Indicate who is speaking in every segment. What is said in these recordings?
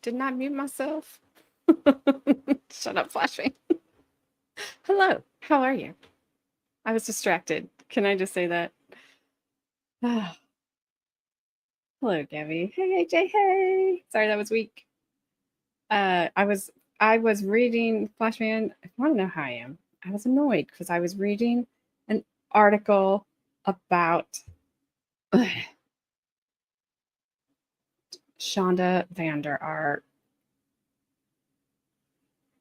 Speaker 1: did not mute myself. Shut up, flashing. Hello, how are you? I was distracted. Can I just say that? Hello, Gabby. Hey, AJ. Hey. Sorry, that was weak. I was reading Flashman. I want to know how I am. I was annoyed because I was reading an article about Shonda Vander Ark.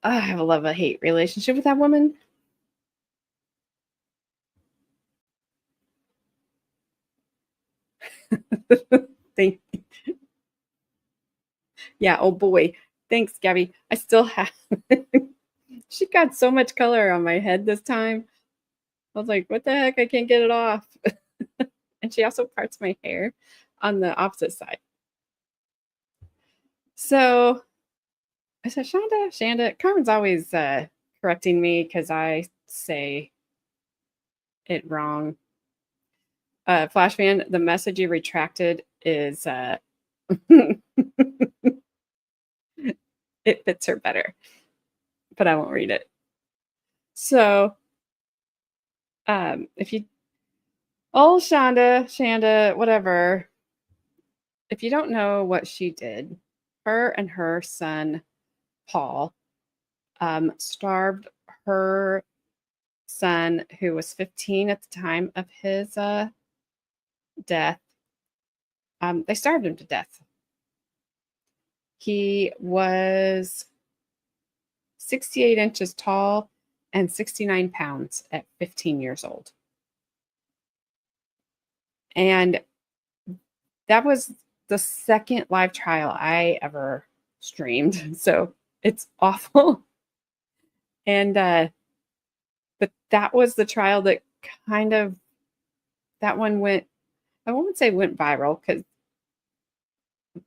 Speaker 1: I have a love-hate relationship with that woman. Yeah, oh boy. Thanks, Gabby. I still have she got so much color on my head this time. I was like, what the heck? I can't get it off. And she also parts my hair on the opposite side. So I said, Shanda. Carmen's always correcting me because I say it wrong. Flashman, the message you retracted is it fits her better, but I won't read it. So if you Shanda, whatever, if you don't know what she did, her and her son Paul starved her son, who was 15 at the time of his death. They starved him to death. He was 68 inches tall and 69 pounds at 15 years old. And that was the second live trial I ever streamed. So it's awful. And but that was the trial that that one went, I won't say went viral,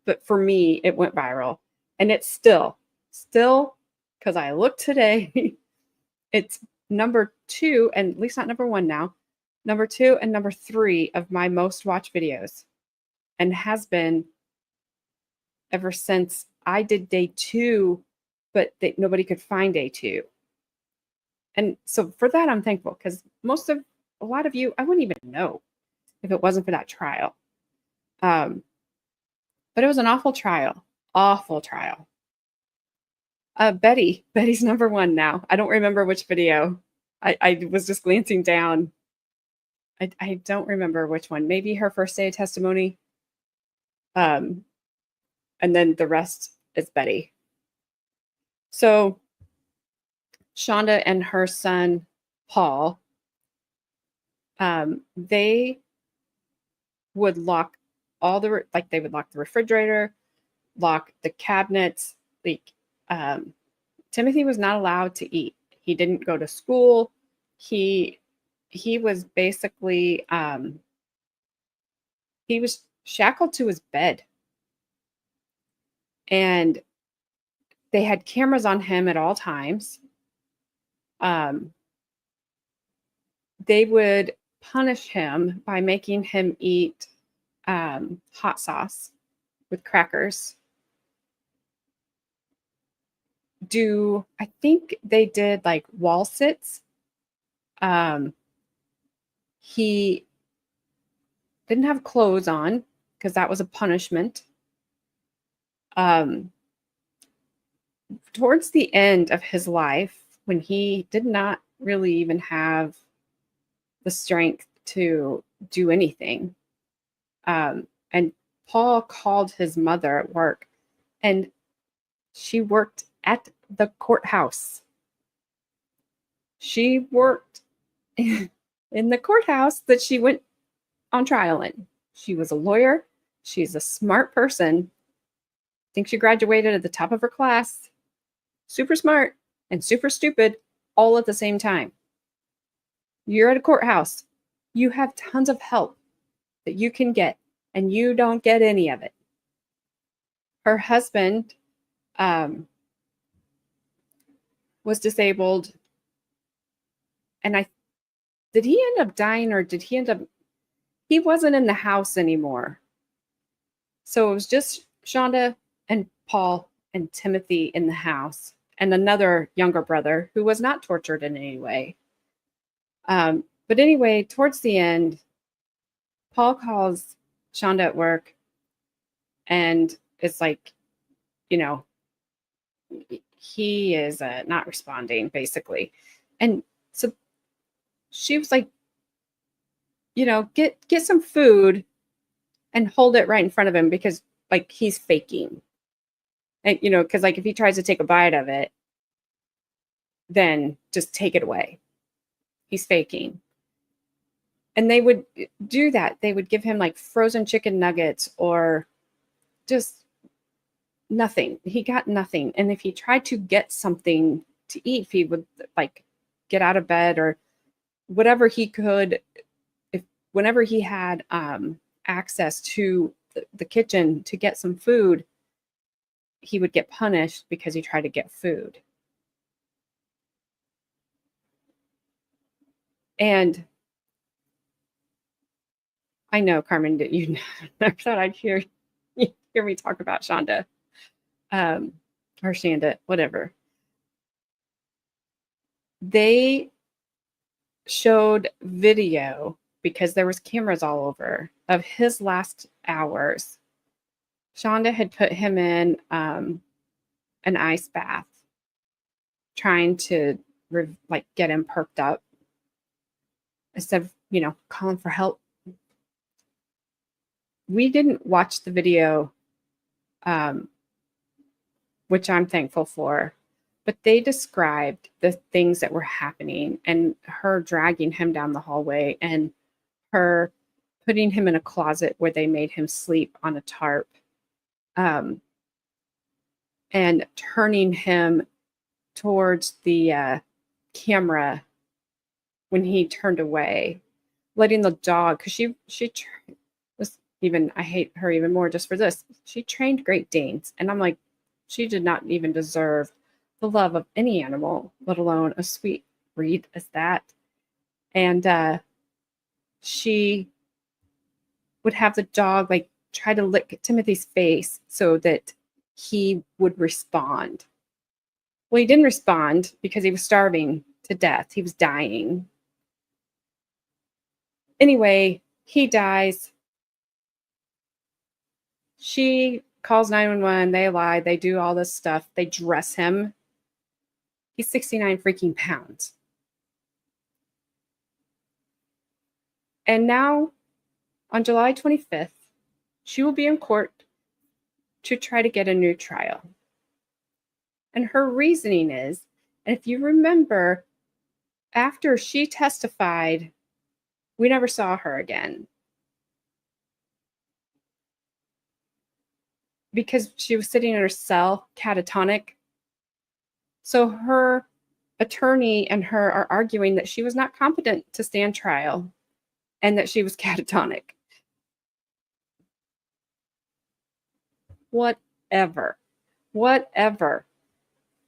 Speaker 1: but for me it went viral. And it's still because I looked today, it's number 2, and at least not number 1 now, number 2 and number 3 of my most watched videos, and has been ever since I did day 2, but nobody could find day 2. And so for that, I'm thankful, because a lot of you, I wouldn't even know if it wasn't for that trial. But it was an awful trial. Betty's number 1 now. I don't remember which video. I was just glancing down. I don't remember which one. Maybe her first day of testimony. And then the rest is Betty. So Shonda and her son Paul, they would lock they would lock the refrigerator, lock the cabinets. Timothy was not allowed to eat. He didn't go to school. He was basically he was shackled to his bed, and they had cameras on him at all times. They would punish him by making him eat hot sauce with crackers. I think they did like wall sits. He didn't have clothes on because that was a punishment. Towards the end of his life, when he did not really even have the strength to do anything, and Paul called his mother at work, and she worked at the courthouse. She worked in the courthouse that she went on trial in. She was a lawyer. She's a smart person. I think she graduated at the top of her class. Super smart and super stupid all at the same time. You're at a courthouse. You have tons of help that you can get, and you don't get any of it. Her husband was disabled, and did he end up dying, or did he he wasn't in the house anymore. So it was just Shonda and Paul and Timothy in the house, and another younger brother who was not tortured in any way. But anyway, towards the end, Paul calls Shonda at work, and it's like, you know, he is not responding, basically. And so she was like, get some food and hold it right in front of him, because like he's faking. And because like if he tries to take a bite of it, then just take it away. He's faking. And they would do that. They would give him like frozen chicken nuggets or just nothing. He got nothing. And if he tried to get something to eat, if he would like get out of bed or whatever he could, whenever he had access to the kitchen to get some food, he would get punished because he tried to get food. And I know, Carmen, that you never thought I'd hear me talk about Shonda, or Shanda, whatever. They showed video, because there was cameras all over, of his last hours. Shonda had put him in an ice bath, trying to get him perked up instead of calling for help. We didn't watch the video, which I'm thankful for, but they described the things that were happening, and her dragging him down the hallway, and her putting him in a closet where they made him sleep on a tarp, and turning him towards the camera when he turned away, letting the dog, because she was even, I hate her even more just for this. She trained Great Danes, and I'm like, she did not even deserve the love of any animal, let alone a sweet breed as that. And she would have the dog like try to lick Timothy's face so that he would respond. Well, he didn't respond because he was starving to death. He was dying. Anyway, he dies. She calls 911. They lie. They do all this stuff. They dress him. He's 69 freaking pounds. And now, on July 25th, she will be in court to try to get a new trial. And her reasoning is, and if you remember, after she testified, we never saw her again, because she was sitting in her cell, catatonic. So her attorney and her are arguing that she was not competent to stand trial and that she was catatonic. Whatever.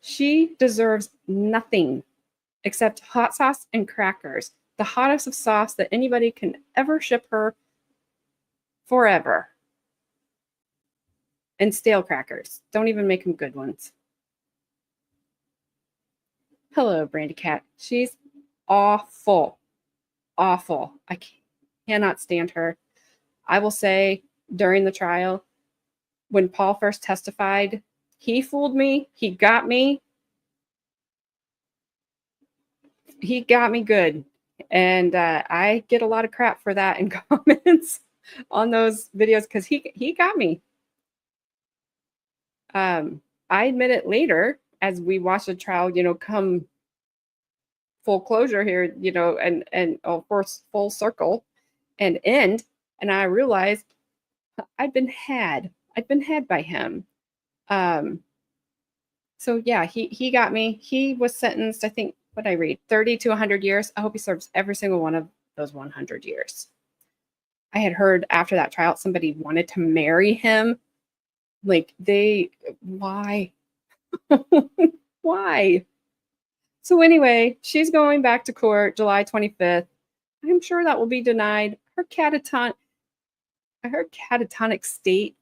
Speaker 1: She deserves nothing except hot sauce and crackers, the hottest of sauce that anybody can ever ship her, forever. And stale crackers. Don't even make them good ones. Hello, Brandy Cat. She's awful. Awful. I cannot stand her. I will say, during the trial, when Paul first testified, he fooled me. He got me. He got me good. And I get a lot of crap for that in comments on those videos, because he got me. I admit it later as we watch the trial, come full closure here, and full circle and end. And I realized I'd been had by him. So yeah, he got me. He was sentenced, I think, 30 to 100 years. I hope he serves every single one of those 100 years. I had heard after that trial, somebody wanted to marry him. Like why? Why? So anyway, she's going back to court July 25th. I'm sure that will be denied. Her catatonic state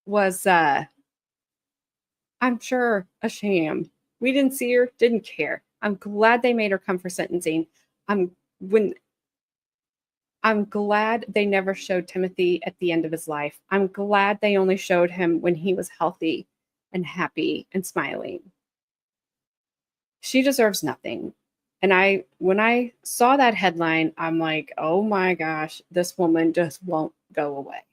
Speaker 1: was I'm sure a sham. We didn't see her, didn't care. I'm glad they made her come for sentencing. I'm when I'm glad they never showed Timothy at the end of his life. I'm glad they only showed him when he was healthy and happy and smiling. She deserves nothing. And when I saw that headline, I'm like, oh my gosh, this woman just won't go away.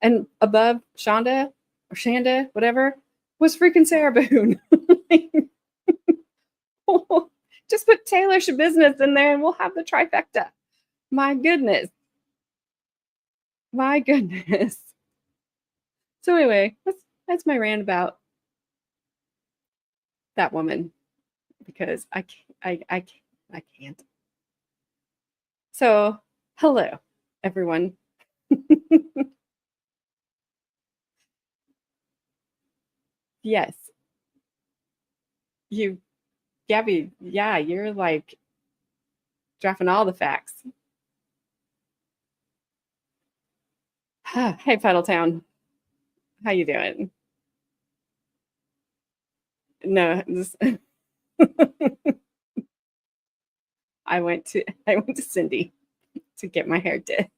Speaker 1: And above Shonda or Shanda, whatever, was freaking Sarah Boone. Just put Taylor Business in there and we'll have the trifecta. My goodness. My goodness. So anyway, that's my rant about that woman because I can't. So hello, everyone. Yes, you, Gabby. Yeah, you're like dropping all the facts. Hey, Puddletown, how you doing? No, I went to Cindy to get my hair did.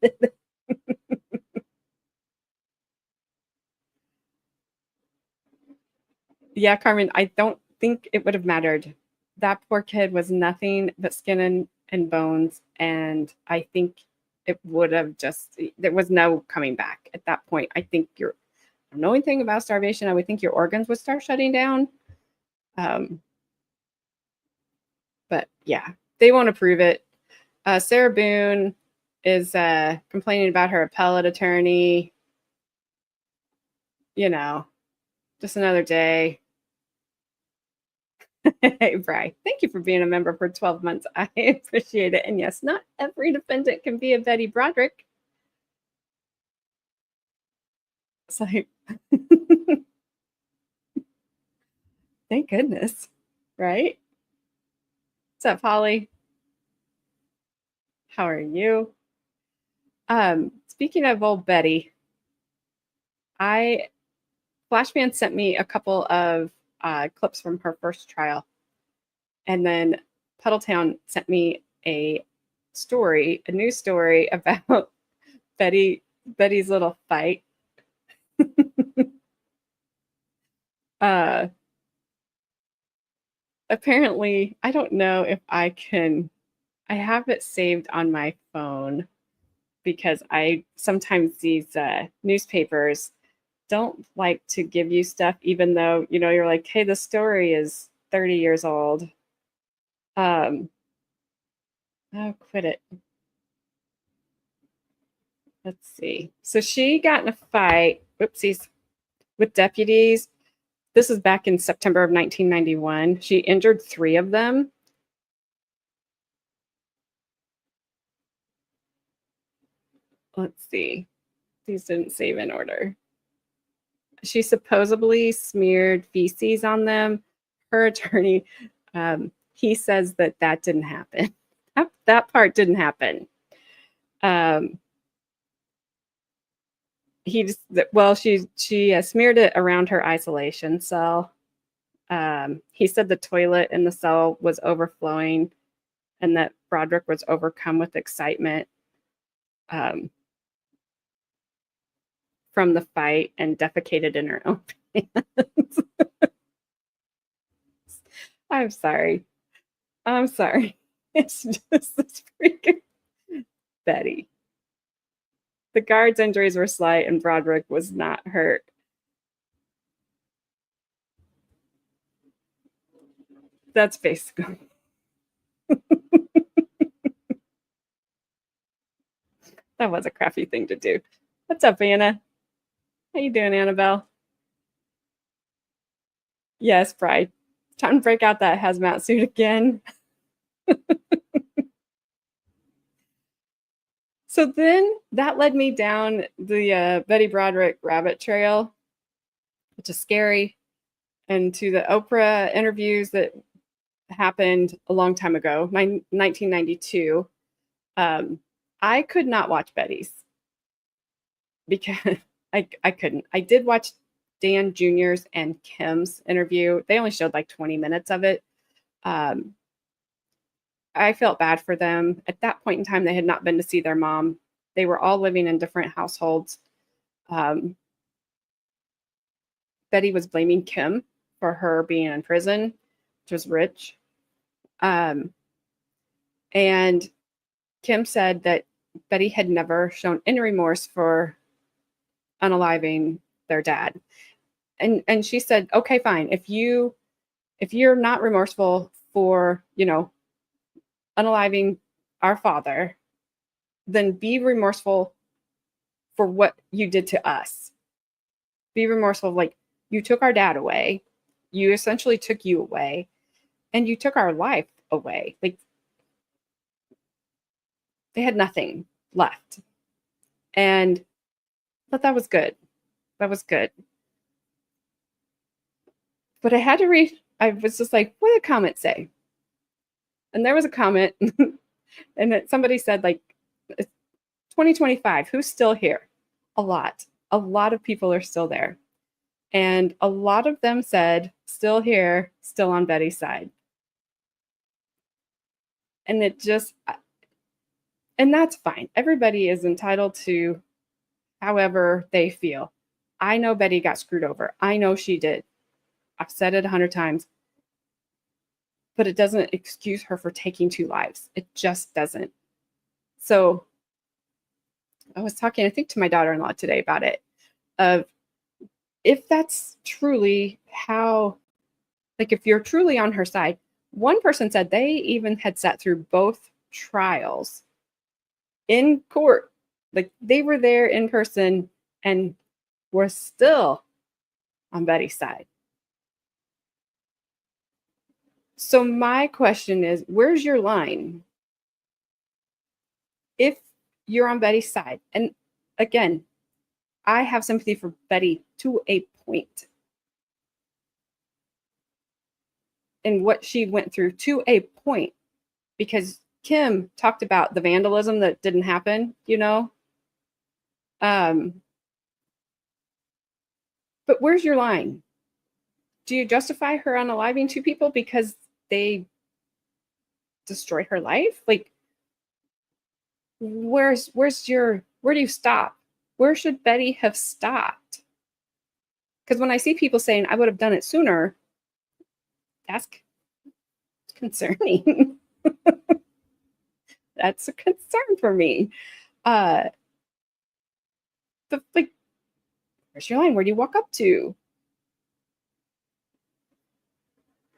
Speaker 1: Yeah, Carmen, I don't think it would have mattered. That poor kid was nothing but skin and bones, and I think it would have just there was no coming back at that point. I think I don't know anything about starvation. I would think your organs would start shutting down. Um, but yeah, they won't approve it. Sarah Boone is complaining about her appellate attorney. You know, just another day. Hey, Bry, thank you for being a member for 12 months. I appreciate it. And yes, not every defendant can be a Betty Broderick. So, thank goodness, right? What's up, Holly? How are you? Speaking of old Betty, I Flashman sent me a couple of clips from her first trial, and then Puddletown sent me a news story about Betty's little fight. uh, Apparently, I don't know if I have it saved on my phone because I sometimes these newspapers don't like to give you stuff, even though, you're like, hey, the story is 30 years old. Oh, quit it. Let's see. So she got in a fight, whoopsies, with deputies. This is back in September of 1991. She injured 3 of them. Let's see. These didn't save in order. She supposedly smeared feces on them. Her attorney, he says that didn't happen. That part didn't happen. She smeared it around her isolation cell. He said the toilet in the cell was overflowing and that Broderick was overcome with excitement from the fight and defecated in her own pants. I'm sorry. I'm sorry. It's just this freaking Betty. The guard's injuries were slight and Broderick was not hurt. That's basically. That was a crappy thing to do. What's up, Anna? How you doing, Annabelle? Yes, Pride. Time to break out that hazmat suit again. So then that led me down the Betty Broderick rabbit trail, which is scary, and to the Oprah interviews that happened a long time ago, 1992. I could not watch Betty's because I couldn't. I did watch Dan Jr.'s and Kim's interview. They only showed like 20 minutes of it. I felt bad for them. At that point in time, they had not been to see their mom. They were all living in different households. Betty was blaming Kim for her being in prison, which was rich. And Kim said that Betty had never shown any remorse for unaliving their dad. And she said, okay, fine. If you're not remorseful for, unaliving our father, then be remorseful for what you did to us. Be remorseful. Like, you took our dad away. You essentially took you away, and you took our life away. Like, they had nothing left. But that was good. That was good. But I had to read, I was just like, what did the comment say? And there was a comment, and somebody said, like, 2025, who's still here? A lot of people are still there. And a lot of them said, still here, still on Betty's side. And and that's fine. Everybody is entitled to however they feel. I know Betty got screwed over. I know she did. I've said it 100 times. But it doesn't excuse her for taking 2 lives. It just doesn't. So I was talking, I think, to my daughter-in-law today about it, of if that's truly how, like, if you're truly on her side. One person said they even had sat through both trials in court. Like, they were there in person and were still on Betty's side. So my question is, where's your line? If you're on Betty's side, and again, I have sympathy for Betty to a point, and what she went through to a point, because Kim talked about the vandalism that didn't happen, But where's your line? Do you justify her unaliving 2 people because they destroyed her life? Like, where do you stop? Where should Betty have stopped? Because when I see people saying, I would have done it sooner, that's concerning. That's a concern for me. But, like, where's your line? Where do you walk up to?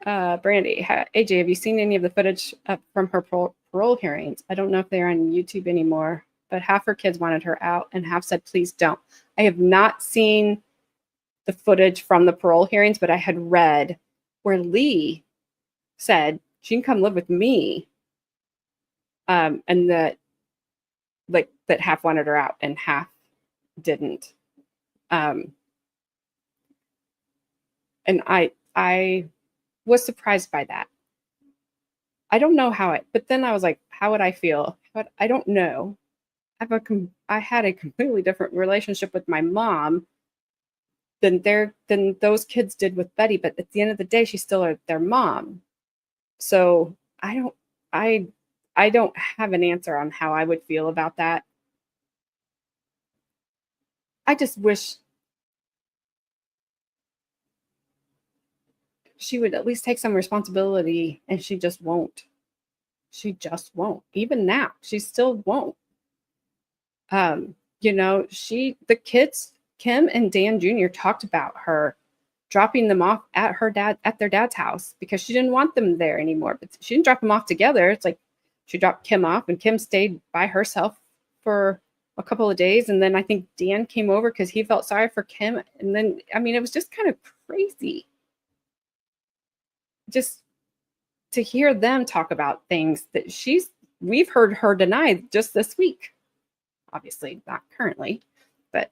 Speaker 1: Brandy, AJ, have you seen any of the footage from her parole hearings? I don't know if they're on YouTube anymore, but half her kids wanted her out and half said, please don't. I have not seen the footage from the parole hearings, but I had read where Lee said she can come live with me. And that half wanted her out and half didn't. And I was surprised by that. I don't know but then I was like, how would I feel? But I don't know. I had a completely different relationship with my mom than those kids did with Betty. But at the end of the day, she's still their mom. So I don't have an answer on how I would feel about that. I just wish she would at least take some responsibility, and she just won't. She just won't. Even now, she still won't. The kids, Kim and Dan Jr., talked about her dropping them off at their dad's house because she didn't want them there anymore. But she didn't drop them off together. It's like she dropped Kim off, and Kim stayed by herself for a couple of days. And then I think Dan came over because he felt sorry for Kim. And then, it was just kind of crazy. Just to hear them talk about things that we've heard her deny just this week. Obviously not currently, but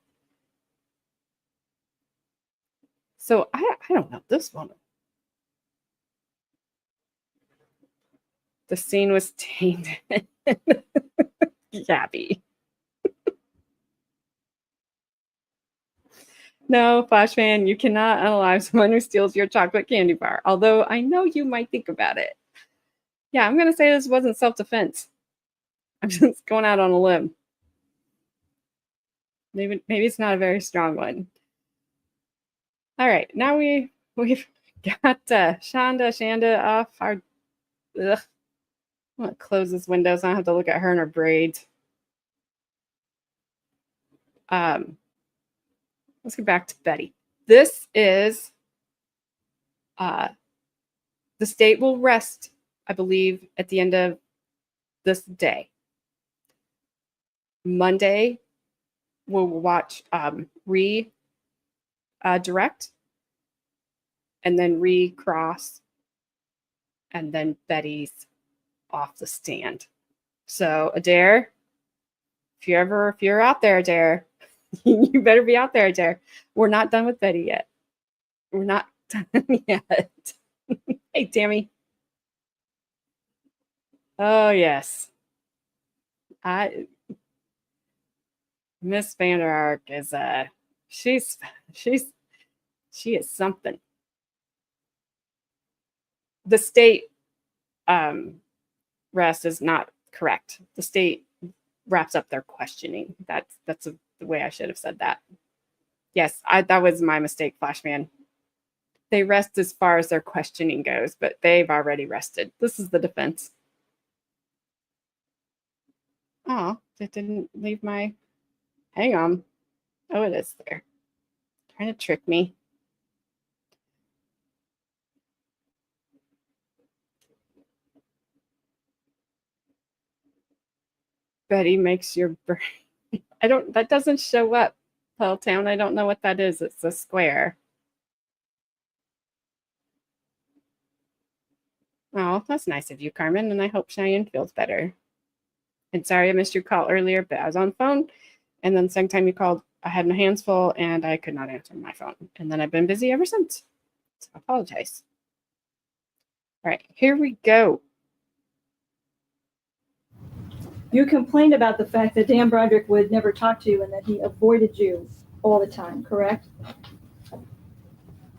Speaker 1: so I don't know this woman. The scene was tainted. Gabby. No, Flash fan, you cannot unalive someone who steals your chocolate candy bar. Although I know you might think about it. Yeah, I'm gonna say this wasn't self-defense. I'm just going out on a limb. Maybe it's not a very strong one. All right, now we've got Shanda off our. Ugh. I'm gonna close this window so I don't have to look at her and her braids. Let's get back to Betty. This is the state will rest, I believe, at the end of this day. Monday, we'll watch direct, and then recross, and then Betty's off the stand. So Adair, if you're out there, Adair, you better be out there, Adair. We're not done with Betty yet. We're not done yet. Hey, Tammy. Oh yes, Miss Vander Ark is she is something. The state rest is not correct. The state wraps up their questioning. That's the way I should have said that. Yes, that was my mistake, Flashman. They rest as far as their questioning goes, but they've already rested. This is the defense. Oh, it didn't leave my. Hang on. Oh, it is there. Trying to trick me. Betty makes your brain. That doesn't show up, Pelltown. I don't know what that is. It's a square. Oh, that's nice of you, Carmen, and I hope Cheyenne feels better. And sorry I missed your call earlier, but I was on the phone. And then the second time you called, I had my hands full and I could not answer my phone. And then I've been busy ever since. So I apologize. All right, here we go.
Speaker 2: You complained about the fact that Dan Broderick would never talk to you and that he avoided you all the time, correct?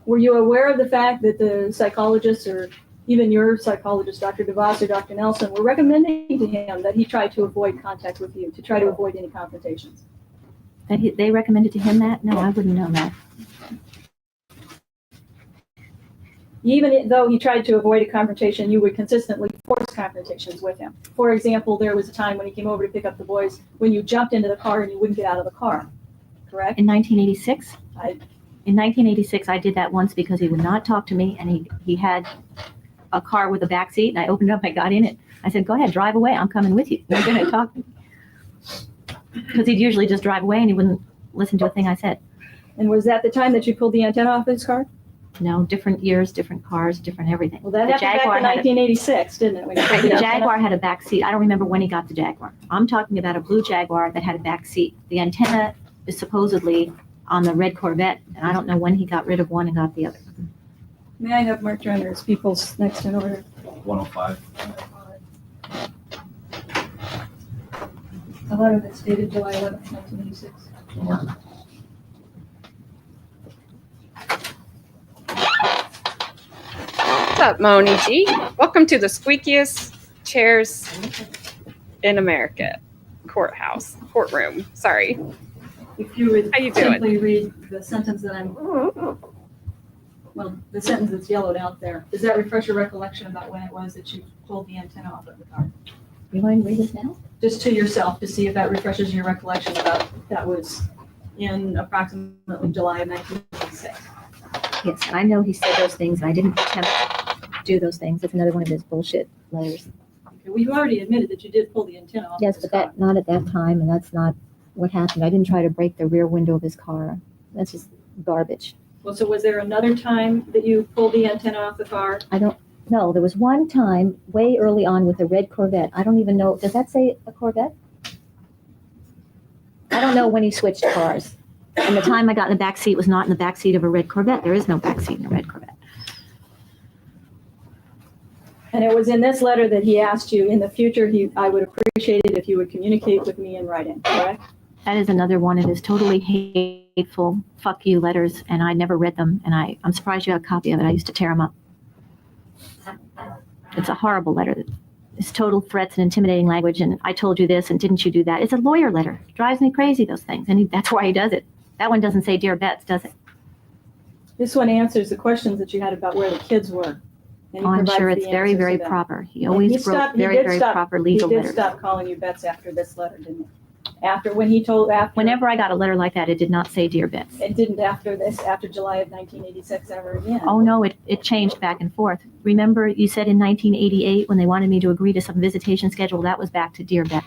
Speaker 2: Were you aware of the fact that the psychologists or even your psychologist, Dr. DeVos or Dr. Nelson, were recommending to him that he try to avoid contact with you, to try to avoid any confrontations?
Speaker 3: That they recommended to him that? No, I wouldn't know that.
Speaker 2: Even though he tried to avoid a confrontation, you would consistently force confrontations with him. For example, there was a time when he came over to pick up the boys when you jumped into the car and you wouldn't get out of the car, correct?
Speaker 3: In 1986?
Speaker 2: In
Speaker 3: 1986, I did that once because he would not talk to me, and he had a car with a back seat, and I opened it up, I got in it. I said, go ahead, drive away, I'm coming with you. You're going to talk to me. Because he'd usually just drive away, and he wouldn't listen to a thing I said.
Speaker 2: And was that the time that you pulled the antenna off his car?
Speaker 3: No, different years, different cars, different everything.
Speaker 2: Well, that happened back in 1986, didn't it? When
Speaker 3: the Jaguar had a back seat. I don't remember when he got the Jaguar. I'm talking about a blue Jaguar that had a back seat. The antenna is supposedly on the red Corvette, and I don't know when he got rid of one and got the other.
Speaker 2: May I have Mark Renner's people's next in order?
Speaker 4: 105.
Speaker 2: A letter that's dated July 11th, 1986.
Speaker 1: What's up, Moni G? Welcome to the squeakiest chairs in America. Courtroom. Sorry.
Speaker 2: If you would
Speaker 1: How you doing?
Speaker 2: simply read the sentence that the sentence that's yellowed out there. Does that refresh your recollection about when it was that you pulled the antenna off of the car?
Speaker 3: You want to read this now?
Speaker 2: Just to yourself, to see if that refreshes your recollection about that was in approximately July of 1986.
Speaker 3: Yes, I know he said those things, and I didn't attempt to do those things. It's another one of his bullshit letters.
Speaker 2: Okay, well, you already admitted that you did pull the antenna off.
Speaker 3: Yes,
Speaker 2: of
Speaker 3: but
Speaker 2: his
Speaker 3: that not at that time, and that's not what happened. I didn't try to break the rear window of his car. That's just garbage.
Speaker 2: Well, so was there another time that you pulled the antenna off the car?
Speaker 3: I don't know. There was one time way early on with a red Corvette. I don't even know. Does that say a Corvette? I don't know when he switched cars. And the time I got in the back seat was not in the back seat of a red Corvette. There is no back seat in a red Corvette.
Speaker 2: And it was in this letter that he asked you, in the future, I would appreciate it if you would communicate with me in writing, correct?
Speaker 3: That is another one of his totally hateful fuck you letters, and I never read them, and I'm surprised you have a copy of it. I used to tear them up. It's a horrible letter. It's total threats and intimidating language, and I told you this, and didn't you do that? It's a lawyer letter. It drives me crazy, those things, and that's why he does it. That one doesn't say Dear Bets, does it?
Speaker 2: This one answers the questions that you had about where the kids were. And he
Speaker 3: Oh, I'm
Speaker 2: provides
Speaker 3: sure
Speaker 2: the
Speaker 3: it's very,
Speaker 2: answers
Speaker 3: very
Speaker 2: to them.
Speaker 3: proper. He
Speaker 2: And
Speaker 3: always wrote very proper legal
Speaker 2: He did
Speaker 3: letters.
Speaker 2: stop calling you Bets after this letter, didn't he? After
Speaker 3: Whenever I got a letter like that, it did not say Dear Bets.
Speaker 2: it didn't after July of 1986 ever again.
Speaker 3: Oh, no, it changed back and forth. Remember, you said in 1988 when they wanted me to agree to some visitation schedule, that was back to Dear Bets.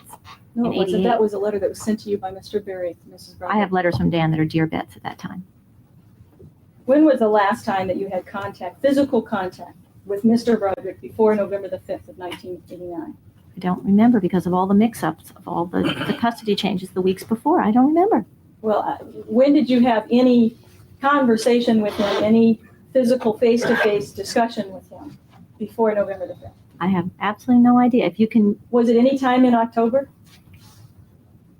Speaker 2: No,
Speaker 3: in
Speaker 2: it wasn't.
Speaker 3: 88.
Speaker 2: That was a letter that was sent to you by Mr. Berry, Mrs. Broderick.
Speaker 3: I have letters from Dan that are Dear Bets at that time.
Speaker 2: When was the last time that you had physical contact with Mr. Broderick before November the 5th of 1989?
Speaker 3: I don't remember because of all the mix-ups of all the custody changes the weeks before. I don't remember.
Speaker 2: Well, when did you have any conversation with him, any physical face-to-face discussion with him before November the 5th?
Speaker 3: I have absolutely no idea. If you can,
Speaker 2: Was it any time in October?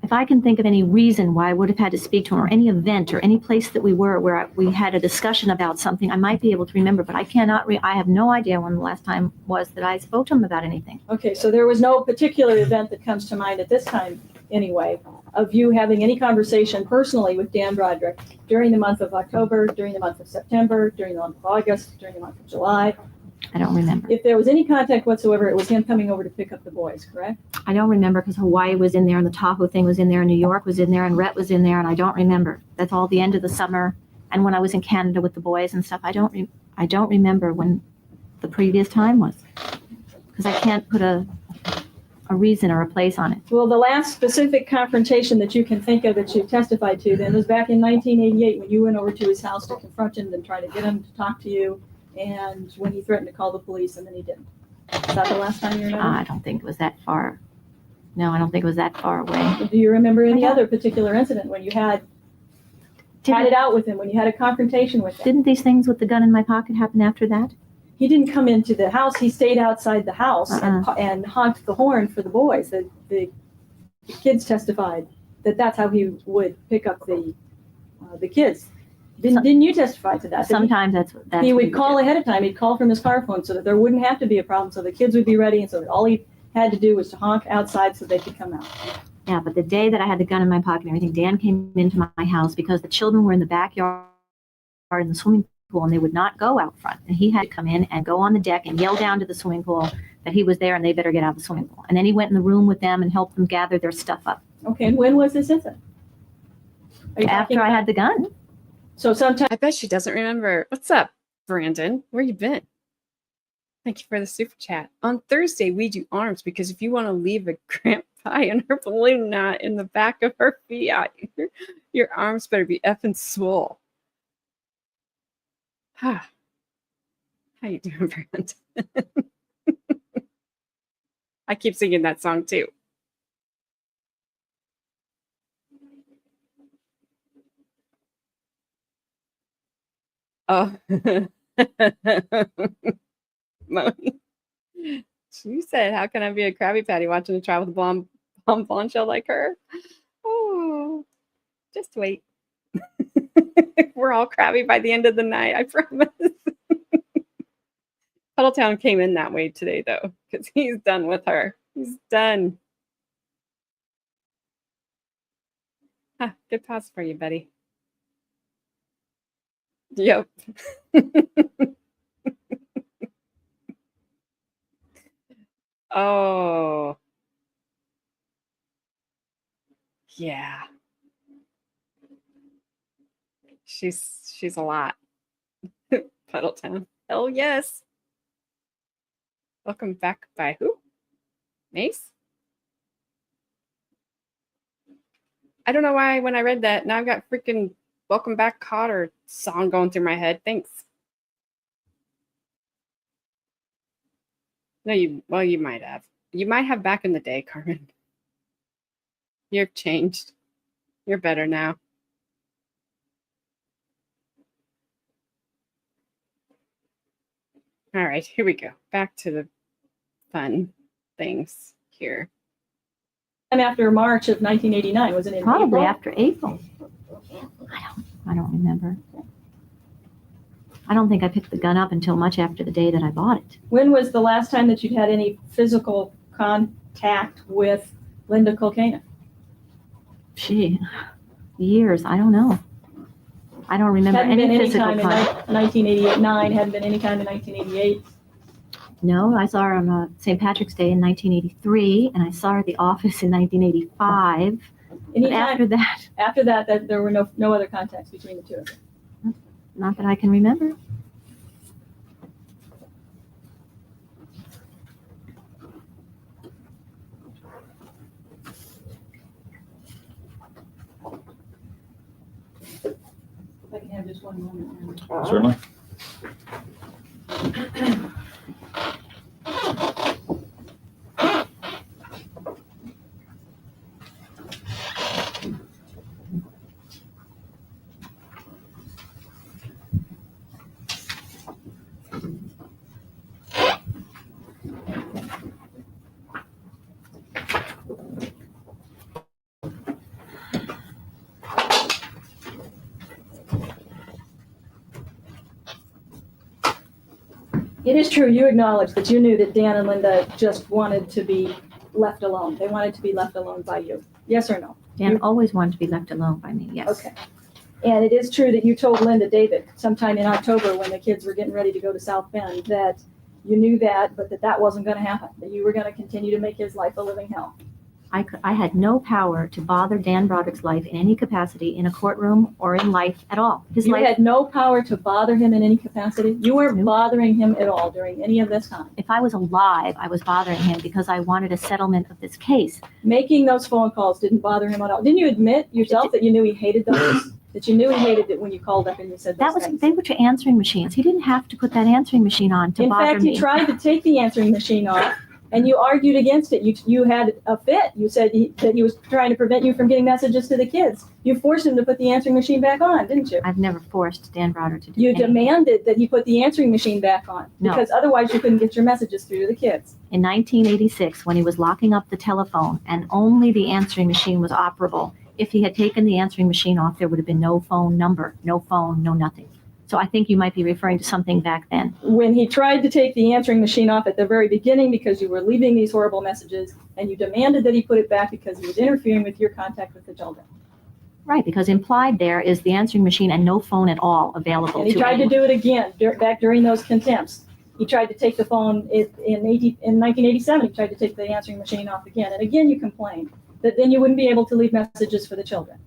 Speaker 3: if I can think of any reason why I would have had to speak to him, or any event, or any place that we were where we had a discussion about something, I might be able to remember, but I cannot. I have no idea when the last time was that I spoke to him about anything.
Speaker 2: Okay, so there was no particular event that comes to mind at this time, anyway, of you having any conversation personally with Dan Broderick during the month of October, during the month of September, during the month of August, during the month of July.
Speaker 3: I don't remember.
Speaker 2: If there was any contact whatsoever, it was him coming over to pick up the boys, correct?
Speaker 3: I don't remember because Hawaii was in there, and the Tahoe thing was in there, and New York was in there, and Rhett was in there, and I don't remember. That's all the end of the summer, and when I was in Canada with the boys and stuff. I don't remember when the previous time was, because I can't put a reason or a place on it.
Speaker 2: Well, the last specific confrontation that you can think of that you testified to then was back in 1988 when you went over to his house to confront him and try to get him to talk to you, and when he threatened to call the police and then he didn't. Is that the last time you remember?
Speaker 3: I don't think it was that far. No, I don't think it was that far away.
Speaker 2: Do you remember any other particular incident when you had it out with him, when you had a confrontation with him?
Speaker 3: Didn't these things with the gun in my pocket happen after that?
Speaker 2: He didn't come into the house. He stayed outside the house and honked the horn for the boys. The kids testified that that's how he would pick up the kids. Didn't you testify to that?
Speaker 3: Sometimes that's
Speaker 2: he would call ahead of time. He'd call from his car phone so that there wouldn't have to be a problem, so the kids would be ready, and so that all he had to do was to honk outside so they could come out.
Speaker 3: Yeah, but the day that I had the gun in my pocket and everything, Dan came into my house because the children were in the backyard in the swimming pool, and they would not go out front. And he had to come in and go on the deck and yell down to the swimming pool that he was there and they better get out of the swimming pool. And then he went in the room with them and helped them gather their stuff up.
Speaker 2: Okay, and when was this incident?
Speaker 3: After I had the gun.
Speaker 2: So sometime.
Speaker 1: I bet she doesn't remember. What's up, Brandon? Where you been? Thank you for the super chat. On Thursday, we do arms because if you want to leave a cramp pie and her balloon knot in the back of her Fiat, your arms better be effing swole. How you doing, Brandon? I keep singing that song too. Oh. Moni. She said, how can I be a Krabby Patty watching a child with a blonde shell like her? Oh, just wait. We're all crabby by the end of the night, I promise. Puddletown came in that way today, though, because he's done with her. He's done. Good pause for you, Betty. Yep. Oh. Yeah. She's a lot. Puddletown. Hell yes. Welcome back by who? Mace? I don't know why when I read that, now I've got freaking Welcome Back Cotter song going through my head. Thanks. No, you might have. You might have back in the day, Carmen. You've changed. You're better now. All right, here we go. Back to the fun things here.
Speaker 2: after March of 1989? Was it in
Speaker 3: Probably
Speaker 2: April?
Speaker 3: after April. I don't remember. I don't think I picked the gun up until much after the day that I bought it.
Speaker 2: When was the last time that you'd had any physical contact with Linda Kolkena?
Speaker 3: Gee, years. I don't know. I don't remember
Speaker 2: Hadn't been
Speaker 3: any
Speaker 2: any
Speaker 3: physical
Speaker 2: time in
Speaker 3: contact.
Speaker 2: 1989, hadn't been any time in 1988.
Speaker 3: No, I saw her on St. Patrick's Day in 1983, and I saw her at the office in 1985. But after that,
Speaker 2: there were no other contacts between the two of them.
Speaker 3: not that I can remember.
Speaker 2: If I can have just one moment.
Speaker 4: Certainly.
Speaker 2: It is true, you acknowledge that you knew that Dan and Linda just wanted to be left alone. They wanted to be left alone by you. Yes or no?
Speaker 3: Dan always wanted to be left alone by me, yes.
Speaker 2: Okay. And it is true that you told Linda David sometime in October when the kids were getting ready to go to South Bend that you knew that, but that wasn't going to happen, that you were going to continue to make his life a living hell.
Speaker 3: I had no power to bother Dan Broderick's life in any capacity in a courtroom or in life at all. His
Speaker 2: You
Speaker 3: life,
Speaker 2: had no power to bother him in any capacity? You weren't
Speaker 3: Nope.
Speaker 2: bothering him at all during any of this time?
Speaker 3: if I was alive, I was bothering him because I wanted a settlement of this case.
Speaker 2: Making those phone calls didn't bother him at all? Didn't you admit yourself that you knew he hated those? That you knew he hated it when you called up and you said those things?
Speaker 3: They were to answering machines. He didn't have to put that answering machine on to
Speaker 2: In
Speaker 3: bother
Speaker 2: fact,
Speaker 3: me.
Speaker 2: he tried to take the answering machine off, and you argued against it. You had a fit. You said that he was trying to prevent you from getting messages to the kids. You forced him to put the answering machine back on, didn't you?
Speaker 3: I've never forced Dan Broderick to do
Speaker 2: You
Speaker 3: anything.
Speaker 2: demanded that he put the answering machine back on,
Speaker 3: No.
Speaker 2: because otherwise you couldn't get your messages through to the kids.
Speaker 3: In 1986, when he was locking up the telephone and only the answering machine was operable, if he had taken the answering machine off, there would have been no phone number, no phone, no nothing. So I think you might be referring to something back then.
Speaker 2: When he tried to take the answering machine off at the very beginning because you were leaving these horrible messages, and you demanded that he put it back because he was interfering with your contact with the children.
Speaker 3: Right, because implied there is the answering machine and no phone at all available
Speaker 2: And he
Speaker 3: to
Speaker 2: tried to
Speaker 3: anyone.
Speaker 2: do it again back during those contempts. He tried to take the phone in 1987. He tried to take the answering machine off again. And again, you complained that then you wouldn't be able to leave messages for the children.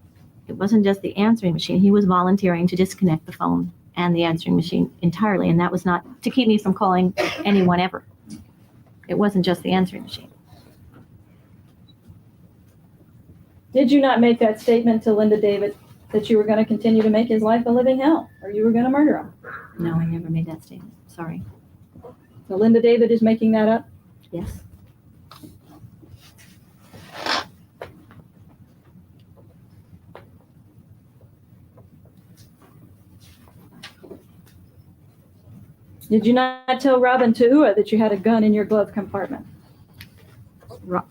Speaker 3: It wasn't just the answering machine. He was volunteering to disconnect the phone and the answering machine entirely, and that was not to keep me from calling anyone ever. It wasn't just the answering machine.
Speaker 2: Did you not make that statement to Linda David that you were going to continue to make his life a living hell, or you were going to murder him?
Speaker 3: No, I never made that statement. Sorry.
Speaker 2: So Linda David is making that up?
Speaker 3: Yes.
Speaker 2: Did you not tell Robin Tuhua that you had a gun in your glove compartment?
Speaker 3: You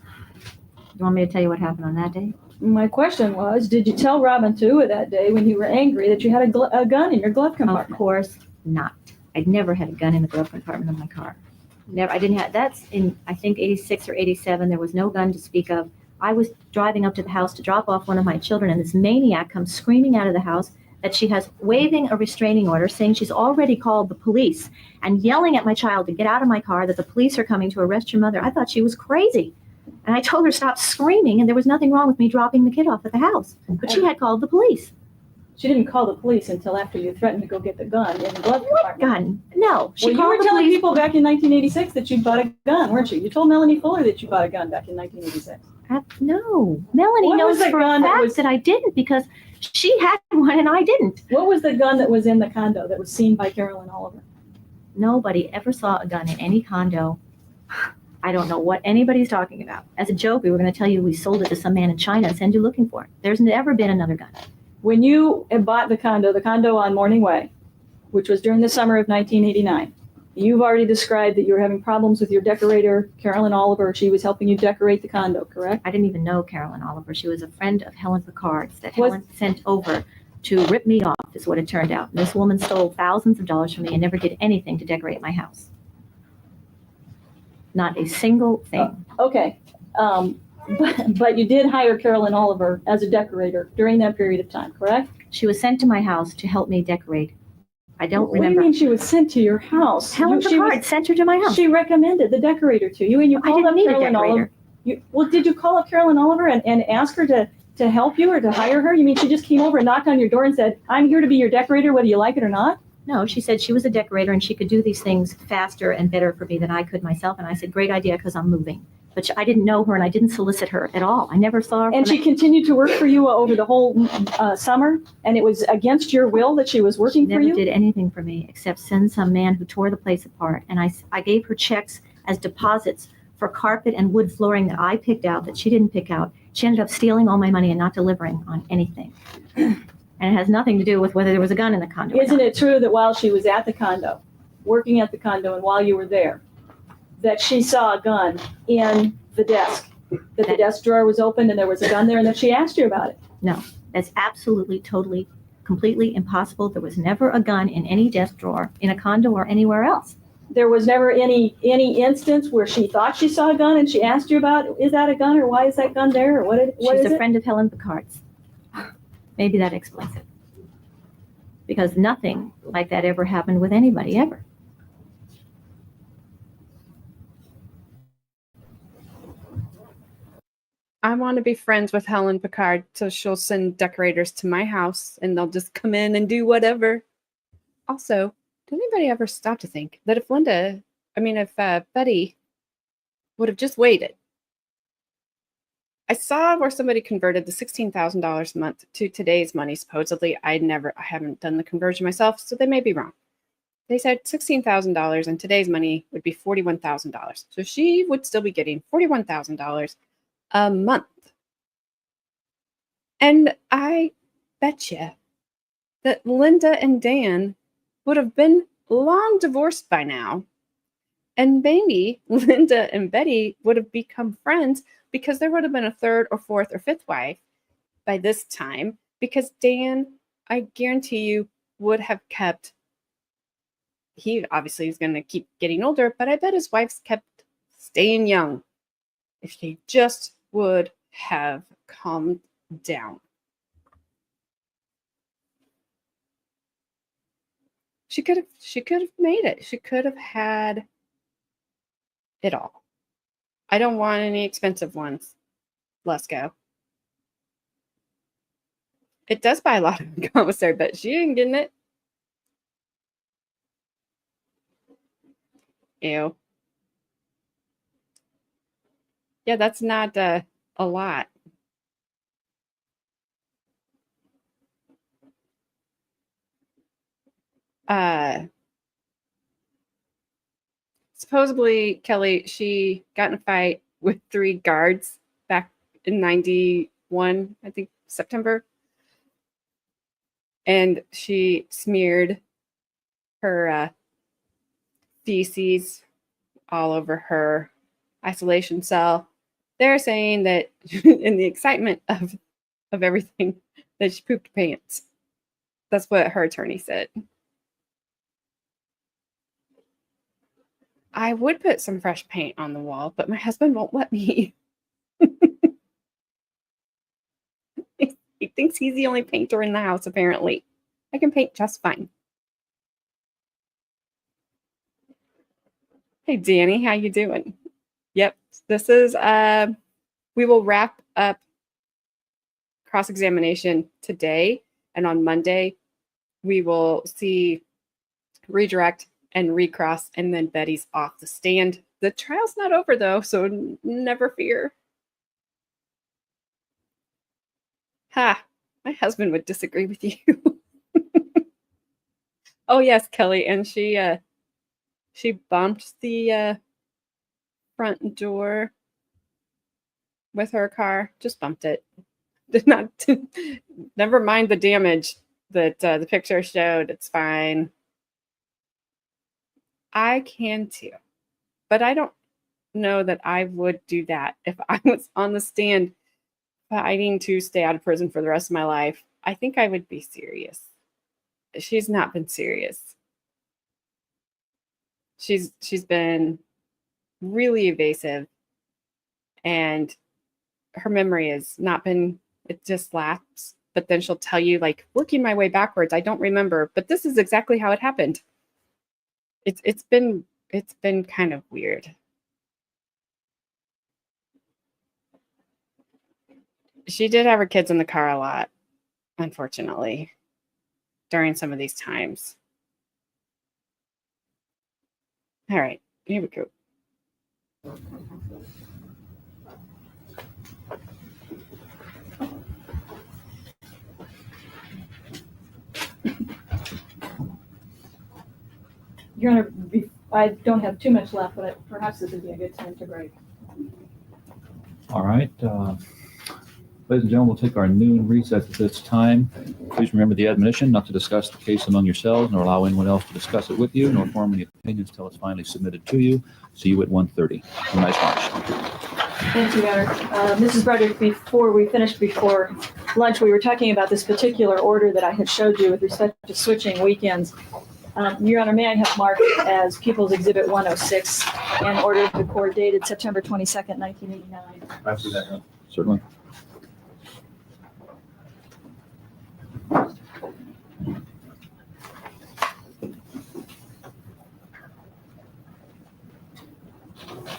Speaker 3: want me to tell you what happened on that day?
Speaker 2: My question was, did you tell Robin Tuhua that day when you were angry that you had a gun in your glove
Speaker 3: Of
Speaker 2: compartment?
Speaker 3: course not. I'd never had a gun in the glove compartment of my car. Never. I didn't have. That's in, I think, 86 or 87. There was no gun to speak of. I was driving up to the house to drop off one of my children, and this maniac comes screaming out of the house that she has waving a restraining order, saying she's already called the police, and yelling at my child to get out of my car, that the police are coming to arrest your mother. I thought she was crazy. And I told her stop screaming, and there was nothing wrong with me dropping the kid off at the house. But she had called the police.
Speaker 2: She didn't call the police until after you threatened to go get the gun in the glove
Speaker 3: What
Speaker 2: compartment.
Speaker 3: gun? No. She
Speaker 2: Well, you
Speaker 3: called
Speaker 2: were
Speaker 3: the
Speaker 2: telling
Speaker 3: police.
Speaker 2: people back in 1986 that you bought a gun, weren't you? You told Melanie Fuller that you bought a gun back in 1986.
Speaker 3: No. Melanie
Speaker 2: What was
Speaker 3: knows
Speaker 2: the
Speaker 3: for a
Speaker 2: gun that
Speaker 3: fact
Speaker 2: was-
Speaker 3: that I didn't, because she had one and I didn't.
Speaker 2: What was the gun that was in the condo that was seen by Carolyn Oliver?
Speaker 3: Nobody ever saw a gun in any condo. I don't know what anybody's talking about. As a joke, we were going to tell you we sold it to some man in China and send you looking for it. There's never been another gun.
Speaker 2: When you bought the condo on Morning Way, which was during the summer of 1989, You've already described that you were having problems with your decorator, Carolyn Oliver. She was helping you decorate the condo, correct?
Speaker 3: I didn't even know Carolyn Oliver. She was a friend of Helen Picard's that
Speaker 2: Was-
Speaker 3: Helen sent over to rip me off, is what it turned out. And this woman stole thousands of dollars from me and never did anything to decorate my house. Not a single thing.
Speaker 2: Okay. But you did hire Carolyn Oliver as a decorator during that period of time, correct?
Speaker 3: She was sent to my house to help me decorate. I don't
Speaker 2: What do you
Speaker 3: remember.
Speaker 2: mean she was sent to your house?
Speaker 3: Helen Picard sent her to my house.
Speaker 2: She recommended the decorator to you, and you
Speaker 3: I
Speaker 2: called
Speaker 3: didn't
Speaker 2: up
Speaker 3: need a
Speaker 2: Carolyn Oliver.
Speaker 3: decorator.
Speaker 2: Well, did you call up Carolyn Oliver and ask her to help you or to hire her? You mean she just came over and knocked on your door and said, I'm here to be your decorator, whether you like it or not?
Speaker 3: No, she said she was a decorator and she could do these things faster and better for me than I could myself. And I said, great idea, because I'm moving. But I didn't know her and I didn't solicit her at all. I never saw her.
Speaker 2: And she continued to work for you over the whole summer, and it was against your will that she was working for
Speaker 3: never
Speaker 2: you?
Speaker 3: did anything for me except send some man who tore the place apart. And I gave her checks as deposits for carpet and wood flooring that I picked out that she didn't pick out. She ended up stealing all my money and not delivering on anything. And it has nothing to do with whether there was a gun in the condo.
Speaker 2: Isn't it true that while she was at the condo, working at the condo, and while you were there, that she saw a gun in the desk, that the desk drawer was open and there was a gun there, and that she asked you about it?
Speaker 3: No, that's absolutely, totally, completely impossible. There was never a gun in any desk drawer in a condo or anywhere else.
Speaker 2: There was never any instance where she thought she saw a gun and she asked you about, is that a gun, or why is that gun there, or what is
Speaker 3: She's a
Speaker 2: it?
Speaker 3: friend of Helen Picard's. Maybe that explains it. Because nothing like that ever happened with anybody, ever.
Speaker 1: I want to be friends with Helen Picard, so she'll send decorators to my house and they'll just come in and do whatever. Also, did anybody ever stop to think that if Betty would have just waited? I saw where somebody converted the $16,000 a month to today's money, supposedly. I haven't done the conversion myself, so they may be wrong. They said $16,000 in today's money would be $41,000. So she would still be getting $41,000 a month. And I bet you that Linda and Dan would have been long divorced by now. And maybe Linda and Betty would have become friends because there would have been a third or fourth or fifth wife by this time, because Dan, I guarantee you, would have kept, he obviously is going to keep getting older, but I bet his wife's kept staying young if she just would have calmed down. She could have made it. She could have had it all. I don't want any expensive ones. Let's go. It does buy a lot of commissary, but she ain't getting it. Ew. Yeah, that's not a lot. Supposedly, Kelly, she got in a fight with 3 guards back in 91, I think, September. And she smeared her feces all over her isolation cell. They're saying that in the excitement of everything, that she pooped pants. That's what her attorney said. I would put some fresh paint on the wall, but my husband won't let me. He thinks he's the only painter in the house, apparently. I can paint just fine. Hey, Danny, how you doing? Yep, this is, we will wrap up cross-examination today, and on Monday, we will see redirect and recross, and then Betty's off the stand. The trial's not over, though, so never fear. Ha, my husband would disagree with you. Oh, yes, Kelly, and she bumped the front door with her car. Just bumped it. Did not. Never mind the damage that the picture showed. It's fine. I can too. But I don't know that I would do that if I was on the stand fighting to stay out of prison for the rest of my life. I think I would be serious. She's not been serious. She's been really evasive, and her memory has not been, it just lapses. But then she'll tell you, like, working my way backwards, I don't remember, but this is exactly how it happened. It's been kind of weird. She did have her kids in the car a lot, unfortunately, during some of these times. All right, here we go.
Speaker 2: Your Honor, I don't have too much left, but perhaps this would be a good time to break.
Speaker 4: All right. Ladies and gentlemen, we'll take our noon recess at this time. Please remember the admonition not to discuss the case among yourselves, nor allow anyone else to discuss it with you, nor form any opinions until it's finally submitted to you. See you at 1:30. Have a nice lunch.
Speaker 2: Thank you, Your Honor. Mrs. Broderick, before we finished before lunch, we were talking about this particular order that I had showed you with respect to switching weekends. Your Honor, may I have marked as People's Exhibit 106 and order of the court dated September 22nd, 1989.
Speaker 4: I see that. Certainly.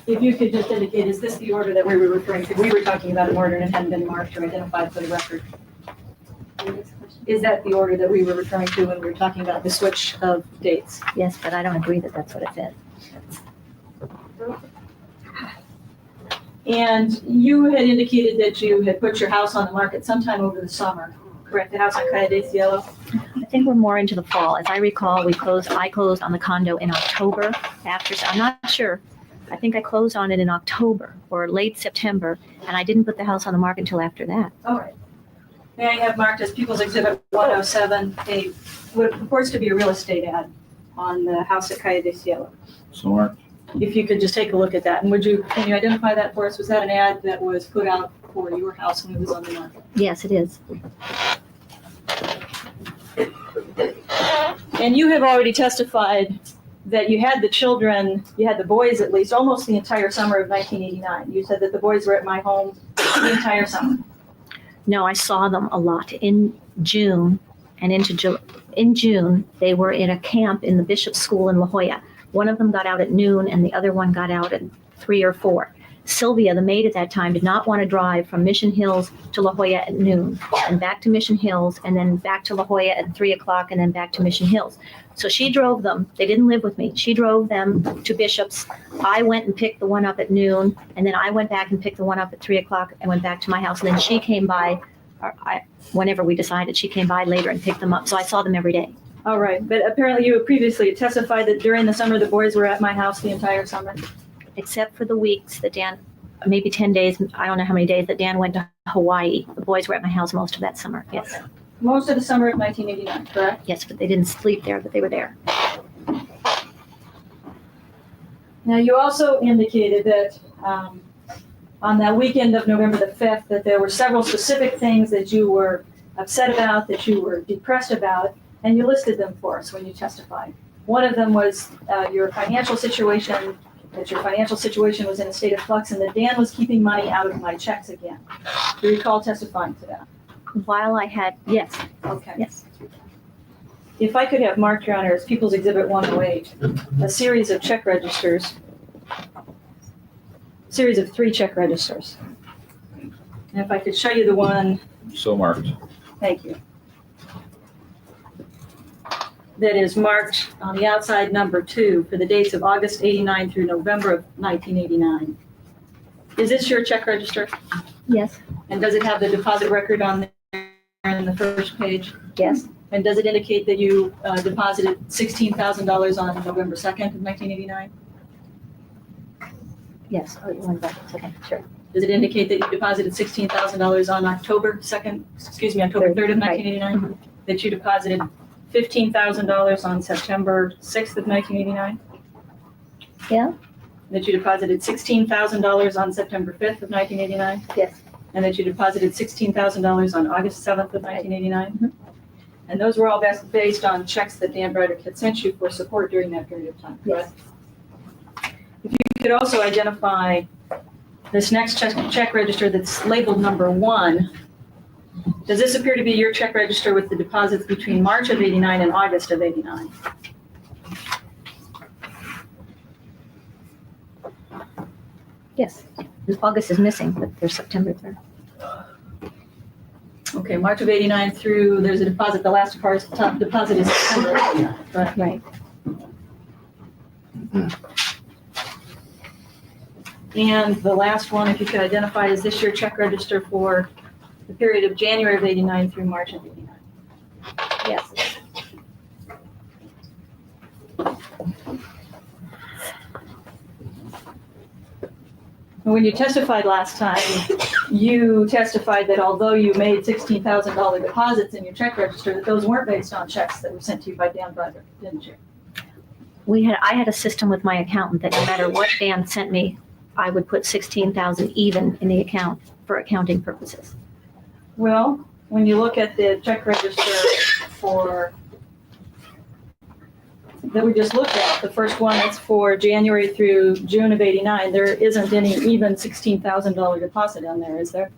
Speaker 2: If you could just indicate, is this the order that we were referring to? We were talking about an order and it hadn't been marked or identified for the record. Is that the order that we were referring to when we were talking about the switch of dates?
Speaker 3: Yes, but I don't agree that that's what it said.
Speaker 2: And you had indicated that you had put your house on the market sometime over the summer, correct? The house on Calle de Cielo?
Speaker 3: I think we're more into the fall. As I recall, I closed on the condo in October I'm not sure. I think I closed on it in October or late September, and I didn't put the house on the market until after that.
Speaker 2: All right. May I have marked as People's Exhibit 107, what purports to be a real estate ad on the house at Calle de Cielo?
Speaker 4: So marked.
Speaker 2: If you could just take a look at that, and can you identify that for us? Was that an ad that was put out for your house when it was on the market?
Speaker 3: Yes, it is.
Speaker 2: And you have already testified that you had the children, you had the boys at least, almost the entire summer of 1989. You said that the boys were at my home the entire summer.
Speaker 3: No, I saw them a lot in June and into July. In June, they were in a camp in the Bishop's School in La Jolla. One of them got out at noon and the other one got out at 3 or 4. Sylvia, the maid at that time, did not want to drive from Mission Hills to La Jolla at noon and back to Mission Hills and then back to La Jolla at 3 o'clock and then back to Mission Hills. So she drove them. They didn't live with me. She drove them to Bishop's. I went and picked the one up at noon, and then I went back and picked the one up at 3 o'clock and went back to my house. And then she came by, whenever we decided, she came by later and picked them up. So I saw them every day.
Speaker 2: All right, but apparently you had previously testified that during the summer, the boys were at my house the entire summer.
Speaker 3: Except for the weeks that Dan, maybe 10 days, I don't know how many days that Dan went to Hawaii. The boys were at my house most of that summer, yes.
Speaker 2: Most of the summer of 1989, correct?
Speaker 3: Yes, but they didn't sleep there, but they were there.
Speaker 2: Now, you also indicated that on that weekend of November the 5th, that there were several specific things that you were upset about, that you were depressed about, and you listed them for us when you testified. One of them was your financial situation, that your financial situation was in a state of flux, and that Dan was keeping money out of my checks again. Do you recall testifying to that?
Speaker 3: While I had, yes,
Speaker 2: Okay.
Speaker 3: yes.
Speaker 2: If I could have marked, Your Honor, as People's Exhibit 108, a series of check registers, series of 3 check registers. And if I could show you the one,
Speaker 4: So marked.
Speaker 2: thank you, that is marked on the outside number 2 for the dates of August 89 through November of 1989. Is this your check register?
Speaker 3: Yes,
Speaker 2: And does it have the deposit record on there in the first page?
Speaker 3: yes,
Speaker 2: And does it indicate that you deposited $16,000 on November 2nd of 1989?
Speaker 3: yes. Oh, you want that? Okay, sure.
Speaker 2: Does it indicate that you deposited $16,000 on October 3rd of 1989? That you deposited $15,000 on September 6th of 1989?
Speaker 3: Yeah.
Speaker 2: That you deposited $16,000 on September 5th of 1989?
Speaker 3: Yes.
Speaker 2: And that you deposited $16,000 on August 7th of 1989?
Speaker 3: Mhm.
Speaker 2: And those were all based on checks that Dan Broderick had sent you for support during that period of time, correct? If you could also identify this next check register that's labeled number 1, does this appear to be your check register with the deposits between March of 89 and August of 89?
Speaker 3: Yes. August is missing, but there's September 3rd.
Speaker 2: Okay, March of 89 through, there's a deposit, the last deposit is September of 89, correct?
Speaker 3: Right.
Speaker 2: And the last one, if you could identify, is this your check register for the period of January of 89 through March of 89?
Speaker 3: Yes.
Speaker 2: And when you testified last time, you testified that although you made $16,000 deposits in your check register, that those weren't based on checks that were sent to you by Dan Broderick, didn't you?
Speaker 3: I had a system with my accountant that no matter what Dan sent me, I would put 16,000 even in the account for accounting purposes.
Speaker 2: Well, when you look at the check register that we just looked at, the first one that's for January through June of 89, there isn't any even $16,000 deposit on there, is there?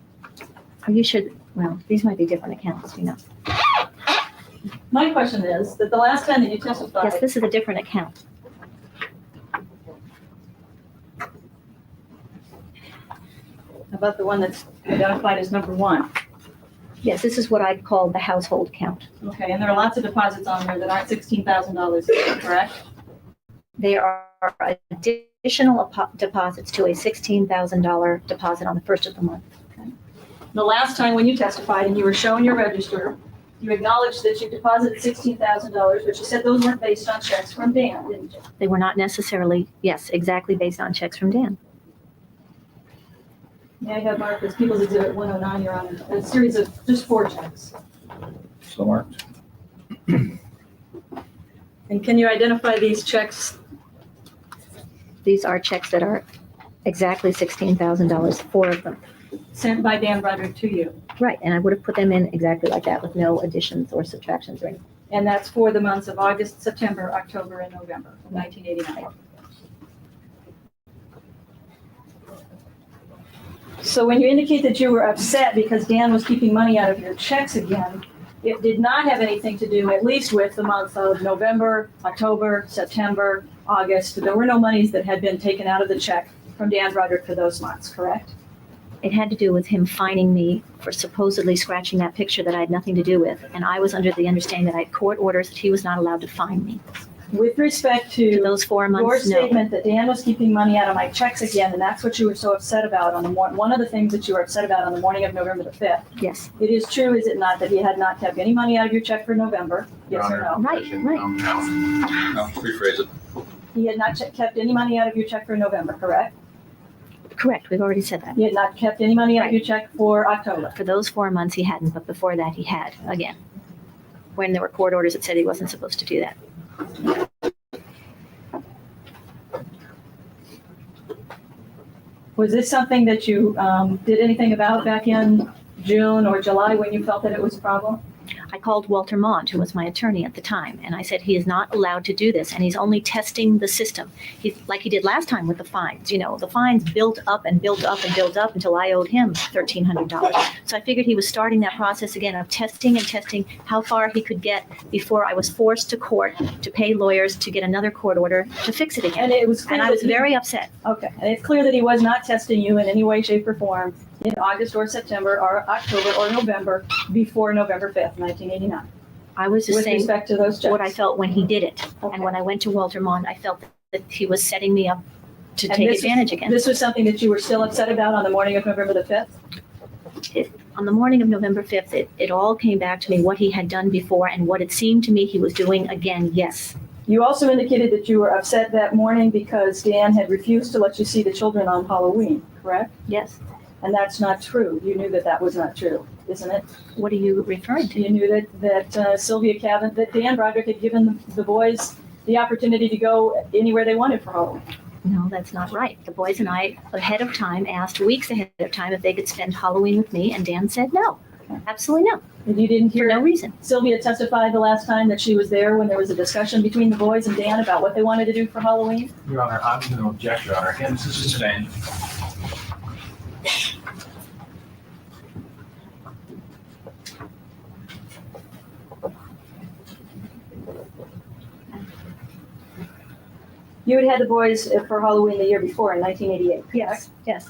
Speaker 3: You should, well, these might be different accounts, you know.
Speaker 2: My question is that the last time that you testified.
Speaker 3: Yes, this is a different account.
Speaker 2: About the one that's identified as number 1.
Speaker 3: Yes, this is what I call the household account.
Speaker 2: Okay, and there are lots of deposits on there that aren't $16,000, correct?
Speaker 3: They are additional deposits to a $16,000 deposit on the first of the month.
Speaker 2: The last time when you testified and you were showing your register, you acknowledged that you deposited $16,000, but you said those weren't based on checks from Dan, didn't you?
Speaker 3: They were not necessarily, yes, exactly based on checks from Dan.
Speaker 2: May I have marked as People's Exhibit 109, Your Honor, a series of just 4 checks.
Speaker 4: So marked.
Speaker 2: And can you identify these checks?
Speaker 3: These are checks that are exactly $16,000, 4 of them.
Speaker 2: Sent by Dan Broderick to you.
Speaker 3: Right, and I would have put them in exactly like that with no additions or subtractions or anything.
Speaker 2: And that's for the months of August, September, October, and November of 1989. So when you indicate that you were upset because Dan was keeping money out of your checks again, it did not have anything to do, at least with the month of November, October, September, August. There were no monies that had been taken out of the check from Dan Broderick for those months, correct?
Speaker 3: It had to do with him fining me for supposedly scratching that picture that I had nothing to do with. And I was under the understanding that I had court orders that he was not allowed to fine me.
Speaker 2: With respect
Speaker 3: To
Speaker 2: to
Speaker 3: those 4
Speaker 2: your
Speaker 3: months, no.
Speaker 2: statement that Dan was keeping money out of my checks again, and that's what you were so upset about on the one of the things that you were upset about on the morning of November the 5th.
Speaker 3: Yes,
Speaker 2: It is true, is it not, that he had not kept any money out of your check for November? Yes or no?
Speaker 3: right.
Speaker 5: No, rephrase it.
Speaker 2: He had not kept any money out of your check for November, correct?
Speaker 3: Correct, we've already said that.
Speaker 2: He had not kept any money out of your check for October.
Speaker 3: For those 4 months, he hadn't, but before that, he had, again. When there were court orders that said he wasn't supposed to do that.
Speaker 2: Was this something that you did anything about back in June or July when you felt that it was a problem?
Speaker 3: I called Walter Mond, who was my attorney at the time, and I said he is not allowed to do this, and he's only testing the system. He's like he did last time with the fines. You know, the fines built up and built up and built up until I owed him $1,300. So I figured he was starting that process again of testing and testing how far he could get before I was forced to court to pay lawyers to get another court order to fix it again.
Speaker 2: And it was clear
Speaker 3: And I
Speaker 2: that
Speaker 3: was very upset.
Speaker 2: Okay, and it's clear that he was not testing you in any way, shape, or form in August or September or October or November before November 5th, 1989.
Speaker 3: I was just
Speaker 2: With
Speaker 3: saying
Speaker 2: respect to those checks.
Speaker 3: what I felt when he did it.
Speaker 2: Okay.
Speaker 3: And when I went to Walter Mond, I felt that he was setting me up to
Speaker 2: And
Speaker 3: take
Speaker 2: this is-
Speaker 3: advantage again.
Speaker 2: This was something that you were still upset about on the morning of November the 5th?
Speaker 3: On the morning of November 5th, it all came back to me what he had done before and what it seemed to me he was doing again, yes.
Speaker 2: You also indicated that you were upset that morning because Dan had refused to let you see the children on Halloween, correct?
Speaker 3: Yes.
Speaker 2: And that's not true. You knew that that was not true, isn't it?
Speaker 3: What are you referring to?
Speaker 2: You knew that Sylvia Cavan, that Dan Broderick had given the boys the opportunity to go anywhere they wanted for Halloween.
Speaker 3: No, that's not right. The boys and I, ahead of time, asked weeks ahead of time if they could spend Halloween with me, and Dan said no. Absolutely no,
Speaker 2: And you didn't
Speaker 3: for
Speaker 2: hear
Speaker 3: no reason.
Speaker 2: Sylvia testify the last time that she was there when there was a discussion between the boys and Dan about what they wanted to do for Halloween?
Speaker 5: Your Honor, I'm going to object, Your Honor. Hence is sustained.
Speaker 2: You had had the boys for Halloween the year before in 1988, correct?
Speaker 3: Yes.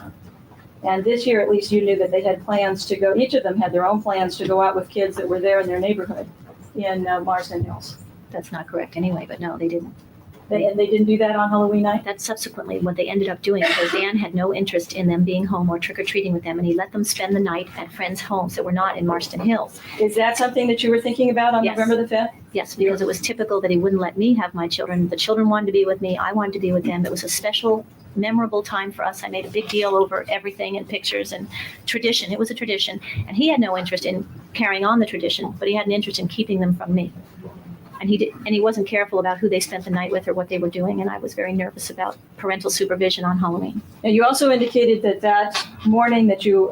Speaker 2: And this year, at least, you knew that they had plans to go, each of them had their own plans to go out with kids that were there in their neighborhood in Marsden Hills.
Speaker 3: That's not correct anyway, but no, they didn't.
Speaker 2: And they didn't do that on Halloween night?
Speaker 3: That's subsequently what they ended up doing, because Dan had no interest in them being home or trick-or-treating with them, and he let them spend the night at friends' homes that were not in Marston Hills.
Speaker 2: Is that something that you were thinking about on
Speaker 3: Yes.
Speaker 2: November the 5th?
Speaker 3: Yes, because it was typical that he wouldn't let me have my children. The children wanted to be with me, I wanted to be with them. It was a special, memorable time for us. I made a big deal over everything and pictures and tradition. It was a tradition, and he had no interest in carrying on the tradition, but he had an interest in keeping them from me. And he wasn't careful about who they spent the night with or what they were doing, and I was very nervous about parental supervision on Halloween.
Speaker 2: And you also indicated that morning that you,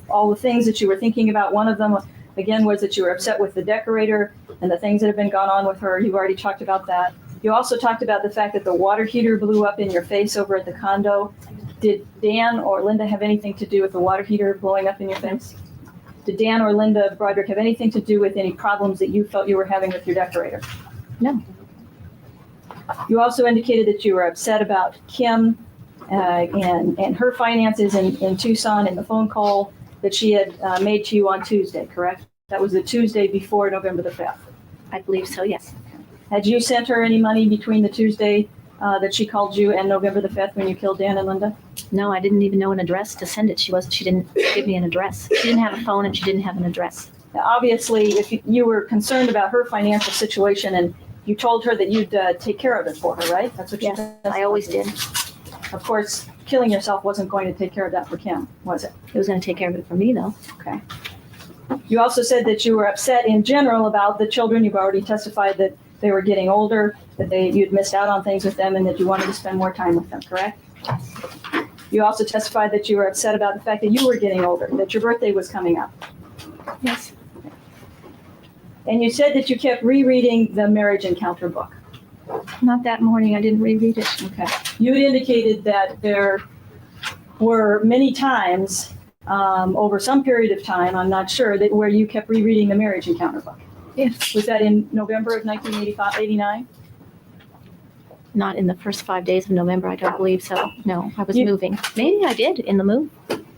Speaker 2: all the things that you were thinking about, one of them, again, was that you were upset with the decorator and the things that have been gone on with her. You've already talked about that. You also talked about the fact that the water heater blew up in your face over at the condo. Did Dan or Linda have anything to do with the water heater blowing up in your face? Did Dan or Linda Broderick have anything to do with any problems that you felt you were having with your decorator?
Speaker 3: No.
Speaker 2: You also indicated that you were upset about Kim and her finances in Tucson and the phone call that she had made to you on Tuesday, correct? That was the Tuesday before November the 5th.
Speaker 3: I believe so, yes.
Speaker 2: Had you sent her any money between the Tuesday that she called you and November the 5th when you killed Dan and Linda?
Speaker 3: No, I didn't even know an address to send it. She didn't give me an address. She didn't have a phone and she didn't have an address.
Speaker 2: Now, obviously, if you were concerned about her financial situation and you told her that you'd take care of it for her, right? That's what you
Speaker 3: Yes, I always did.
Speaker 2: Of course, killing yourself wasn't going to take care of that for Kim, was it?
Speaker 3: It was going to take care of it for me, though.
Speaker 2: Okay. You also said that you were upset in general about the children. You've already testified that they were getting older, that you'd missed out on things with them, and that you wanted to spend more time with them, correct? You also testified that you were upset about the fact that you were getting older, that your birthday was coming up.
Speaker 3: Yes.
Speaker 2: And you said that you kept rereading the marriage encounter book.
Speaker 3: Not that morning. I didn't reread it.
Speaker 2: Okay. You had indicated that there were many times over some period of time, I'm not sure, that where you kept rereading the marriage encounter book.
Speaker 3: Yes.
Speaker 2: Was that in November of 1989?
Speaker 3: Not in the first 5 days of November, I don't believe so. No, I was
Speaker 2: You-
Speaker 3: moving. Maybe I did in the move.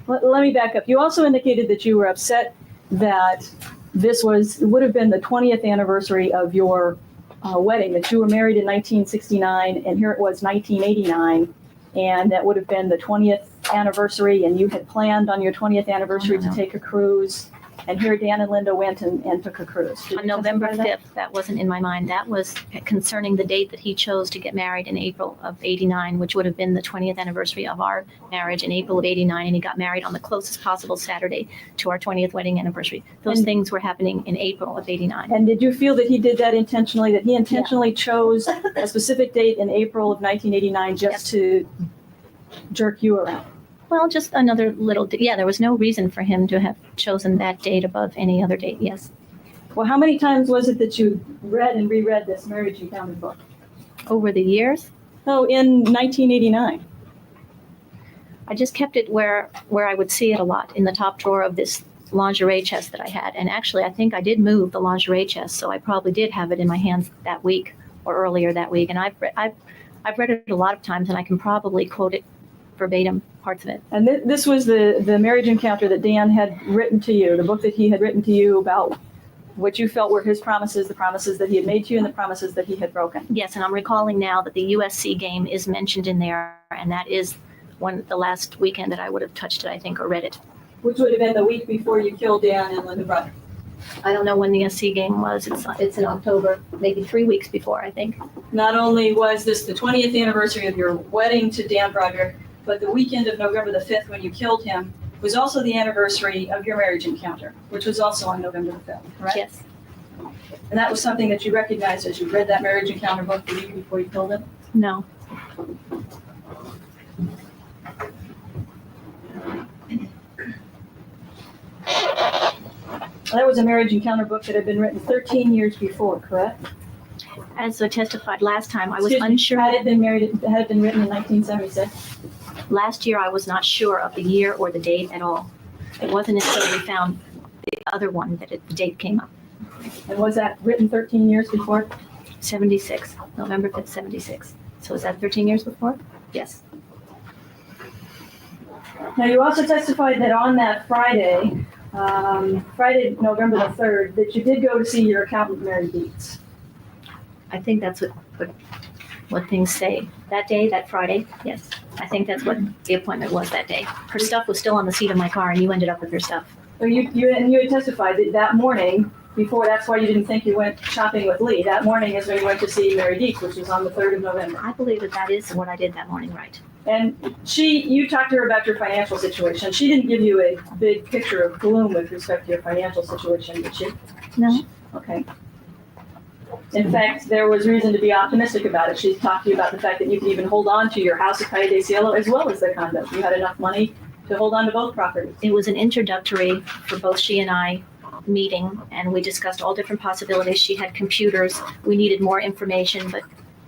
Speaker 2: Let me back up. You also indicated that you were upset that would have been the 20th anniversary of your wedding, that you were married in 1969 and here it was 1989, and that would have been the 20th anniversary, and you had planned on your 20th anniversary to take a cruise, and here Dan and Linda went and took a cruise. Did
Speaker 3: On
Speaker 2: you
Speaker 3: November
Speaker 2: testify to that?
Speaker 3: 5th, that wasn't in my mind. That was concerning the date that he chose to get married in April of 89, which would have been the 20th anniversary of our marriage in April of 89, and he got married on the closest possible Saturday to our 20th wedding anniversary. Those
Speaker 2: And-
Speaker 3: things were happening in April of 89.
Speaker 2: And did you feel that he did that intentionally, that he intentionally chose a specific date in April of 1989 just to jerk you around?
Speaker 3: Well, just another little, yeah, there was no reason for him to have chosen that date above any other date, yes.
Speaker 2: Well, how many times was it that you read and reread this marriage encounter book?
Speaker 3: Over the years,
Speaker 2: Oh, in 1989.
Speaker 3: I just kept it where I would see it a lot, in the top drawer of this lingerie chest that I had. And actually, I think I did move the lingerie chest, so I probably did have it in my hands that week or earlier that week. And I've read it a lot of times, and I can probably quote it verbatim, parts of it.
Speaker 2: And this was the marriage encounter that Dan had written to you, the book that he had written to you about what you felt were his promises, the promises that he had made to you, and the promises that he had broken.
Speaker 3: Yes, and I'm recalling now that the USC game is mentioned in there, and that is the last weekend that I would have touched it, I think, or read it.
Speaker 2: Which would have been the week before you killed Dan and Linda Broderick.
Speaker 3: I don't know when the USC game was. It's in October, maybe 3 weeks before, I think.
Speaker 2: Not only was this the 20th anniversary of your wedding to Dan Broderick, but the weekend of November the 5th when you killed him was also the anniversary of your marriage encounter, which was also on November the 5th, correct?
Speaker 3: Yes.
Speaker 2: And that was something that you recognized as you read that marriage encounter book the week before you killed him?
Speaker 3: No.
Speaker 2: That was a marriage encounter book that had been written 13 years before, correct?
Speaker 3: As I testified last time, I was
Speaker 2: Excuse me,
Speaker 3: unsure.
Speaker 2: Had it been written in 1976?
Speaker 3: Last year, I was not sure of the year or the date at all. It wasn't until we found the other one that the date came up.
Speaker 2: And was that written 13 years before?
Speaker 3: 76, November 5th, 76. So is that 13 years before? Yes.
Speaker 2: Now, you also testified that on that Friday, November the 3rd, that you did go to see your accountant, Mary Dietz.
Speaker 3: I think that's what things say. That day, that Friday, yes. I think that's what the appointment was that day. Her stuff was still on the seat of my car, and you ended up with her stuff.
Speaker 2: So you had testified that that morning, before, that's why you didn't think you went shopping with Lee. That morning is when you went to see Mary Dietz, which was on the 3rd of November.
Speaker 3: I believe that is what I did that morning, right?
Speaker 2: And you talked to her about your financial situation. She didn't give you a big picture of gloom with respect to your financial situation, did she?
Speaker 3: No.
Speaker 2: Okay. In fact, there was reason to be optimistic about it. She talked to you about the fact that you could even hold on to your house at Calle de Cielo as well as the condo. You had enough money to hold on to both properties.
Speaker 3: It was an introductory for both she and I meeting, and we discussed all different possibilities. She had computers. We needed more information, but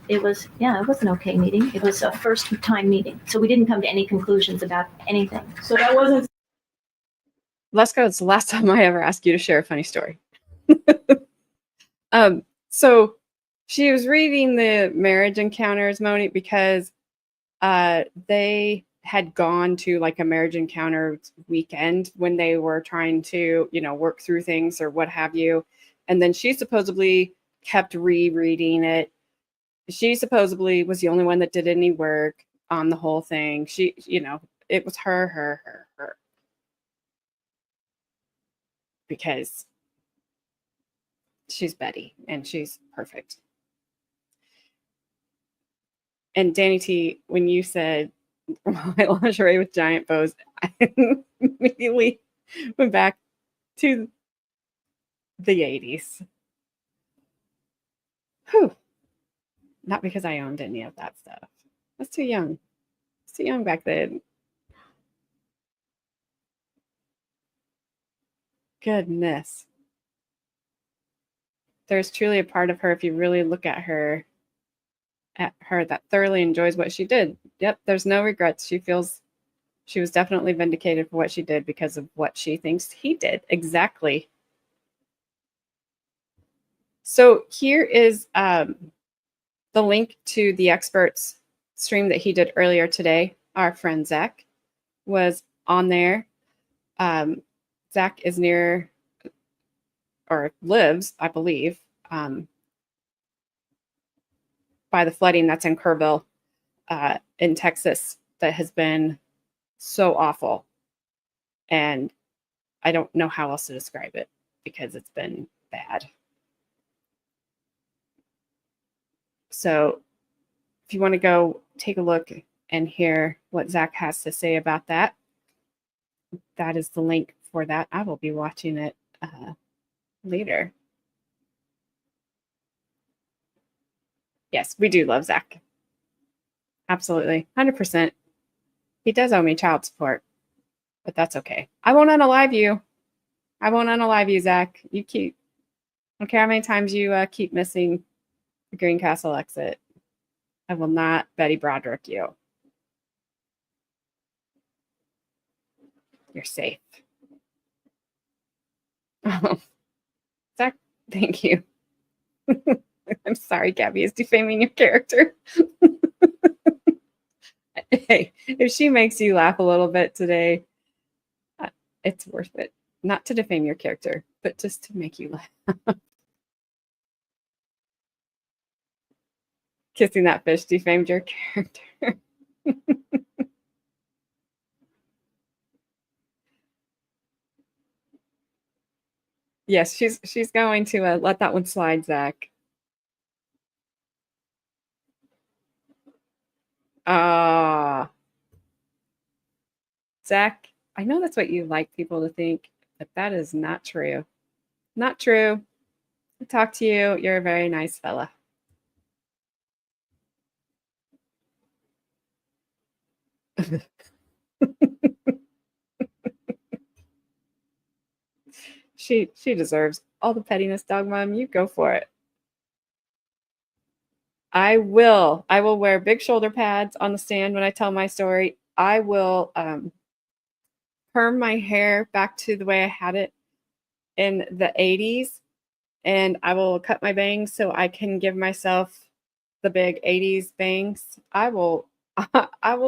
Speaker 3: it was an okay meeting. It was a first time meeting. So we didn't come to any conclusions about anything.
Speaker 2: So that wasn't.
Speaker 1: Lesko, it's the last time I ever asked you to share a funny story. So she was reading the marriage encounters, Moni, because they had gone to like a marriage encounter weekend when they were trying to, work through things or what have you. And then she supposedly kept rereading it. She supposedly was the only one that did any work on the whole thing. She, it was her. Because she's Betty and she's perfect. And Danny T, when you said my lingerie with giant bows, I immediately went back to the 80s. Whew. Not because I owned any of that stuff. I was too young. I was too young back then. Goodness. There's truly a part of her, if you really look at her, that thoroughly enjoys what she did. Yep, there's no regrets. She feels she was definitely vindicated for what she did because of what she thinks he did. Exactly. So here is the link to the experts stream that he did earlier today. Our friend Zach was on there. Zach is near, or lives, I believe, by the flooding that's in Kerrville in Texas that has been so awful. And I don't know how else to describe it because it's been bad. So if you want to go take a look and hear what Zach has to say about that, that is the link for that. I will be watching it later. Yes, we do love Zach. Absolutely. 100%. He does owe me child support, but that's okay. I won't unalive you. I won't unalive you, Zach. I don't care how many times you keep missing the Greencastle exit. I will not Betty Broderick you. You're safe. Oh, Zach, thank you. I'm sorry, Gabby is defaming your character. Hey, if she makes you laugh a little bit today, it's worth it. Not to defame your character, but just to make you laugh. Kissing that fish defamed your character. Yes, she's going to let that one slide, Zach. Zach, I know that's what you like people to think, but that is not true. Not true. I talk to you. You're a very nice fella. She deserves all the pettiness, dog mom. You go for it. I will wear big shoulder pads on the stand when I tell my story. I will perm my hair back to the way I had it in the 80s, and I will cut my bangs so I can give myself the big 80s bangs. I will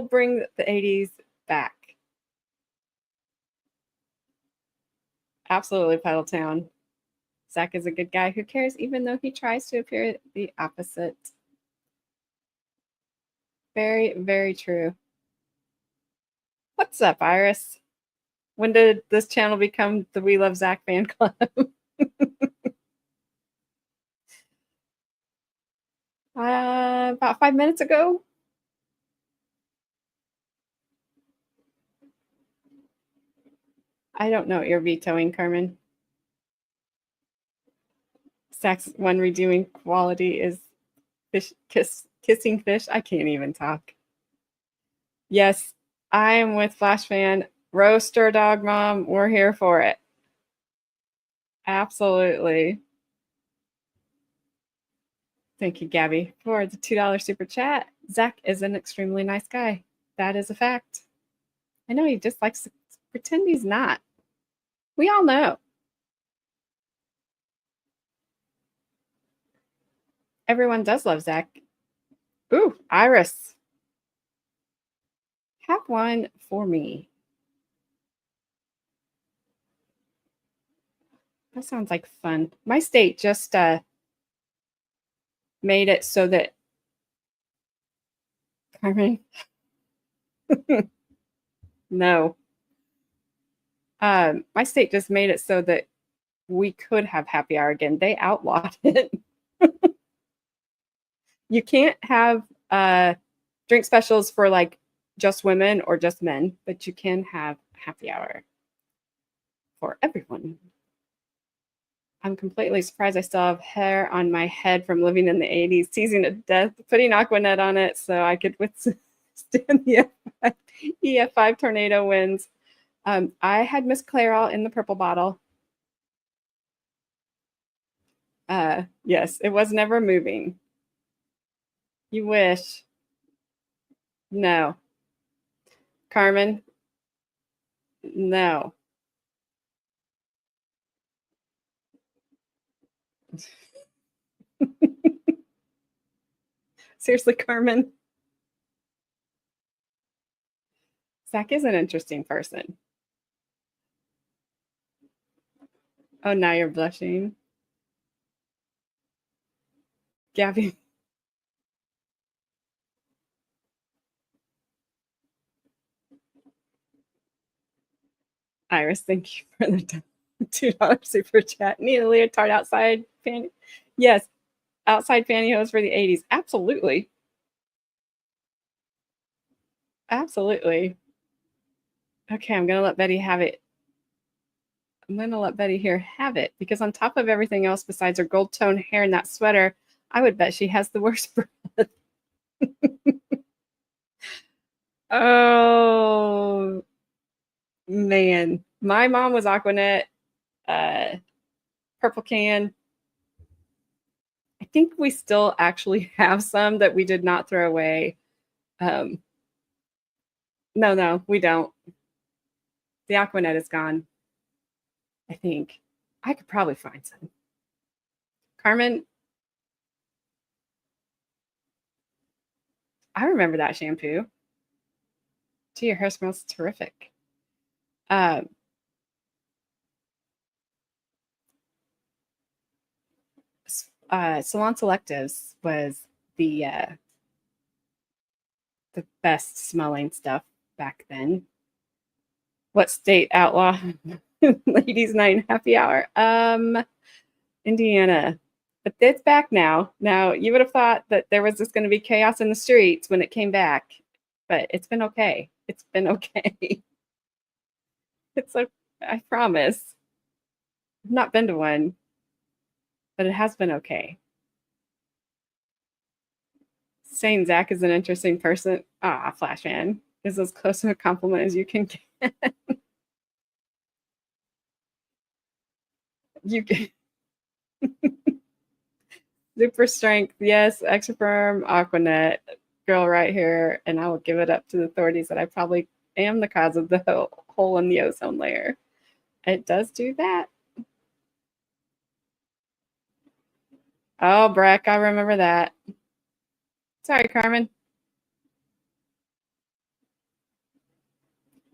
Speaker 1: bring the 80s back. Absolutely, Pedaltown. Zach is a good guy who cares, even though he tries to appear the opposite. Very, very true. What's up, Iris? When did this channel become the We Love Zach fan club? About 5 minutes ago. I don't know what you're vetoing, Carmen. Zach's one redeeming quality is kissing fish. I can't even talk. Yes, I am with Flash Fan. Roaster Dog Mom, we're here for it. Absolutely. Thank you, Gabby, for the $2 super chat. Zach is an extremely nice guy. That is a fact. I know he just likes to pretend he's not. We all know. Everyone does love Zach. Ooh, Iris. Have one for me. That sounds like fun. My state just made it so that Carmen. No. My state just made it so that we could have happy hour again. They outlawed it. You can't have drink specials for like just women or just men, but you can have happy hour for everyone. I'm completely surprised I still have hair on my head from living in the 80s, teasing to death, putting Aquanet on it so I could withstand the EF5 tornado winds. I had Miss Clairol in the purple bottle. Yes, it was never moving. You wish. No. Carmen? No. Seriously, Carmen? Zach is an interesting person. Oh, now you're blushing. Gabby. Iris, thank you for the $2 super chat. Need a leotard outside fanny? Yes, outside pantyhose for the 80s. Absolutely. Absolutely. Okay, I'm going to let Betty have it. I'm going to let Betty here have it because on top of everything else besides her gold tone hair and that sweater, I would bet she has the worst breath. Oh, man. My mom was Aquanet, Purple Can. I think we still actually have some that we did not throw away. No, we don't. The Aquanet is gone. I think. I could probably find some. Carmen, I remember that shampoo. Gee, your hair smells terrific. Salon Selectives was the best smelling stuff back then. What state outlaw ladies' night happy hour? Indiana. But it's back now. Now, you would have thought that there was just going to be chaos in the streets when it came back, but it's been okay. It's been okay. I promise. I've not been to one, but it has been okay. Saying Zach is an interesting person. Flash fan is as close to a compliment as you can get. You can. Super strength, yes. Extra firm, Aquanet, girl right here, and I will give it up to the authorities that I probably am the cause of the hole in the ozone layer. It does do that. Oh, Breck, I remember that. Sorry, Carmen.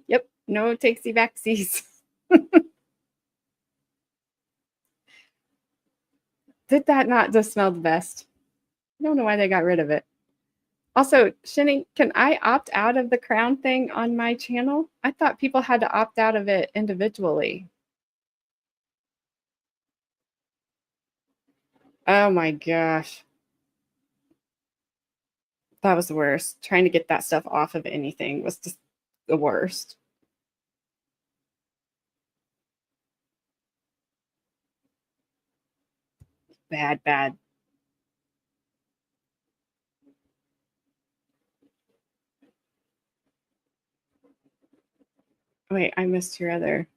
Speaker 1: Yep, no takesy backsies. Did that not just smell the best? I don't know why they got rid of it. Also, Shinny, can I opt out of the crown thing on my channel? I thought people had to opt out of it individually. Oh my gosh. That was the worst. Trying to get that stuff off of anything was just the worst. Bad, bad. Wait, I missed your other.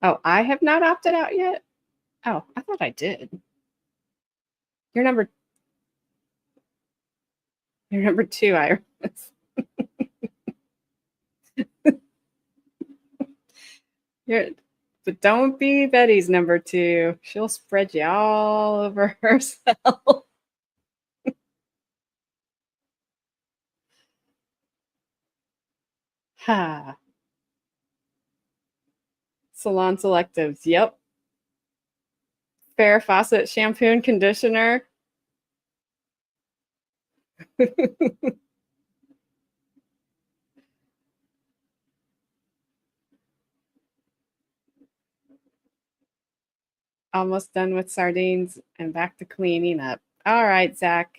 Speaker 1: Oh, I have not opted out yet? Oh, I thought I did. You're number 2, Iris. But don't be Betty's number 2. She'll spread you all over herself. Ha. Salon selectives. Yep. Farrah Fawcett shampoo and conditioner. Almost done with sardines and back to cleaning up. All right, Zach.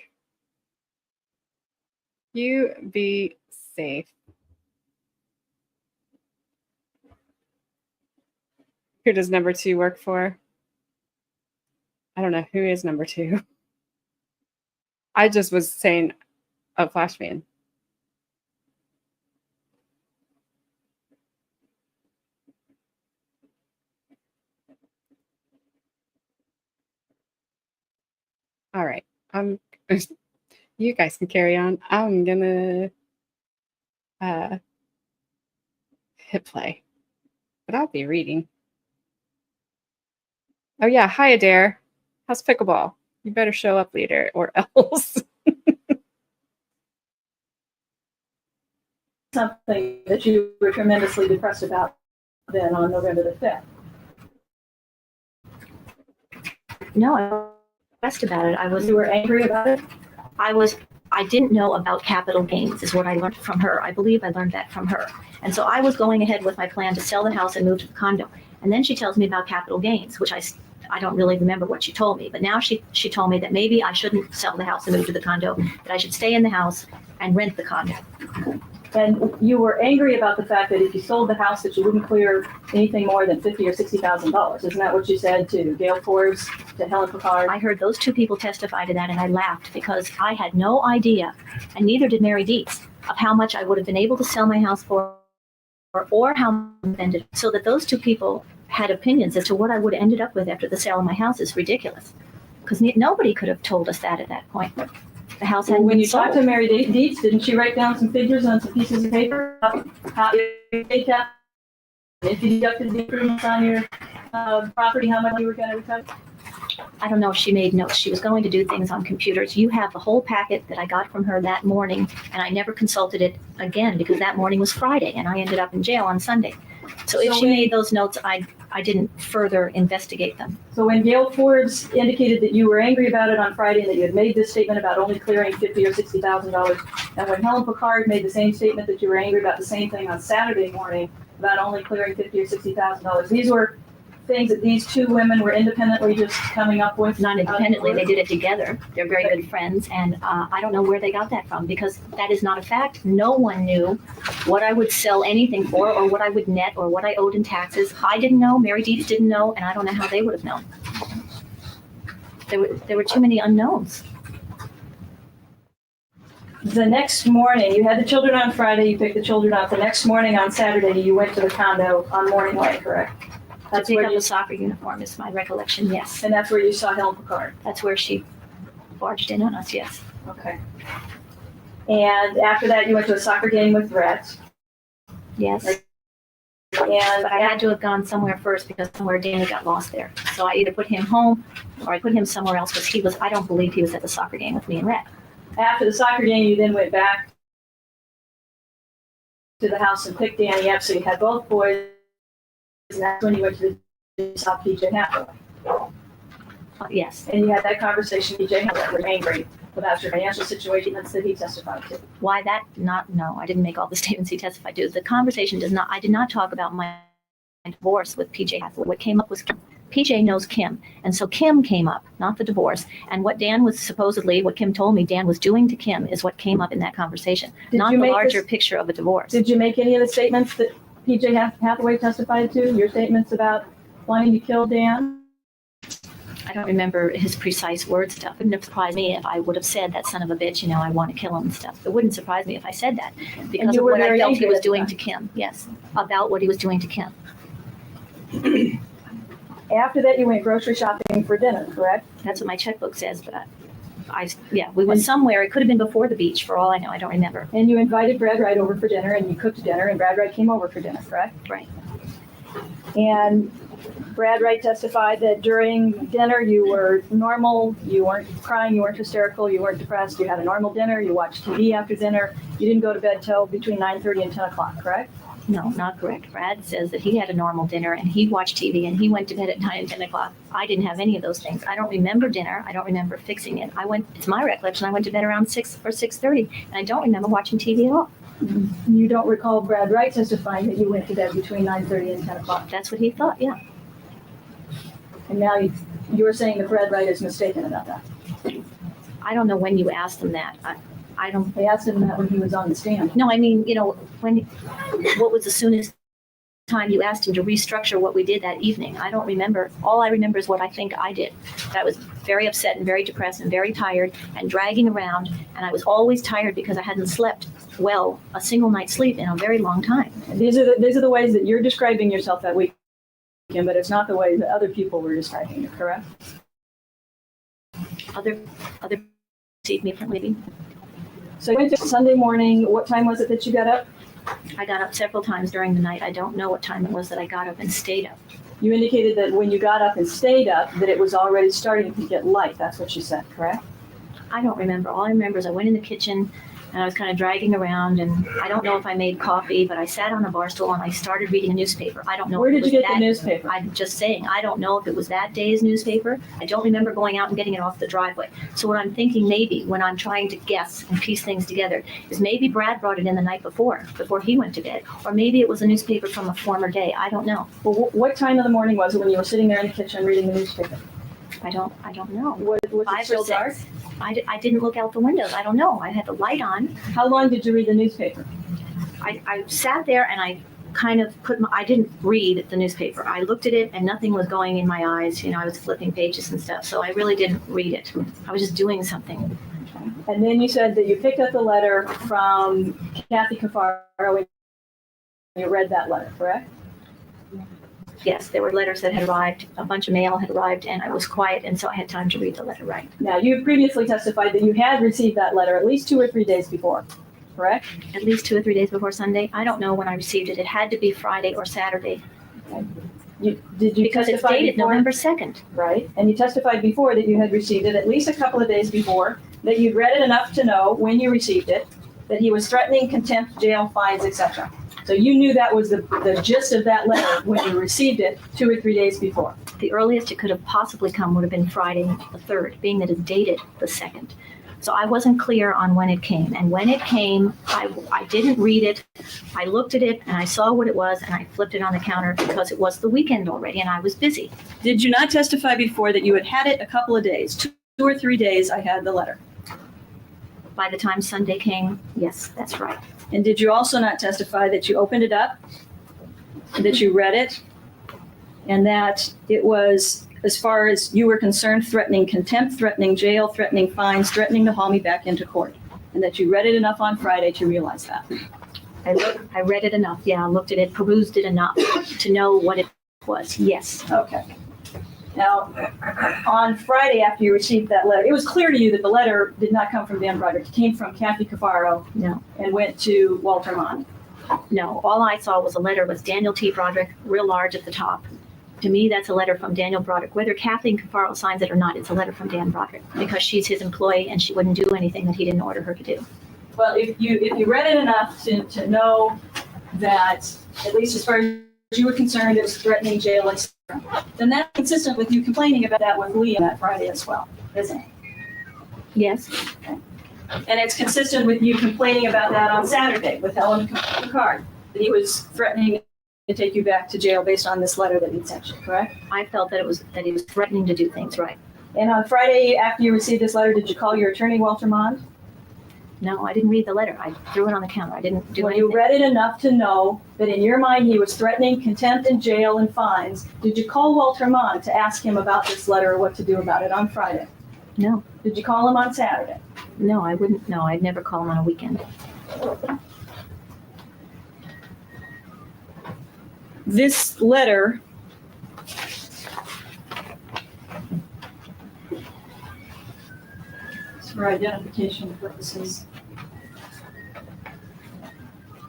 Speaker 1: You be safe. Who does number 2 work for? I don't know. Who is number 2? I just was saying a Flash fan. All right. You guys can carry on. I'm gonna hit play, but I'll be reading. Oh yeah, hi Adair. How's pickleball? You better show up, leader, or else.
Speaker 2: Something that you were tremendously depressed about then on November the 5th.
Speaker 3: No, I was depressed about it.
Speaker 2: You were angry about it?
Speaker 3: I didn't know about capital gains is what I learned from her. I believe I learned that from her. And so I was going ahead with my plan to sell the house and move to the condo. And then she tells me about capital gains, which I don't really remember what she told me. But now she told me that maybe I shouldn't sell the house and move to the condo, that I should stay in the house and rent the condo.
Speaker 2: And you were angry about the fact that if you sold the house that you wouldn't clear anything more than $50,000 or $60,000. Isn't that what you said to Gail Forbes, to Helen Picard?
Speaker 3: I heard those 2 people testify to that, and I laughed because I had no idea, and neither did Mary Dietz, of how much I would have been able to sell my house for, or how much ended. So that those 2 people had opinions as to what I would have ended up with after the sale of my house is ridiculous, because nobody could have told us that at that point. The house hadn't
Speaker 2: when
Speaker 3: been
Speaker 2: you
Speaker 3: sold.
Speaker 2: talked to Mary Dietz, didn't she write down some figures on some pieces of paper? How if you deducted the improvements on your property, how much you were going to recover?
Speaker 3: I don't know if she made notes. She was going to do things on computers. You have the whole packet that I got from her that morning, and I never consulted it again because that morning was Friday, and I ended up in jail on Sunday. So if she made those notes, I didn't further investigate them.
Speaker 2: So when Gail Forbes indicated that you were angry about it on Friday and that you had made this statement about only clearing $50,000 or $60,000, and when Helen Picard made the same statement that you were angry about the same thing on Saturday morning about only clearing $50,000 or $60,000, these were things that these 2 women were independently just coming up with?
Speaker 3: Not independently, they did it together. They're very good friends, and I don't know where they got that from because that is not a fact. No one knew what I would sell anything for or what I would net or what I owed in taxes. I didn't know, Mary Dietz didn't know, and I don't know how they would have known. There were too many unknowns.
Speaker 2: The next morning, you had the children on Friday, you picked the children up. The next morning on Saturday, you went to the condo on Morning Way, correct?
Speaker 3: To
Speaker 2: That's
Speaker 3: pick
Speaker 2: where
Speaker 3: up
Speaker 2: you,
Speaker 3: a soccer uniform is my recollection, yes.
Speaker 2: and that's where you saw Helen Picard.
Speaker 3: That's where she barged in on us, yes.
Speaker 2: Okay. And after that, you went to a soccer game with Brett.
Speaker 3: Yes.
Speaker 2: And
Speaker 3: But I had to have gone somewhere first because somewhere Danny got lost there. So I either put him home or I put him somewhere else because I don't believe he was at the soccer game with me and Rhett.
Speaker 2: after the soccer game, you then went back to the house and picked Danny up, so you had both boys. And that's when you went to the South PJ Hathaway.
Speaker 3: Yes.
Speaker 2: And you had that conversation with PJ Hathaway, was angry about your financial situation that he testified to.
Speaker 3: Why that? No, I didn't make all the statements he testified to. The conversation I did not talk about my divorce with PJ Hathaway. What came up was Kim. PJ knows Kim. And so Kim came up, not the divorce. And what Dan was supposedly, what Kim told me Dan was doing to Kim is what came up in that conversation,
Speaker 2: Did
Speaker 3: not
Speaker 2: you
Speaker 3: the
Speaker 2: make
Speaker 3: larger
Speaker 2: this-
Speaker 3: picture of a divorce.
Speaker 2: Did you make any of the statements that PJ Hathaway testified to? Your statements about wanting to kill Dan?
Speaker 3: I don't remember his precise word stuff. It wouldn't have surprised me if I would have said that son of a bitch, I want to kill him and stuff. It wouldn't surprise me if I said that because
Speaker 2: you
Speaker 3: of
Speaker 2: were
Speaker 3: what I
Speaker 2: very
Speaker 3: felt he
Speaker 2: angry
Speaker 3: was
Speaker 2: at the
Speaker 3: doing
Speaker 2: time.
Speaker 3: to Kim. Yes, about what he was doing to Kim.
Speaker 2: After that, you went grocery shopping for dinner, correct?
Speaker 3: That's what my checkbook says, but we went somewhere. It could have been before the beach for all I know. I don't remember.
Speaker 2: And you invited Brad Wright over for dinner, and you cooked dinner, and Brad Wright came over for dinner, correct?
Speaker 3: Right.
Speaker 2: And Brad Wright testified that during dinner you were normal, you weren't crying, you weren't hysterical, you weren't depressed, you had a normal dinner, you watched TV after dinner, you didn't go to bed till between 9:30 and 10 o'clock, correct?
Speaker 3: No, not correct. Brad says that he had a normal dinner and he watched TV and he went to bed at 9 and 10 o'clock. I didn't have any of those things. I don't remember dinner. I don't remember fixing it. It's my recollection, I went to bed around 6 or 6:30 and I don't remember watching TV at all.
Speaker 2: You don't recall Brad Wright testifying that you went to bed between 9:30 and 10 o'clock.
Speaker 3: That's what he thought, yeah.
Speaker 2: And now you're saying that Brad Wright is mistaken about that.
Speaker 3: I don't know when you asked him that. I don't,
Speaker 2: They asked him that when he was on the stand.
Speaker 3: no, I mean, what was the soonest time you asked him to restructure what we did that evening? I don't remember. All I remember is what I think I did. I was very upset and very depressed and very tired and dragging around. And I was always tired because I hadn't slept well, a single night's sleep in a very long time.
Speaker 2: And these are the ways that you're describing yourself that weekend, but it's not the way that other people were describing you, correct?
Speaker 3: Other perceive me differently.
Speaker 2: So you went to Sunday morning. What time was it that you got up?
Speaker 3: I got up several times during the night. I don't know what time it was that I got up and stayed up.
Speaker 2: You indicated that when you got up and stayed up, that it was already starting to get light. That's what you said, correct?
Speaker 3: I don't remember. All I remember is I went in the kitchen and I was kind of dragging around and I don't know if I made coffee, but I sat on a bar stool and I started reading a newspaper. I don't know.
Speaker 2: Where
Speaker 3: if it
Speaker 2: did you
Speaker 3: was
Speaker 2: get the
Speaker 3: that-
Speaker 2: newspaper?
Speaker 3: I'm just saying, I don't know if it was that day's newspaper. I don't remember going out and getting it off the driveway. So what I'm thinking maybe when I'm trying to guess and piece things together is maybe Brad brought it in the night before he went to bed. Or maybe it was a newspaper from a former day. I don't know.
Speaker 2: Well, what time of the morning was it when you were sitting there in the kitchen reading the newspaper?
Speaker 3: I don't know.
Speaker 2: Was it
Speaker 3: 5
Speaker 2: still
Speaker 3: or 6.
Speaker 2: dark?
Speaker 3: I didn't look out the windows. I don't know. I had the light on.
Speaker 2: How long did you read the newspaper?
Speaker 3: I sat there and I kind of I didn't read the newspaper. I looked at it and nothing was going in my eyes. I was flipping pages and stuff. So I really didn't read it. I was just doing something.
Speaker 2: And then you said that you picked up the letter from Kathy Cafaro and you read that letter, correct?
Speaker 3: Yes, there were letters that had arrived. A bunch of mail had arrived and I was quiet. And so I had time to read the letter right.
Speaker 2: Now, you previously testified that you had received that letter at least 2 or 3 days before, correct?
Speaker 3: At least 2 or 3 days before Sunday. I don't know when I received it. It had to be Friday or Saturday
Speaker 2: Did you
Speaker 3: because it's
Speaker 2: testify
Speaker 3: dated
Speaker 2: before?
Speaker 3: November 2nd.
Speaker 2: Right, and you testified before that you had received it at least a couple of days before, that you'd read it enough to know when you received it, that he was threatening contempt, jail, fines, etc. So you knew that was the gist of that letter when you received it 2 or 3 days before.
Speaker 3: The earliest it could have possibly come would have been Friday the 3rd, being that it's dated the 2nd. So I wasn't clear on when it came. And when it came, I didn't read it. I looked at it and I saw what it was and I flipped it on the counter because it was the weekend already and I was busy.
Speaker 2: Did you not testify before that you had had it a couple of days, 2 or 3 days I had the letter?
Speaker 3: By the time Sunday came, yes, that's right.
Speaker 2: And did you also not testify that you opened it up, that you read it, and that it was, as far as you were concerned, threatening contempt, threatening jail, threatening fines, threatening to haul me back into court? and that you read it enough on Friday to realize that.
Speaker 3: I read it enough. Yeah, I looked at it, perused it enough to know what it was. Yes.
Speaker 2: Okay. Now, on Friday after you received that letter, it was clear to you that the letter did not come from Dan Broderick. It came from Kathy Cafaro.
Speaker 3: No.
Speaker 2: And went to Walter Mond.
Speaker 3: No, all I saw was a letter with Daniel T. Broderick, real large at the top. To me, that's a letter from Daniel Broderick. Whether Kathleen Cafaro signs it or not, it's a letter from Dan Broderick because she's his employee and she wouldn't do anything that he didn't order her to do.
Speaker 2: Well, if you read it enough to know that, at least as far as you were concerned, it was threatening jail, etc., then that's consistent with you complaining about that with Lee on that Friday as well, isn't it?
Speaker 3: Yes.
Speaker 2: And it's consistent with you complaining about that on Saturday with Helen Picard, that he was threatening to take you back to jail based on this letter that he sent you, correct?
Speaker 3: I felt that he was threatening to do things, right?
Speaker 2: And on Friday, after you received this letter, did you call your attorney, Walter Mond?
Speaker 3: No, I didn't read the letter. I threw it on the counter. I didn't do
Speaker 2: When
Speaker 3: anything.
Speaker 2: you read it enough to know that in your mind he was threatening contempt and jail and fines, did you call Walter Mond to ask him about this letter or what to do about it on Friday?
Speaker 3: No.
Speaker 2: Did you call him on Saturday?
Speaker 3: No, I wouldn't. No, I'd never call him on a weekend.
Speaker 2: This letter for identification purposes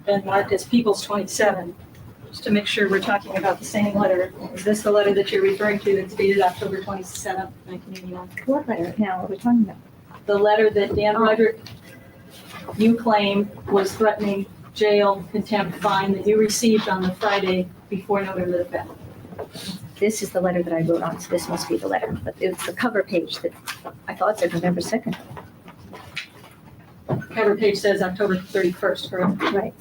Speaker 2: been marked as People's 27, just to make sure we're talking about the same letter. Is this the letter that you're referring to that's dated October 27th, 1981?
Speaker 3: What letter now are we talking about?
Speaker 2: The letter that Dan Broderick, you claim was threatening jail, contempt, fine that you received on the Friday before November the 5th.
Speaker 3: This is the letter that I wrote on, so this must be the letter. But it's the cover page that I thought said November 2nd.
Speaker 2: Cover page says October 31st, correct?
Speaker 3: Right.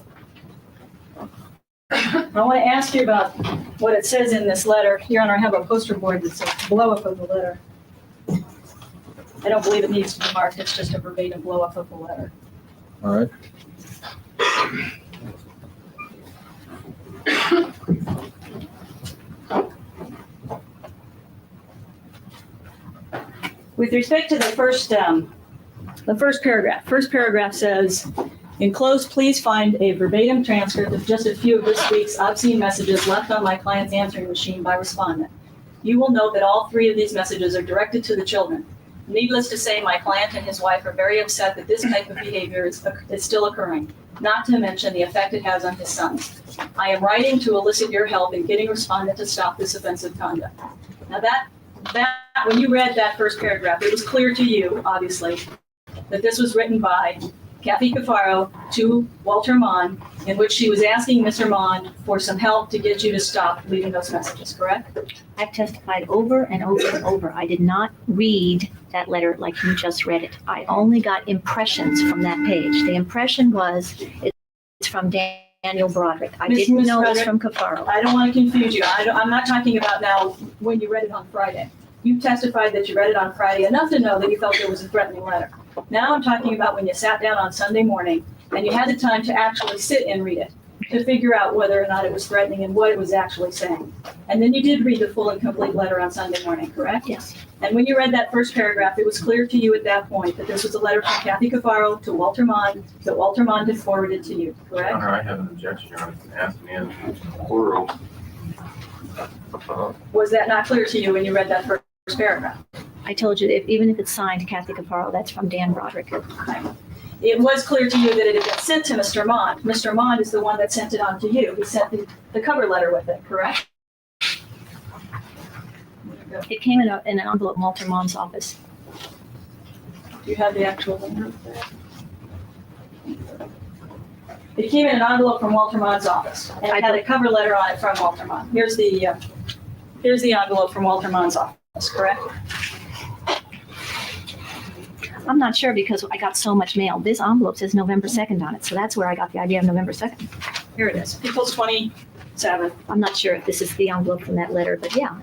Speaker 2: I want to ask you about what it says in this letter. Your Honor, I have a poster board that says blow up of the letter. I don't believe it needs to be marked. It's just a verbatim blow up of the letter.
Speaker 4: All right.
Speaker 2: With respect to the first paragraph says, enclosed, please find a verbatim transcript of just a few of this week's obscene messages left on my client's answering machine by respondent. You will note that all three of these messages are directed to the children. Needless to say, my client and his wife are very upset that this type of behavior is still occurring, not to mention the effect it has on his sons. I am writing to elicit your help in getting respondent to stop this offensive conduct. Now that when you read that first paragraph, it was clear to you, obviously, that this was written by Kathy Cafaro to Walter Mond, in which she was asking Mr. Mond for some help to get you to stop leaving those messages, correct?
Speaker 3: I've testified over and over and over. I did not read that letter like you just read it. I only got impressions from that page. The impression was it's from Daniel Broderick. I
Speaker 2: Ms.
Speaker 3: didn't know it was
Speaker 2: Broderick,
Speaker 3: from Cafaro.
Speaker 2: I don't want to confuse you. I'm not talking about now when you read it on Friday. You testified that you read it on Friday enough to know that you felt it was a threatening letter. Now I'm talking about when you sat down on Sunday morning and you had the time to actually sit and read it, to figure out whether or not it was threatening and what it was actually saying. And then you did read the full and complete letter on Sunday morning, correct?
Speaker 3: Yes.
Speaker 2: And when you read that first paragraph, it was clear to you at that point that this was a letter from Kathy Cafaro to Walter Mond that Walter Mond had forwarded to you, correct?
Speaker 5: Your Honor, I have an objection, Your Honor, ask me in oral.
Speaker 2: Was that not clear to you when you read that first paragraph?
Speaker 3: I told you, even if it's signed Kathy Cafaro, that's from Dan Broderick.
Speaker 2: It was clear to you that it had been sent to Mr. Mond. Mr. Mond is the one that sent it on to you. He sent the cover letter with it, correct?
Speaker 3: It came in an envelope in Walter Mond's office.
Speaker 2: Do you have the actual letter? It came in an envelope from Walter Mond's office, and it had a cover letter on it from Walter Mond. Here's the envelope from Walter Mond's office, correct?
Speaker 3: I'm not sure because I got so much mail. This envelope says November 2nd on it, so that's where I got the idea of November 2nd.
Speaker 2: Here it is, People's 27.
Speaker 3: I'm not sure if this is the envelope from that letter, but yeah,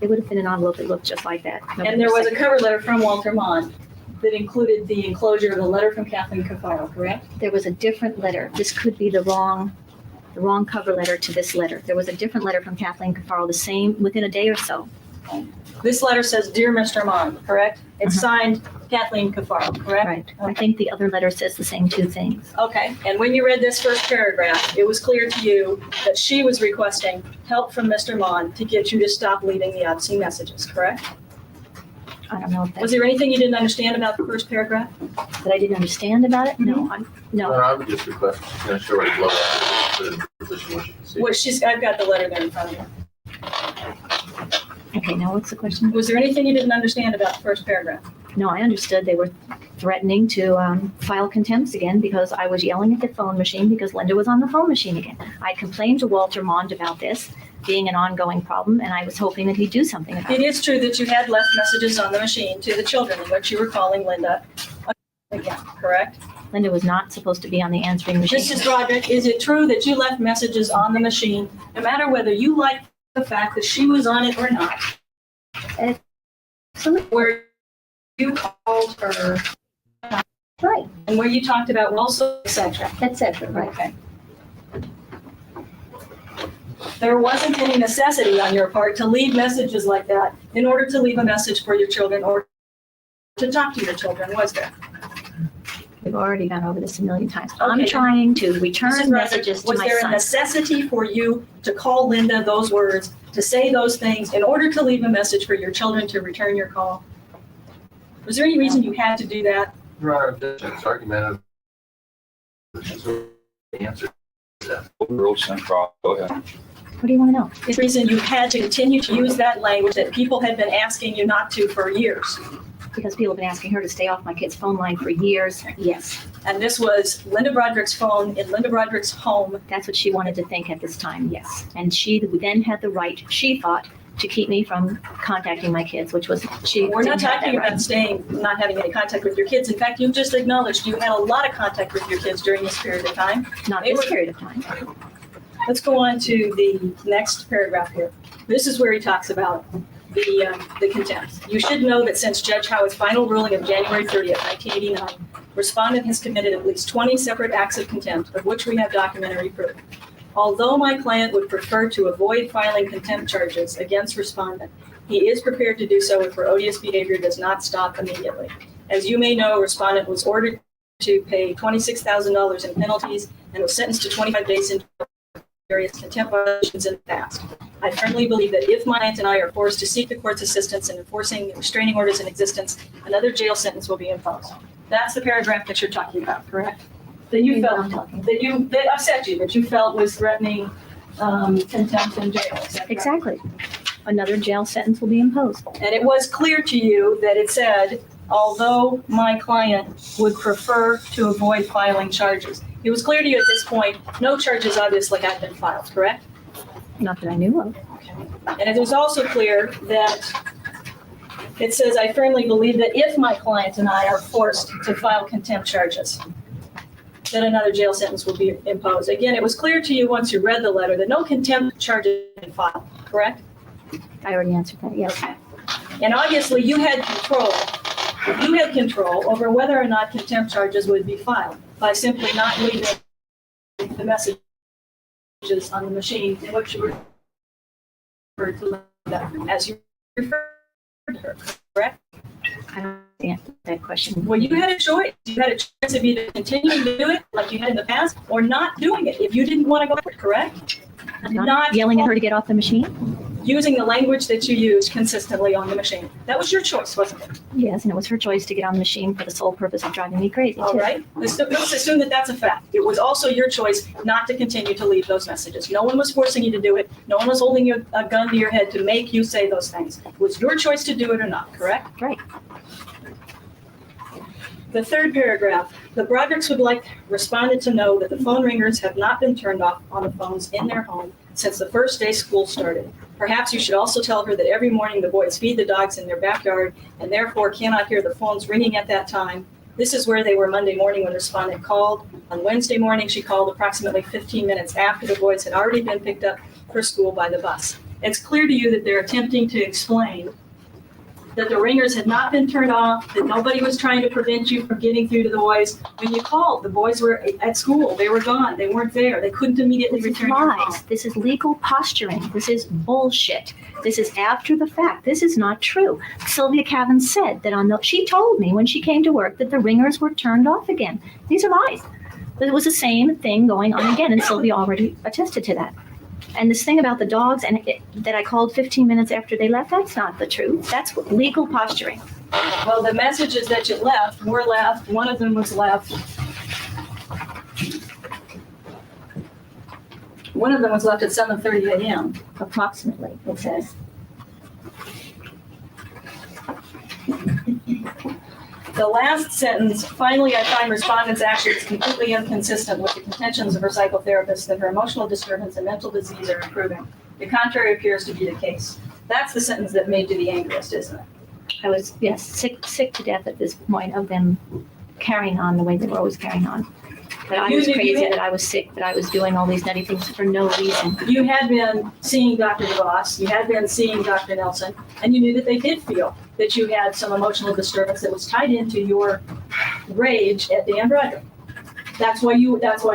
Speaker 3: it would have been an envelope that looked just like that.
Speaker 2: And there was a
Speaker 3: 2nd.
Speaker 2: cover letter from Walter Mond that included the enclosure of the letter from Kathleen Cafaro, correct?
Speaker 3: There was a different letter. This could be the wrong cover letter to this letter. There was a different letter from Kathleen Cafaro, the same within a day or so.
Speaker 2: This letter says, Dear Mr. Mond, correct? It's signed Kathleen Cafaro, correct?
Speaker 3: Right. I think the other letter says the same two things.
Speaker 2: Okay, and when you read this first paragraph, it was clear to you that she was requesting help from Mr. Mon to get you to stop leaving the obscene messages, correct?
Speaker 3: I don't know if
Speaker 2: Was
Speaker 3: that's,
Speaker 2: there anything you didn't understand about the first paragraph?
Speaker 3: that I didn't understand about it? No, no.
Speaker 5: I would just request, show her below that, put it in the position where she can see.
Speaker 2: Well, I've got the letter there in front of me.
Speaker 3: Okay, now what's the question?
Speaker 2: Was there anything you didn't understand about the first paragraph?
Speaker 3: No, I understood they were threatening to file contempt again because I was yelling at the phone machine because Linda was on the phone machine again. I complained to Walter Mond about this being an ongoing problem, and I was hoping that he'd do something about
Speaker 2: It
Speaker 3: it.
Speaker 2: is true that you had left messages on the machine to the children in which you were calling Linda again, correct?
Speaker 3: Linda was not supposed to be on the answering machine.
Speaker 2: Mrs. Broderick, is it true that you left messages on the machine, no matter whether you liked the fact that she was on it or not?
Speaker 3: Absolutely.
Speaker 2: Where you called her
Speaker 3: Right,
Speaker 2: and where you talked about also eccentric.
Speaker 3: etc. Right.
Speaker 2: Okay. There wasn't any necessity on your part to leave messages like that in order to leave a message for your children or to talk to your children, was there?
Speaker 3: We've already gone over this a million times.
Speaker 2: Okay.
Speaker 3: I'm trying to
Speaker 2: Mrs.
Speaker 3: return
Speaker 2: Broderick,
Speaker 3: messages to
Speaker 2: was
Speaker 3: my
Speaker 2: there a
Speaker 3: son.
Speaker 2: necessity for you to call Linda those words, to say those things in order to leave a message for your children to return your call? Was there any reason you had to do that?
Speaker 5: Your Honor, it's argumentative. She's already answered that.
Speaker 4: Overruled, Sencroft. Go ahead.
Speaker 3: What do you want to know?
Speaker 2: Is the reason you had to continue to use that language that people had been asking you not to for years?
Speaker 3: Because people have been asking her to stay off my kid's phone line for years. Yes,
Speaker 2: And this was Linda Broderick's phone in Linda Broderick's home.
Speaker 3: that's what she wanted to think at this time, yes. And she then had the right, she thought, to keep me from contacting my kids, which was, she
Speaker 2: We're not
Speaker 3: didn't have
Speaker 2: talking
Speaker 3: that right.
Speaker 2: about staying, not having any contact with your kids. In fact, you just acknowledged you had a lot of contact with your kids during this period of time.
Speaker 3: Not
Speaker 2: They
Speaker 3: this
Speaker 2: were-
Speaker 3: period of time.
Speaker 2: Let's go on to the next paragraph here. This is where he talks about the contempt. You should know that since Judge Howard's final ruling of January 30th, 1989, respondent has committed at least 20 separate acts of contempt, of which we have documentary proof. Although my client would prefer to avoid filing contempt charges against respondent, he is prepared to do so if her odious behavior does not stop immediately. As you may know, respondent was ordered to pay $26,000 in penalties and was sentenced to 25 days in various contempt violations in the past. I firmly believe that if my client and I are forced to seek the court's assistance in enforcing the restraining orders in existence, another jail sentence will be imposed. That's the paragraph that you're talking about, correct? That you felt, that upset you, that you felt was threatening contempt and jail. Is that correct?
Speaker 3: Exactly. Another jail sentence will be imposed.
Speaker 2: And it was clear to you that it said, although my client would prefer to avoid filing charges. It was clear to you at this point, no charges obviously had been filed, correct?
Speaker 3: Not that I knew of.
Speaker 2: And it was also clear that it says, I firmly believe that if my client and I are forced to file contempt charges, that another jail sentence will be imposed. Again, it was clear to you once you read the letter that no contempt charges had been filed, correct?
Speaker 3: I already answered that, yes.
Speaker 2: And obviously you had control. You had control over whether or not contempt charges would be filed by simply not leaving the messages on the machine in which you referred to Linda as you referred to her, correct?
Speaker 3: I don't answer that question.
Speaker 2: Well, you had a choice. You had a choice of either continuing to do it like you had in the past or not doing it if you didn't want to go for it, correct?
Speaker 3: Not yelling at her to get off the machine?
Speaker 2: Using the language that you used consistently on the machine. That was your choice, wasn't it?
Speaker 3: Yes, and it was her choice to get on the machine for the sole purpose of driving me crazy,
Speaker 2: All
Speaker 3: too.
Speaker 2: right? Let's assume that that's a fact. It was also your choice not to continue to leave those messages. No one was forcing you to do it. No one was holding you a gun to your head to make you say those things. It was your choice to do it or not, correct?
Speaker 3: Right.
Speaker 2: The third paragraph, the Brodericks would like respondent to know that the phone ringers have not been turned off on the phones in their home since the first day school started. Perhaps you should also tell her that every morning the boys feed the dogs in their backyard and therefore cannot hear the phones ringing at that time. This is where they were Monday morning when respondent called. On Wednesday morning, she called approximately 15 minutes after the boys had already been picked up for school by the bus. It's clear to you that they're attempting to explain that the ringers had not been turned off, that nobody was trying to prevent you from getting through to the boys. When you called, the boys were at school. They were gone. They weren't there. They couldn't immediately
Speaker 3: This is
Speaker 2: return your call.
Speaker 3: lies. This is legal posturing. This is bullshit. This is after the fact. This is not true. Sylvia Cavan said that she told me when she came to work that the ringers were turned off again. These are lies. But it was the same thing going on again, and Sylvia already attested to that. And this thing about the dogs that I called 15 minutes after they left, that's not the truth. That's legal posturing.
Speaker 2: Well, the messages that you left were left. One of them was left. One of them was left at 7:30 a.m.
Speaker 3: Approximately, it says.
Speaker 2: The last sentence, finally, I find respondent's action is completely inconsistent with the contentions of her psychotherapist that her emotional disturbance and mental disease are improving. The contrary appears to be the case. That's the sentence that made you the angriest, isn't it?
Speaker 3: I was, yes, sick to death at this point of them carrying on the way they were always carrying on. That I was crazy, that I was sick, that I was doing all these nutty things for no reason.
Speaker 2: You had been seeing Dr. DeVos, you had been seeing Dr. Nelson, and you knew that they did feel that you had some emotional disturbance that was tied into your rage at Dan Broderick. That's why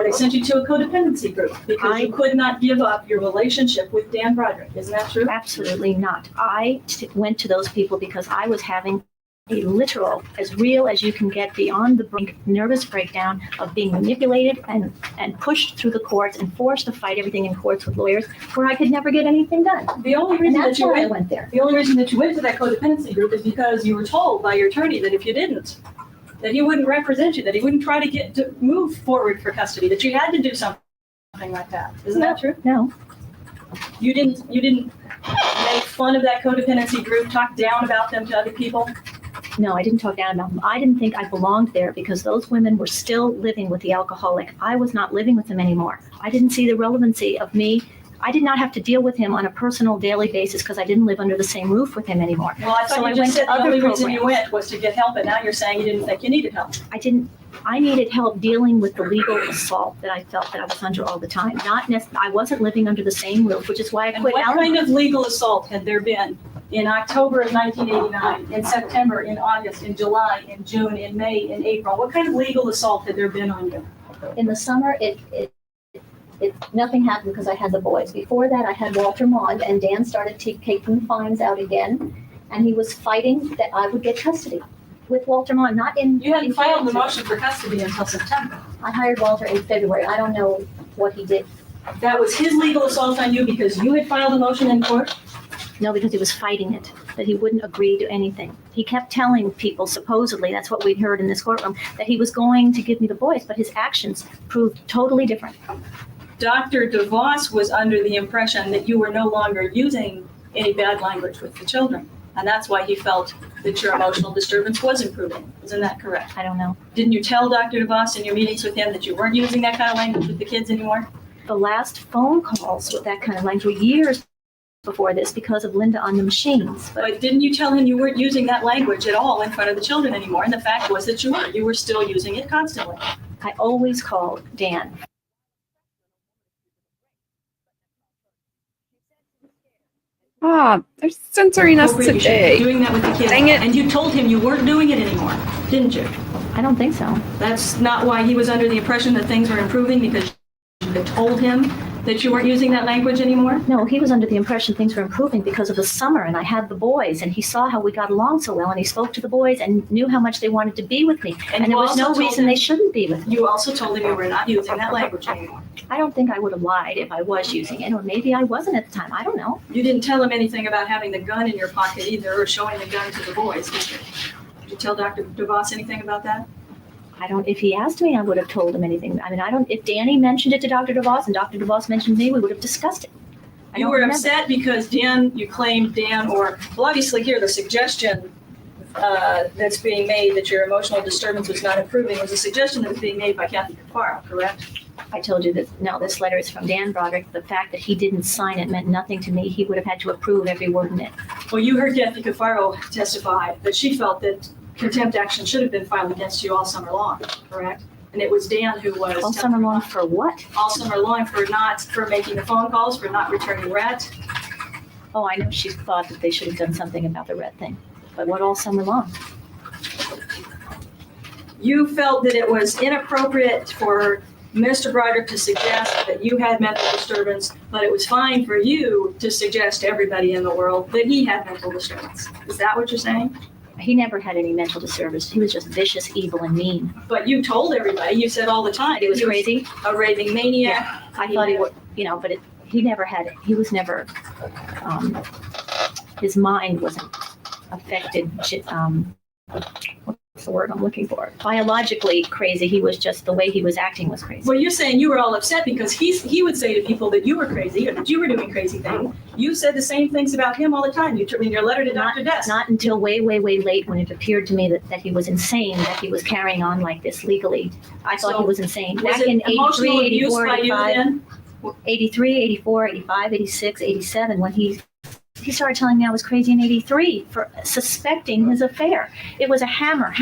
Speaker 2: they sent you to a codependency group, because you could not give up your relationship with Dan Broderick. Isn't that true?
Speaker 3: Absolutely not. I went to those people because I was having a literal, as real as you can get, beyond the brink, nervous breakdown of being manipulated and pushed through the courts and forced to fight everything in courts with lawyers where I could never get anything done.
Speaker 2: The only reason that you
Speaker 3: went there.
Speaker 2: The only reason that you went to that codependency group is because you were told by your attorney that if you didn't, that he wouldn't represent you, that he wouldn't try to move forward for custody, that you had to do something like that. Isn't that true?
Speaker 3: No.
Speaker 2: You didn't make fun of that codependency group, talk down about them to other people?
Speaker 3: No, I didn't talk down about them. I didn't think I belonged there because those women were still living with the alcoholic. I was not living with them anymore. I didn't see the relevancy of me. I did not have to deal with him on a personal daily basis because I didn't live under the same roof with him anymore.
Speaker 2: Well, I thought you just said the only reason you went was to get help, and now you're saying you didn't think you needed help.
Speaker 3: I needed help dealing with the legal assault that I felt that I was under all the time. I wasn't living under the same roof, which is why I quit.
Speaker 2: And what kind of legal assault had there been in October of 1989, in September, in August, in July, in June, in May, in April? What kind of legal assault had there been on you?
Speaker 3: In the summer, nothing happened because I had the boys. Before that, I had Walter Maund, and Dan started taking fines out again, and he was fighting that I would get custody with Walter Maund, not in.
Speaker 2: You hadn't filed the motion for custody until September.
Speaker 3: I hired Walter in February. I don't know what he did.
Speaker 2: That was his legal assault on you because you had filed a motion in court?
Speaker 3: No, because he was fighting it, that he wouldn't agree to anything. He kept telling people, supposedly, that's what we'd heard in this courtroom, that he was going to give me the boys, but his actions proved totally different.
Speaker 2: Dr. DeVos was under the impression that you were no longer using any bad language with the children, and that's why he felt that your emotional disturbance was improving. Isn't that correct?
Speaker 3: I don't know.
Speaker 2: Didn't you tell Dr. DeVos in your meetings with him that you weren't using that kind of language with the kids anymore?
Speaker 3: The last phone calls with that kind of language were years before this because of Linda on the machines.
Speaker 2: But didn't you tell him you weren't using that language at all in front of the children anymore? And the fact was that you were still using it constantly.
Speaker 3: I always called Dan.
Speaker 1: They're censoring us
Speaker 2: Appropriate, you should be
Speaker 1: today.
Speaker 2: doing that with the kids.
Speaker 1: Dang it.
Speaker 2: And you told him you weren't doing it anymore, didn't you?
Speaker 3: I don't think so.
Speaker 2: That's not why he was under the impression that things were improving, because you had told him that you weren't using that language anymore?
Speaker 3: No, he was under the impression things were improving because of the summer and I had the boys and he saw how we got along so well and he spoke to the boys and knew how much they wanted to be with me. And there was no reason they shouldn't be with me.
Speaker 2: You also told him you were not using that language anymore.
Speaker 3: I don't think I would have lied if I was using it, or maybe I wasn't at the time. I don't know.
Speaker 2: You didn't tell him anything about having the gun in your pocket either, or showing the gun to the boys, did you? Did you tell Dr. DeVos anything about that?
Speaker 3: If he asked me, I would have told him anything. If Danny mentioned it to Dr. DeVos and Dr. DeVos mentioned me, we would have discussed it.
Speaker 2: You were upset because you claimed Dan, well, obviously here the suggestion that's being made that your emotional disturbance was not improving was a suggestion that was being made by Kathy Caparo, correct?
Speaker 3: I told you that, no, this letter is from Dan Broderick. The fact that he didn't sign it meant nothing to me. He would have had to approve every word in it.
Speaker 2: Well, you heard Kathy Caparo testify that she felt that contempt action should have been filed against you all summer long, correct? And it was Dan who was...
Speaker 3: All summer long for what?
Speaker 2: All summer long for making the phone calls, for not returning rent.
Speaker 3: Oh, I know she thought that they should have done something about the red thing. but what all summer long?
Speaker 2: You felt that it was inappropriate for Mr. Broderick to suggest that you had mental disturbance, but it was fine for you to suggest to everybody in the world that he had mental disturbance. Is that what you're saying?
Speaker 3: He never had any mental disturbance. He was just vicious, evil, and mean.
Speaker 2: But you told everybody, you said all the time.
Speaker 3: That he was crazy.
Speaker 2: A raving maniac.
Speaker 3: I thought he would, but he never had it. He was never, his mind wasn't affected, what's the word I'm looking for? Biologically crazy. He was just, the way he was acting was crazy.
Speaker 2: Well, you're saying you were all upset because he would say to people that you were crazy or that you were doing crazy things. You said the same things about him all the time. You took in your letter to Dr. Dess.
Speaker 3: Not until way, way, way late when it appeared to me that he was insane, that he was carrying on like this legally. I thought
Speaker 2: So,
Speaker 3: he was insane.
Speaker 2: Was
Speaker 3: Back
Speaker 2: it
Speaker 3: in
Speaker 2: emotional
Speaker 3: 83,
Speaker 2: abuse
Speaker 3: 84,
Speaker 2: by you
Speaker 3: 85,
Speaker 2: then?
Speaker 3: 83, 84, 85, 86, 87, when he started telling me I was crazy in 83 for suspecting his affair. It was a hammer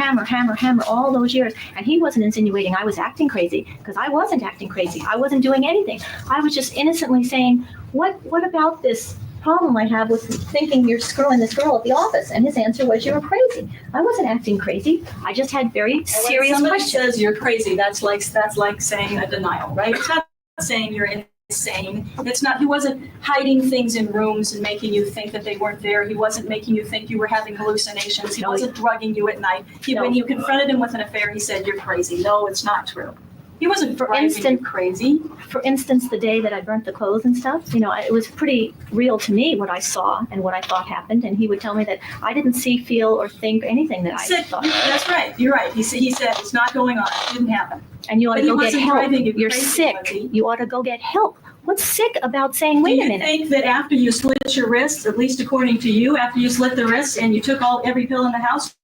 Speaker 3: all those years. And he wasn't insinuating I was acting crazy, because I wasn't acting crazy. I wasn't doing anything. I was just innocently saying, what about this problem I have with thinking you're screwing this girl at the office? And his answer was, you were crazy. I wasn't acting crazy. I just had very serious
Speaker 2: When somebody
Speaker 3: questions.
Speaker 2: says you're crazy, that's like saying a denial, right? It's not saying you're insane. It's not, he wasn't hiding things in rooms and making you think that they weren't there. He wasn't making you think you were having hallucinations. He
Speaker 3: No.
Speaker 2: wasn't drugging you at night.
Speaker 3: No.
Speaker 2: When you confronted him with an affair, he said, you're crazy. No, it's not true. He wasn't
Speaker 3: For
Speaker 2: driving
Speaker 3: instance-
Speaker 2: you crazy.
Speaker 3: For instance, the day that I burnt the clothes and stuff, it was pretty real to me what I saw and what I thought happened. And he would tell me that I didn't see, feel, or think anything that I
Speaker 2: Said,
Speaker 3: thought.
Speaker 2: that's right. You're right. He said it's not going on. It didn't happen.
Speaker 3: And you ought
Speaker 2: But
Speaker 3: to
Speaker 2: he
Speaker 3: go get
Speaker 2: wasn't
Speaker 3: help.
Speaker 2: driving you
Speaker 3: You're
Speaker 2: crazy,
Speaker 3: sick.
Speaker 2: was he?
Speaker 3: You ought to go get help. What's sick about saying, wait a
Speaker 2: Do you
Speaker 3: minute?
Speaker 2: think that after you slit your wrists, at least according to you, after you slit the wrists and you took every pill in the house,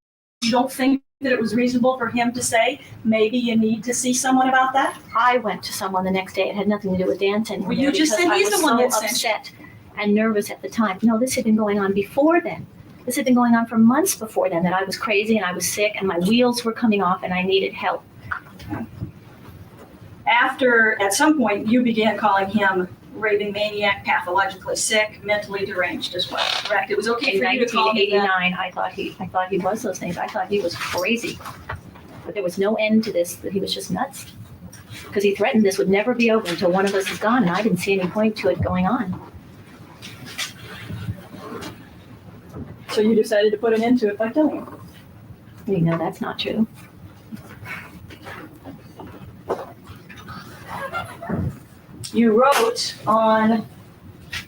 Speaker 2: you don't think that it was reasonable for him to say, maybe you need to see someone about that?
Speaker 3: I went to someone the next day. It had nothing to do with dancing.
Speaker 2: Well, you just said he's the one that sent you.
Speaker 3: upset and nervous at the time. No, this had been going on before then. This had been going on for months before then, that I was crazy and I was sick and my wheels were coming off and I needed help.
Speaker 2: After, at some point, you began calling him raving maniac, pathologically sick, mentally deranged as well, correct? It was okay
Speaker 3: In
Speaker 2: for you to call him that.
Speaker 3: 1989, I thought he was those things. I thought he was crazy. But there was no end to this, that he was just nuts. Because he threatened this would never be over until one of us is gone, and I didn't see any point to it going on.
Speaker 2: So you decided to put an end to it by killing him.
Speaker 3: That's not true.
Speaker 2: You wrote on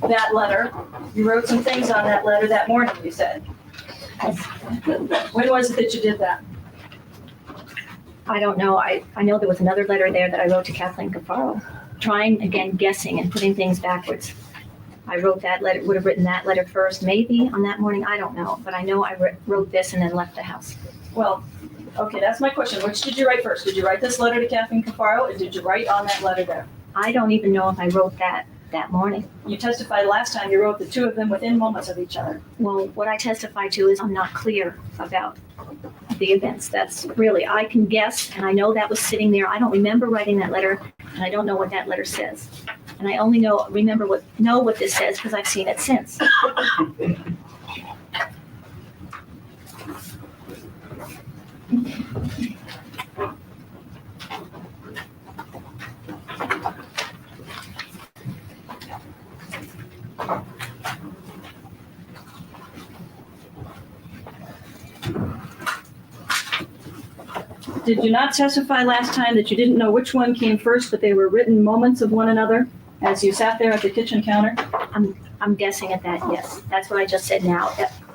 Speaker 2: that letter, you wrote some things on that letter that morning, you said. When was it that you did that?
Speaker 3: I don't know. I know there was another letter there that I wrote to Kathleen Cafaro, trying, again, guessing and putting things backwards. I wrote that letter, would have written that letter first, maybe on that morning. I don't know. But I know I wrote this and then left the house.
Speaker 2: Well, okay, that's my question. Which did you write first? Did you write this letter to Kathleen Cafaro, or did you write on that letter there?
Speaker 3: I don't even know if I wrote that morning.
Speaker 2: You testified last time you wrote the two of them within moments of each other.
Speaker 3: Well, what I testified to is I'm not clear about the events. That's really, I can guess, and I know that was sitting there. I don't remember writing that letter, and I don't know what that letter says. And I only know what this says because I've seen it since.
Speaker 2: Did you not testify last time that you didn't know which one came first, but they were written moments of one another as you sat there at the kitchen counter?
Speaker 3: I'm guessing at that, yes. That's what I just said now.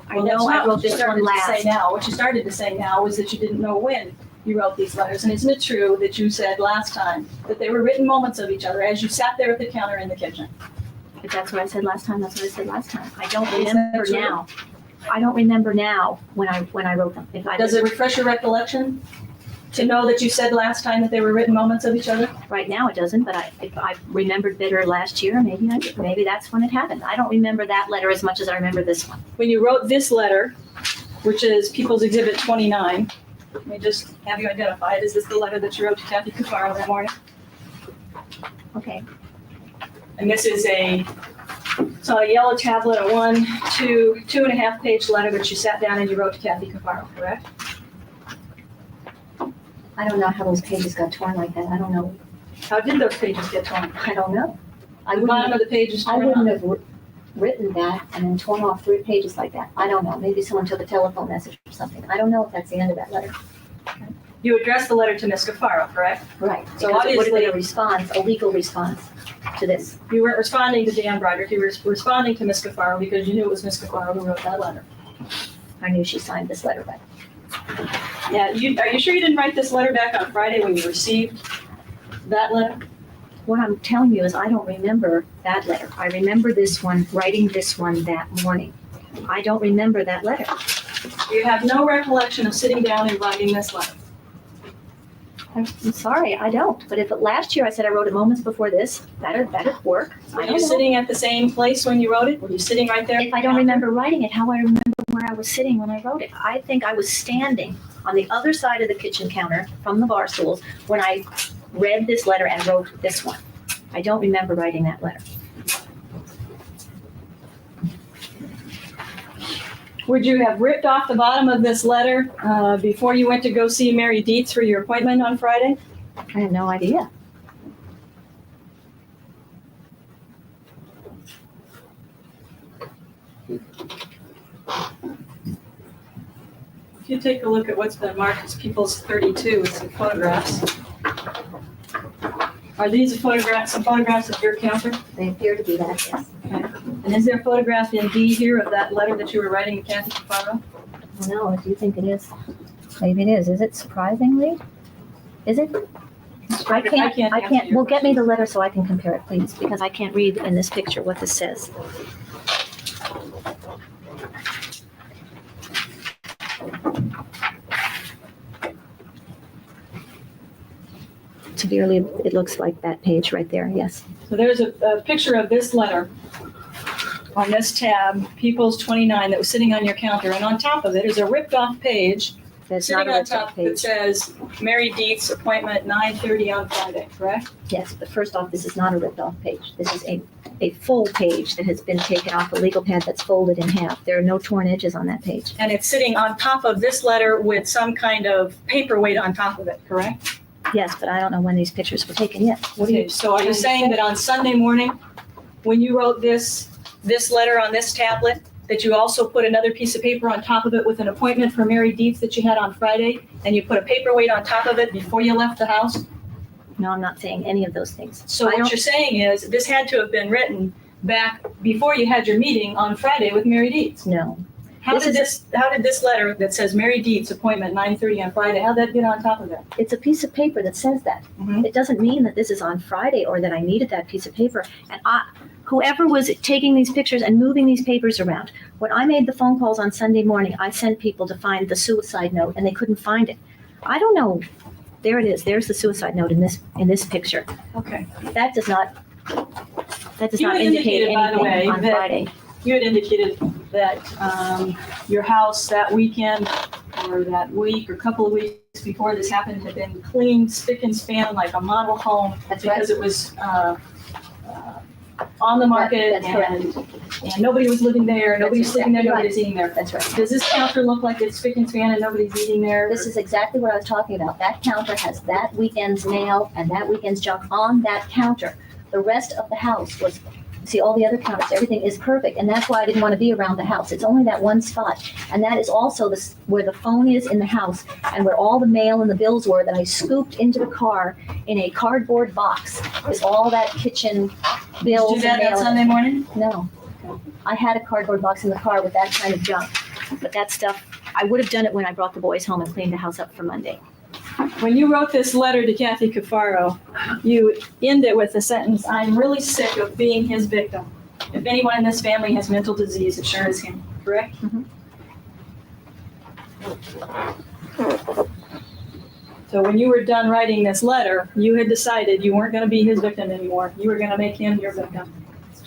Speaker 3: I
Speaker 2: Well, that's
Speaker 3: know I
Speaker 2: not
Speaker 3: wrote
Speaker 2: what you
Speaker 3: this one
Speaker 2: started to say
Speaker 3: last.
Speaker 2: now. What you started to say now was that you didn't know when you wrote these letters. And isn't it true that you said last time that they were written moments of each other as you sat there at the counter in the kitchen?
Speaker 3: If that's what I said last time, that's what I said last time. I don't
Speaker 2: Is that
Speaker 3: remember
Speaker 2: true?
Speaker 3: now. I don't remember now when I wrote them.
Speaker 2: Does it refresh your recollection to know that you said last time that they were written moments of each other?
Speaker 3: Right now it doesn't, but if I remembered better last year, maybe that's when it happened. I don't remember that letter as much as I remember this one.
Speaker 2: When you wrote this letter, which is People's Exhibit 29, let me just have you identify it. Is this the letter that you wrote to Kathy Cafaro that morning?
Speaker 3: Okay.
Speaker 2: And this is a So a yellow tablet, a 2.5 page letter that you sat down and you wrote to Kathy Cafaro, correct?
Speaker 3: I don't know how those pages got torn like that. I don't know.
Speaker 2: How did those pages get torn?
Speaker 3: I don't know. I
Speaker 2: The bottom
Speaker 3: wouldn't,
Speaker 2: of the page is
Speaker 3: I
Speaker 2: torn
Speaker 3: wouldn't
Speaker 2: out.
Speaker 3: have written that and then torn off 3 pages like that. I don't know. Maybe someone took a telephone message or something. I don't know if that's the end of that letter.
Speaker 2: You addressed the letter to Ms. Cafaro, correct?
Speaker 3: Right.
Speaker 2: So
Speaker 3: Because it would have been a
Speaker 2: obviously-
Speaker 3: response, a legal response to this.
Speaker 2: You weren't responding to Dan Broderick, you were responding to Ms. Cafaro because you knew it was Ms. Cafaro who wrote that letter.
Speaker 3: I knew she signed this letter, but
Speaker 2: Yeah, are you sure you didn't write this letter back on Friday when you received that letter?
Speaker 3: what I'm telling you is I don't remember that letter. I remember this one, writing this one that morning. I don't remember that letter.
Speaker 2: You have no recollection of sitting down and writing this letter.
Speaker 3: I'm sorry, I don't. But if last year I said I wrote it moments before this, that'd work.
Speaker 2: Were
Speaker 3: I
Speaker 2: you
Speaker 3: don't know.
Speaker 2: sitting at the same place when you wrote it? Were you sitting right there?
Speaker 3: If I don't remember writing it, how I remember where I was sitting when I wrote it. I think I was standing on the other side of the kitchen counter from the bar stools when I read this letter and wrote this one. I don't remember writing that letter.
Speaker 2: Would you have ripped off the bottom of this letter before you went to go see Mary Dietz for your appointment on Friday?
Speaker 3: I have no idea.
Speaker 2: If you take a look at what's been marked as People's 32 with some photographs. Are these some photographs of your counter?
Speaker 3: They appear to be that, yes.
Speaker 2: And is there a photograph in B here of that letter that you were writing to Kathy Cafaro?
Speaker 3: No, do you think it is? Maybe it is. Is it surprisingly? Is it? I can't,
Speaker 2: answer your
Speaker 3: well, get me the letter so I can compare it, please, because I can't read in this picture what this says. Severely, it looks like that page right there, yes.
Speaker 2: So there's a picture of this letter on this tab, People's 29, that was sitting on your counter. And on top of it is a ripped off page
Speaker 3: That's not
Speaker 2: sitting
Speaker 3: a
Speaker 2: on
Speaker 3: ripped off
Speaker 2: top that
Speaker 3: page.
Speaker 2: says Mary Dietz appointment 9:30 on Friday, correct?
Speaker 3: Yes, but first off, this is not a ripped off page. This is a full page that has been taken off a legal pad that's folded in half. There are no torn edges on that page.
Speaker 2: And it's sitting on top of this letter with some kind of paperweight on top of it, correct?
Speaker 3: Yes, but I don't know when these pictures were taken yet. What do you?
Speaker 2: Okay, so are you saying that on Sunday morning, when you wrote this letter on this tablet, that you also put another piece of paper on top of it with an appointment for Mary Dietz that you had on Friday, and you put a paperweight on top of it before you left the house?
Speaker 3: No, I'm not saying any of those things.
Speaker 2: So
Speaker 3: I
Speaker 2: what
Speaker 3: don't-
Speaker 2: you're saying is, this had to have been written back before you had your meeting on Friday with Mary Dietz.
Speaker 3: No.
Speaker 2: How
Speaker 3: This
Speaker 2: did this letter that says Mary Dietz appointment 9:30 on Friday, how'd that get on top of it?
Speaker 3: It's a piece of paper that says that.
Speaker 2: Mhm.
Speaker 3: It doesn't mean that this is on Friday or that I needed that piece of paper. And whoever was taking these pictures and moving these papers around, when I made the phone calls on Sunday morning, I sent people to find the suicide note and they couldn't find it. I don't know. There it is. There's the suicide note in this picture.
Speaker 2: Okay.
Speaker 3: That does not
Speaker 2: You had
Speaker 3: indicate
Speaker 2: indicated, by the way,
Speaker 3: anything on
Speaker 2: that-
Speaker 3: Friday.
Speaker 2: You had indicated that your house that weekend or that week or couple of weeks before this happened had been clean, spick and span, like a model home.
Speaker 3: That's right.
Speaker 2: Because it was on the market
Speaker 3: That's correct.
Speaker 2: and nobody was living there, nobody's
Speaker 3: That's
Speaker 2: sleeping there,
Speaker 3: exactly
Speaker 2: nobody's eating there.
Speaker 3: That's right.
Speaker 2: Does this counter look like it's spick and span and nobody's eating there?
Speaker 3: This is exactly what I was talking about. That counter has that weekend's mail and that weekend's junk on that counter. The rest of the house was, see, all the other counters, everything is perfect. And that's why I didn't want to be around the house. It's only that one spot. And that is also where the phone is in the house and where all the mail and the bills were that I scooped into the car in a cardboard box is all that kitchen bills
Speaker 2: Did you do
Speaker 3: and
Speaker 2: that
Speaker 3: mail.
Speaker 2: on Sunday morning?
Speaker 3: No. I had a cardboard box in the car with that kind of junk. But that stuff, I would have done it when I brought the boys home and cleaned the house up for Monday.
Speaker 2: When you wrote this letter to Kathy Cafaro, you end it with the sentence, "I'm really sick of being his victim. If anyone in this family has mental disease, it sure is him," correct?
Speaker 3: Mhm.
Speaker 2: So when you were done writing this letter, you had decided you weren't going to be his victim anymore. You were going to make him your victim.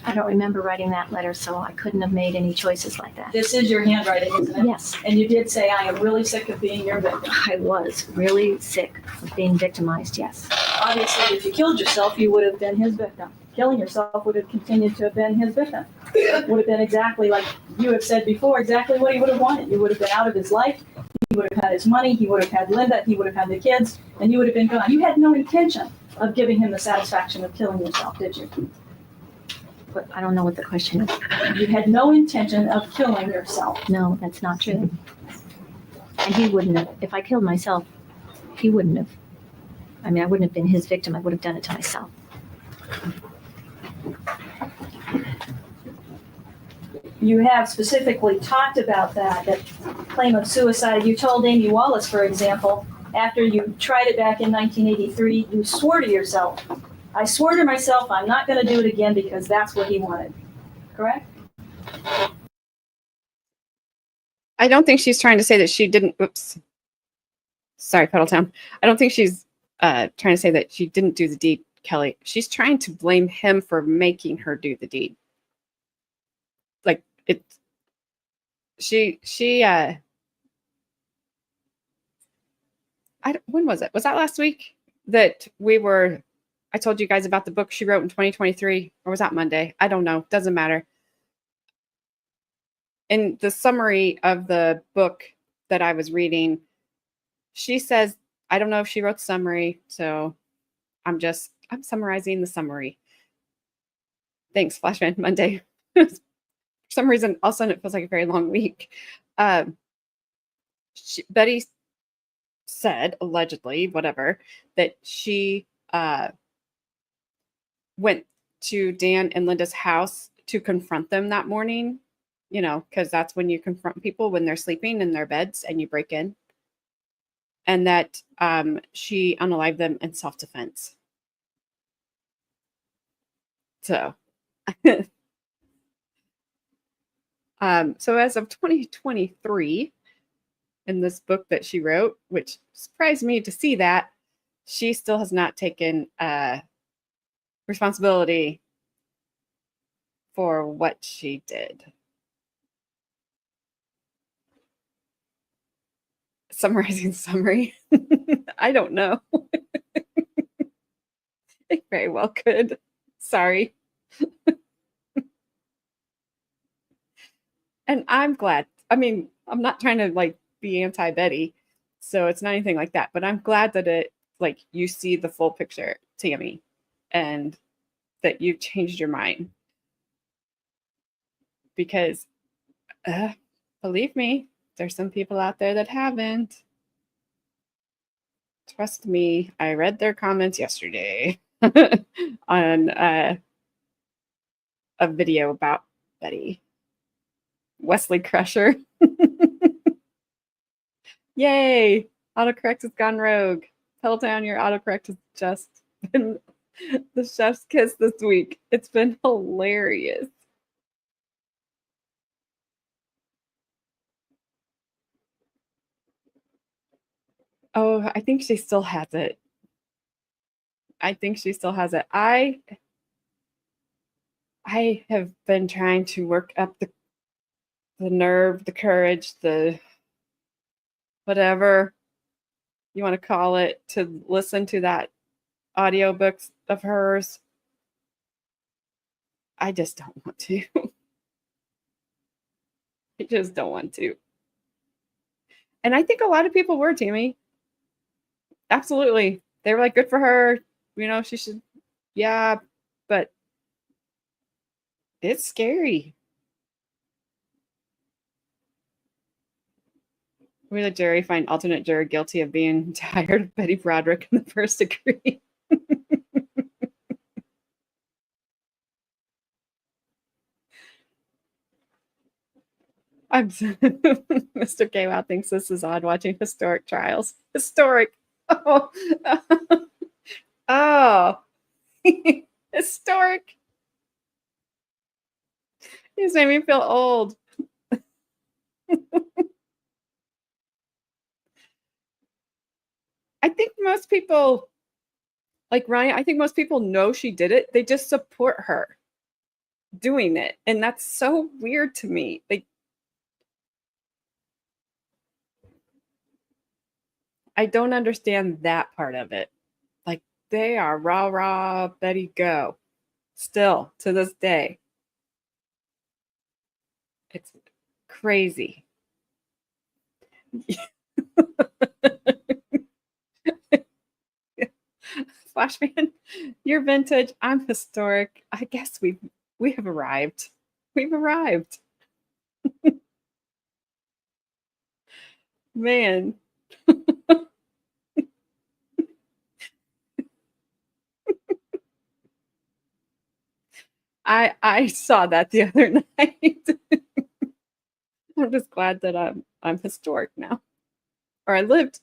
Speaker 3: I don't remember writing that letter, so I couldn't have made any choices like that.
Speaker 2: This is your handwriting, isn't it?
Speaker 3: Yes,
Speaker 2: And you did say, "I am really sick of being your victim."
Speaker 3: I was really sick of being victimized, yes.
Speaker 2: Obviously, if you killed yourself, you would have been his victim. killing yourself would have continued to have been his victim. Would have been exactly like you have said before, exactly what he would have wanted. You would have been out of his life. He would have had his money. He would have had Linda. He would have had the kids, and you would have been gone. You had no intention of giving him the satisfaction of killing yourself, did you?
Speaker 3: But I don't know what the question is.
Speaker 2: You had no intention of killing yourself.
Speaker 3: No, that's not true. And he wouldn't have, if I killed myself, he wouldn't have. I mean, I wouldn't have been his victim. I would have done it to myself.
Speaker 2: You have specifically talked about that claim of suicide. You told Amy Wallace, for example, after you tried it back in 1983, you swore to yourself, I swore to myself I'm not going to do it again because that's what he wanted. Correct?
Speaker 1: I don't think she's trying to say that she didn't. Oops. Sorry, Puddletown. I don't think she's trying to say that she didn't do the deed, Kelly. She's trying to blame him for making her do the deed. Like it. When was it? Was that last week that I told you guys about the book she wrote in 2023, or was that Monday? I don't know. Doesn't matter. In the summary of the book that I was reading, she says, I don't know if she wrote the summary, so I'm summarizing the summary. Thanks, Flashman Monday. For some reason, all of a sudden it feels like a very long week. Betty said, allegedly, whatever, that she went to Dan and Linda's house to confront them that morning, because that's when you confront people, when they're sleeping in their beds and you break in. And that she unalived them in self-defense. So, so as of 2023, in this book that she wrote, which surprised me to see that, she still has not taken responsibility for what she did. Summarizing summary. I don't know. It very well could. Sorry. And I'm glad. I mean, I'm not trying to be anti-Betty, so it's not anything like that. But I'm glad that you see the full picture, Tammy, and that you've changed your mind. Because, believe me, there's some people out there that haven't. Trust me, I read their comments yesterday on a video about Betty. Wesley Crusher. Yay! Autocorrect has gone rogue. Puddletown, your autocorrect has just been the chef's kiss this week. It's been hilarious. Oh, I think she still has it. I have been trying to work up the nerve, the courage, the whatever you want to call it, to listen to that audiobook of hers. I just don't want to. I just don't want to. And I think a lot of people were, Tammy. Absolutely. They were like, good for her. She should. Yeah, but it's scary. We let jury find alternate juror guilty of being tired of Betty Broderick in the first degree. Mr. K-Wow thinks this is odd watching historic trials. Historic. Oh. Oh. Historic. He's made me feel old. I think most people, like Ryan, I think most people know she did it. They just support her doing it. And that's so weird to me. I don't understand that part of it. They are rah, rah, Betty, go. Still to this day. It's crazy. Flashman, you're vintage. I'm historic. I guess we have arrived. We've arrived. Man. I saw that the other night. I'm just glad that I'm historic now. Or I lived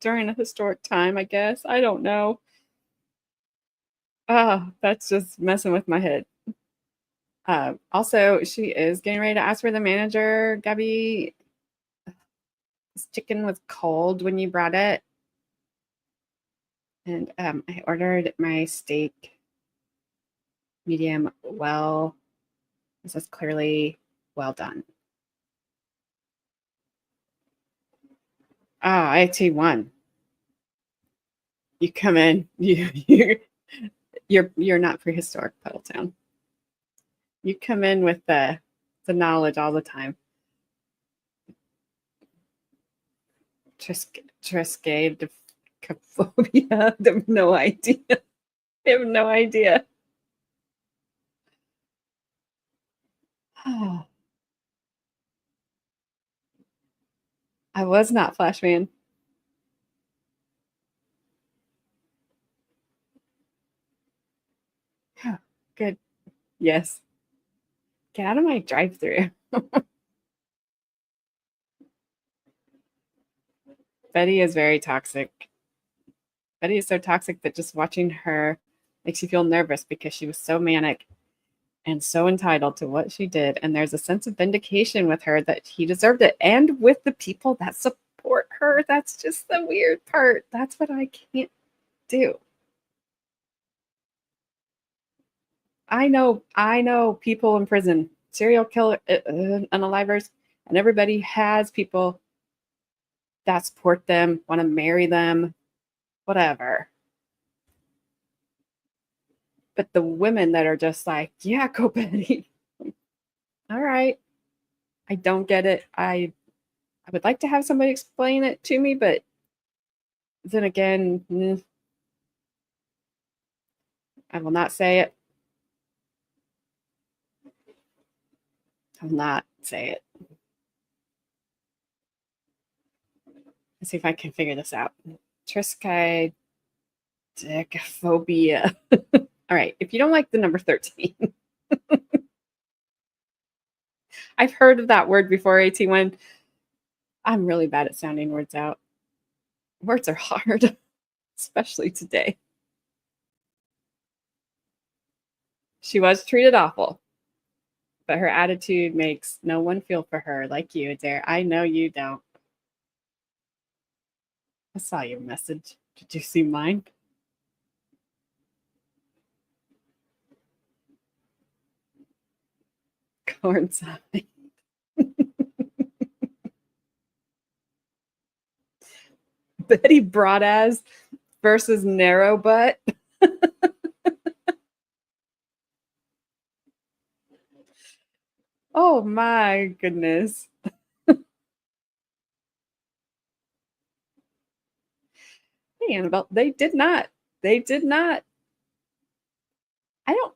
Speaker 1: during a historic time, I guess. I don't know. Oh, that's just messing with my head. Also, she is getting ready to ask for the manager. Gabby, this chicken was cold when you brought it. And I ordered my steak medium well. This is clearly well done. Ah, IT1. You come in, you're not prehistoric, Puddletown. You come in with the knowledge all the time. Triskaidekaphobia. I have no idea. I have no idea. I was not Flashman. Good. Yes. Get out of my drive-through. Betty is very toxic. Betty is so toxic that just watching her makes you feel nervous because she was so manic and so entitled to what she did. And there's a sense of vindication with her that he deserved it. And with the people that support her, that's just the weird part. That's what I can't do. I know people in prison, serial killer, unalivers, and everybody has people that support them, want to marry them, whatever. But the women that are just like, yeah, go Betty. All right. I don't get it. I would like to have somebody explain it to me, but then again, I will not say it. I will not say it. Let's see if I can figure this out. Triskaidekaphobia. All right. If you don't like the number 13, I've heard of that word before, AT1. I'm really bad at sounding words out. Words are hard, especially today. She was treated awful, but her attitude makes no one feel for her like you, Adair. I know you don't. I saw your message. Did you see mine? Coincide. Betty Broderick versus Narrow Butt. Oh my goodness. Hey, Annabelle, they did not. I don't.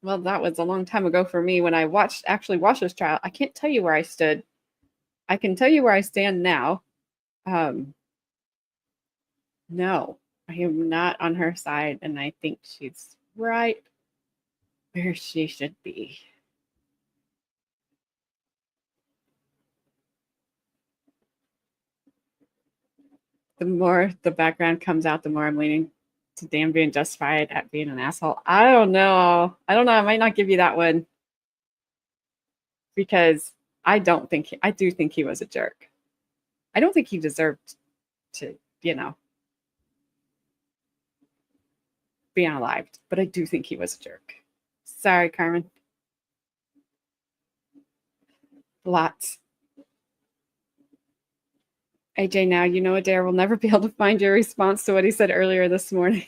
Speaker 1: Well, that was a long time ago for me when I actually watched this trial. I can't tell you where I stood. I can tell you where I stand now. No, I am not on her side, and I think she's right where she should be. The more the background comes out, the more I'm leaning to Dan being justified at being an asshole. I don't know. I might not give you that one because I do think he was a jerk. I don't think he deserved to, be unalived, but I do think he was a jerk. Sorry, Carmen. Lots. AJ, now you know Adair will never be able to find your response to what he said earlier this morning.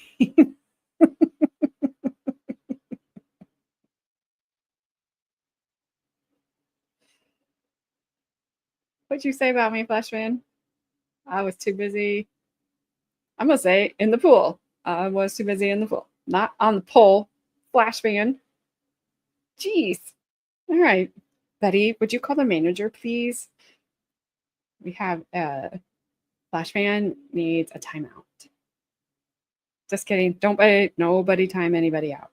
Speaker 1: What'd you say about me, Flashman? I was too busy. I'm gonna say in the pool. I was too busy in the pool, not on the pole. Flashman. Jeez. All right, Betty, would you call the manager, please? We have Flashman needs a timeout. Just kidding. Nobody time anybody out.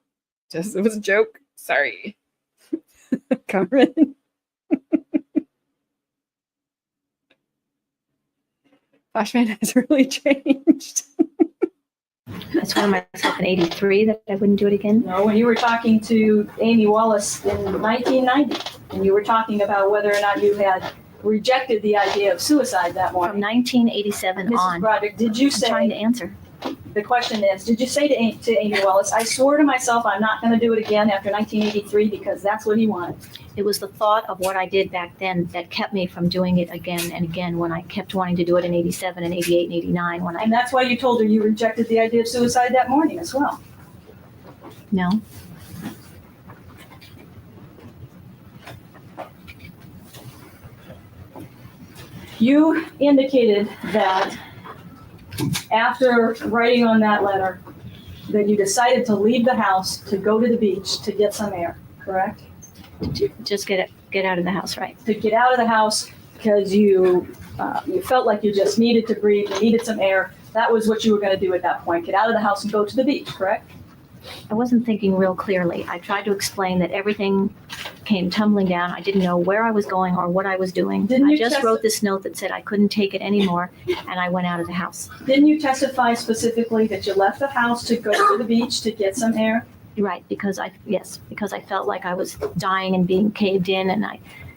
Speaker 1: It was a joke. Sorry. Cameron. Flashman has really changed.
Speaker 3: I swore to myself in 83 that I wouldn't do it again.
Speaker 2: No, when you were talking to Amy Wallace in 1990, and you were talking about whether or not you had rejected the idea of suicide that
Speaker 3: From
Speaker 2: morning.
Speaker 3: 1987
Speaker 2: Mrs.
Speaker 3: on.
Speaker 2: Broderick, did you
Speaker 3: I'm trying to
Speaker 2: say,
Speaker 3: answer.
Speaker 2: the question is, did you say to Amy Wallace, I swore to myself I'm not going to do it again after 1983 because that's what he wanted?
Speaker 3: It was the thought of what I did back then that kept me from doing it again and again when I kept wanting to do it in 87 and 88 and 89 when
Speaker 2: And that's why you told her you rejected the idea of suicide that morning as well.
Speaker 3: no.
Speaker 2: You indicated that after writing on that letter, that you decided to leave the house to go to the beach to get some air, correct?
Speaker 3: Just get out of the house, right?
Speaker 2: To get out of the house because you felt like you just needed to breathe, you needed some air. That was what you were going to do at that point. Get out of the house and go to the beach, correct?
Speaker 3: I wasn't thinking real clearly. I tried to explain that everything came tumbling down. I didn't know where I was going or what I was doing.
Speaker 2: Didn't
Speaker 3: I
Speaker 2: you
Speaker 3: just wrote this note that said I couldn't take it anymore, and I went out of the house.
Speaker 2: Didn't you testify specifically that you left the house to go to the beach to get some air?
Speaker 3: Right, because I felt like I was dying and being caved in, and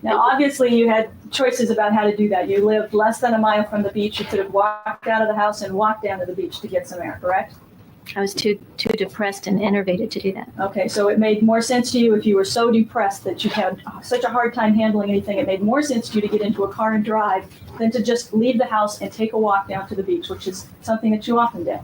Speaker 2: Now, obviously, you had choices about how to do that. You lived less than a mile from the beach. You could have walked out of the house and walked down to the beach to get some air, correct?
Speaker 3: I was too depressed and enervated to do that.
Speaker 2: Okay, so it made more sense to you if you were so depressed that you had such a hard time handling anything. It made more sense to you to get into a car and drive than to just leave the house and take a walk down to the beach, which is something that you often did.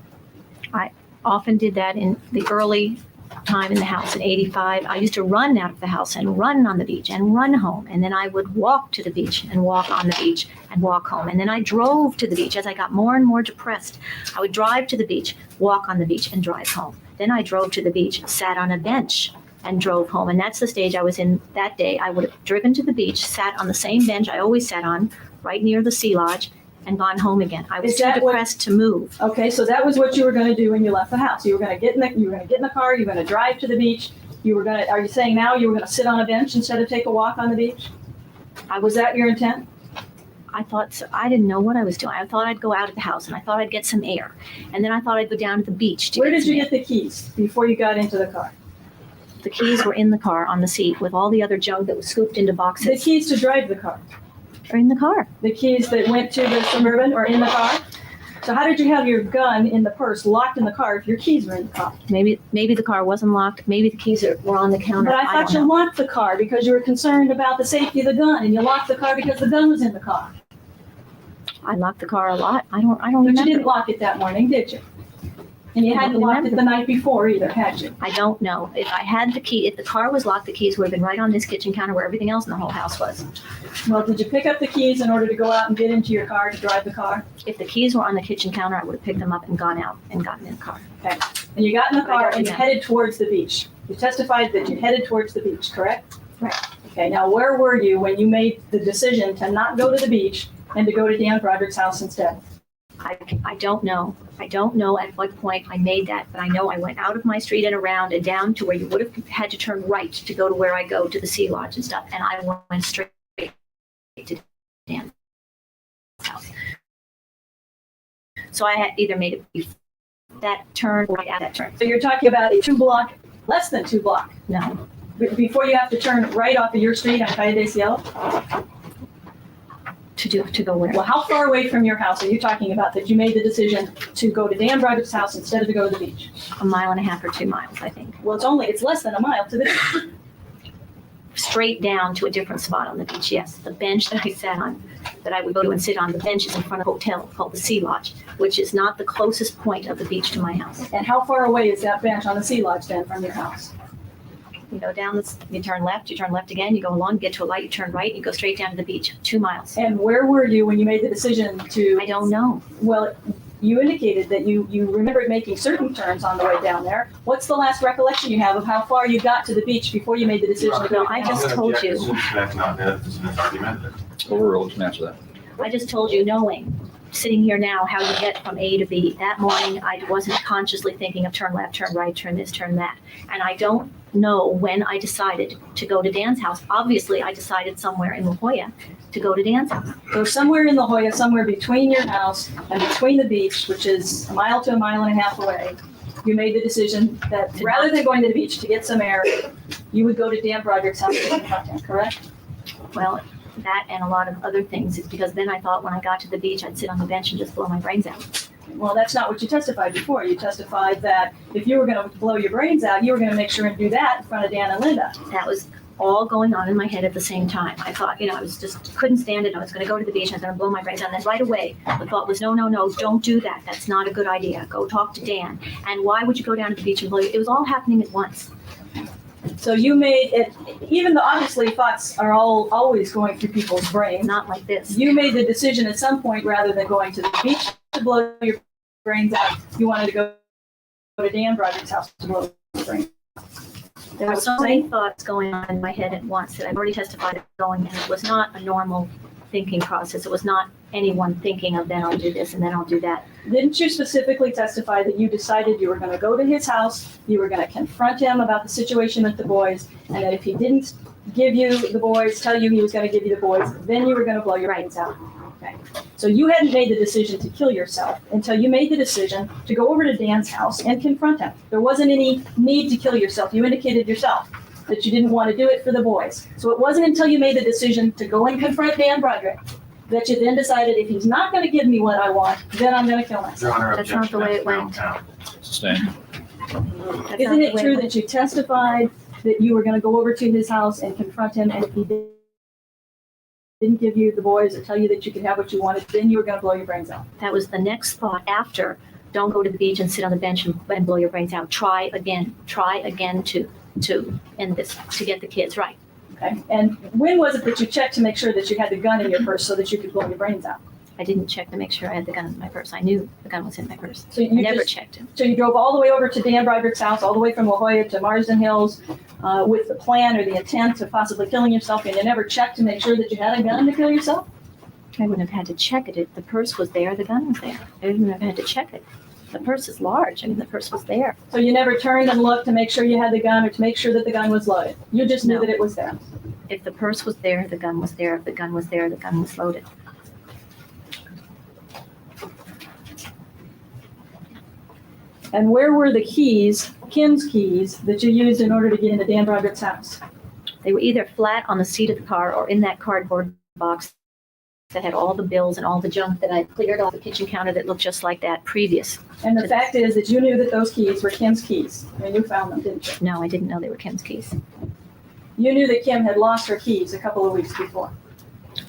Speaker 3: I often did that in the early time in the house in 85. I used to run out of the house and run on the beach and run home. And then I would walk to the beach and walk on the beach and walk home. And then I drove to the beach. As I got more and more depressed, I would drive to the beach, walk on the beach, and drive home. Then I drove to the beach, sat on a bench, and drove home. And that's the stage I was in that day. I would have driven to the beach, sat on the same bench I always sat on, right near the Sea Lodge, and gone home again. I was
Speaker 2: Is
Speaker 3: too
Speaker 2: that what-
Speaker 3: depressed to move.
Speaker 2: Okay, so that was what you were going to do when you left the house. You were going to get in the car. You were going to drive to the beach. Are you saying now you were going to sit on a bench instead of take a walk on the beach? Was that your intent?
Speaker 3: I thought so. I didn't know what I was doing. I thought I'd go out of the house and I thought I'd get some air. And then I thought I'd go down to the beach to
Speaker 2: Where
Speaker 3: get
Speaker 2: did
Speaker 3: some
Speaker 2: you
Speaker 3: air.
Speaker 2: get the keys before you got into the car?
Speaker 3: The keys were in the car on the seat with all the other junk that was scooped into
Speaker 2: The
Speaker 3: boxes.
Speaker 2: keys to drive the car.
Speaker 3: Are in the car.
Speaker 2: The keys that went to the Suburban or in the car? So how did you have your gun in the purse locked in the car if your keys were in the car?
Speaker 3: Maybe the car wasn't locked. Maybe the keys were on the counter.
Speaker 2: But I thought you
Speaker 3: don't know.
Speaker 2: locked the car because you were concerned about the safety of the gun, and you locked the car because the gun was in the car.
Speaker 3: I locked the car a lot. I don't
Speaker 2: But you
Speaker 3: remember.
Speaker 2: didn't lock it that morning, did you? And you
Speaker 3: I
Speaker 2: hadn't
Speaker 3: don't
Speaker 2: locked it
Speaker 3: remember.
Speaker 2: the night before either, had you?
Speaker 3: I don't know. If I had the key, if the car was locked, the keys would have been right on this kitchen counter where everything else in the whole house was.
Speaker 2: Well, did you pick up the keys in order to go out and get into your car to drive the car?
Speaker 3: If the keys were on the kitchen counter, I would have picked them up and gone out and gotten in the car.
Speaker 2: And you got in the
Speaker 3: But I
Speaker 2: car
Speaker 3: don't
Speaker 2: and you
Speaker 3: remember.
Speaker 2: headed towards the beach. You testified that you headed towards the beach, correct?
Speaker 3: Right.
Speaker 2: Okay, now where were you when you made the decision to not go to the beach and to go to Dan Broderick's house instead?
Speaker 3: I don't know. I don't know at what point I made that, but I know I went out of my street and around and down to where you would have had to turn right to go to where I go to the Sea Lodge and stuff, and I went straight to Dan's house. So I had either made it before that turn or right at that turn.
Speaker 2: So you're talking about a less than 2 block,
Speaker 3: No,
Speaker 2: before you have to turn right off of your street on Calle de Cielo?
Speaker 3: to go where?
Speaker 2: Well, how far away from your house are you talking about that you made the decision to go to Dan Broderick's house instead of to go to the beach?
Speaker 3: 1.5 miles or 2 miles, I think.
Speaker 2: Well, it's less than a mile to the beach.
Speaker 3: Straight down to a different spot on the beach, yes. The bench that I sat on, that I would go to and sit on, the bench is in front of a hotel called the Sea Lodge, which is not the closest point of the beach to my house.
Speaker 2: And how far away is that bench on the Sea Lodge then from your house?
Speaker 3: You go down this, you turn left again, you go along, get to a light, you turn right, you go straight down to the beach, 2 miles.
Speaker 2: And where were you when you made the decision to?
Speaker 3: I don't know.
Speaker 2: Well, you indicated that you remembered making certain turns on the way down there. What's the last recollection you have of how far you got to the beach before you made the decision to go?
Speaker 3: No, I just told you.
Speaker 5: That's not this argument.
Speaker 4: Overruled, can answer that.
Speaker 3: I just told you, knowing, sitting here now, how you get from A to B. That morning, I wasn't consciously thinking of turn left, turn right, turn this, turn that. And I don't know when I decided to go to Dan's house. Obviously, I decided somewhere in La Jolla to go to Dan's house.
Speaker 2: So somewhere in La Jolla, somewhere between your house and between the beach, which is a mile to a mile and a half away, you made the decision that rather than going to the beach to get some air, you would go to Dan Broderick's house to confront him, correct?
Speaker 3: Well, that and a lot of other things is because then I thought when I got to the beach, I'd sit on the bench and just blow my brains out.
Speaker 2: Well, that's not what you testified before. You testified that if you were going to blow your brains out, you were going to make sure and do that in front of Dan and Linda.
Speaker 3: That was all going on in my head at the same time. I thought, I was just couldn't stand it. I was going to go to the beach. I was going to blow my brains out. And then right away, the thought was, no, don't do that. That's not a good idea. Go talk to Dan. And why would you go down to the beach and blow? It was all happening at once.
Speaker 2: So you made it, even though obviously thoughts are always going through people's brains,
Speaker 3: Not like this.
Speaker 2: you made the decision at some point, rather than going to the beach to blow your brains out, you wanted to go to Dan Broderick's house to blow your brains out.
Speaker 3: There were so many thoughts going on in my head at once that I've already testified of going, and it was not a normal thinking process. It was not anyone thinking of then I'll do this and then I'll do that.
Speaker 2: Didn't you specifically testify that you decided you were going to go to his house, you were going to confront him about the situation with the boys, and that if he didn't give you the boys, tell you he was going to give you the boys, then you were going to blow your brains out? Okay. So you hadn't made the decision to kill yourself until you made the decision to go over to Dan's house and confront him. There wasn't any need to kill yourself. You indicated yourself that you didn't want to do it for the boys. So it wasn't until you made the decision to go and confront Dan Broderick that you then decided if he's not going to give me what I want, then I'm going to kill myself.
Speaker 5: Your Honor,
Speaker 3: That's not the way it went.
Speaker 4: Sustained.
Speaker 3: That's
Speaker 2: Isn't
Speaker 3: not
Speaker 2: it
Speaker 3: the way
Speaker 2: true
Speaker 3: went.
Speaker 2: that you testified that you were going to go over to his house and confront him, and if he didn't give you the boys or tell you that you could have what you wanted, then you were going to blow your brains out?
Speaker 3: That was the next thought after, don't go to the beach and sit on the bench and blow your brains out. Try again to end this, to get the kids right.
Speaker 2: Okay. And when was it that you checked to make sure that you had the gun in your purse so that you could blow your brains out?
Speaker 3: I didn't check to make sure I had the gun in my purse. I knew the gun was in my purse.
Speaker 2: So
Speaker 3: I
Speaker 2: you
Speaker 3: never
Speaker 2: just,
Speaker 3: checked it.
Speaker 2: so you drove all the way over to Dan Broderick's house, all the way from La Jolla to Marsden Hills, with the plan or the intent of possibly killing yourself, and you never checked to make sure that you had a gun to kill yourself?
Speaker 3: I wouldn't have had to check it. The purse was there, the gun was there. I wouldn't have had to check it. The purse is large. I mean, the purse was there.
Speaker 2: So you never turned and looked to make sure you had the gun or to make sure that the gun was loaded? You just knew
Speaker 3: No.
Speaker 2: that it was there?
Speaker 3: If the purse was there, the gun was there. If the gun was there, the gun was loaded.
Speaker 2: And where were the keys, Kim's keys, that you used in order to get into Dan Broderick's house?
Speaker 3: They were either flat on the seat of the car or in that cardboard box that had all the bills and all the junk that I cleared off the kitchen counter that looked just like that previous.
Speaker 2: And the fact is that you knew that those keys were Kim's keys. I mean, you found them, didn't you?
Speaker 3: No, I didn't know they were Kim's keys.
Speaker 2: You knew that Kim had lost her keys a couple of weeks before,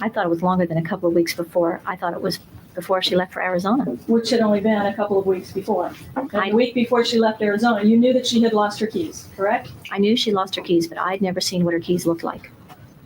Speaker 3: I thought it was longer than a couple of weeks before. I thought it was before she left for Arizona.
Speaker 2: which had only been a couple of weeks before. And
Speaker 3: I-
Speaker 2: the week before she left Arizona, you knew that she had lost her keys, correct?
Speaker 3: I knew she lost her keys, but I'd never seen what her keys looked like.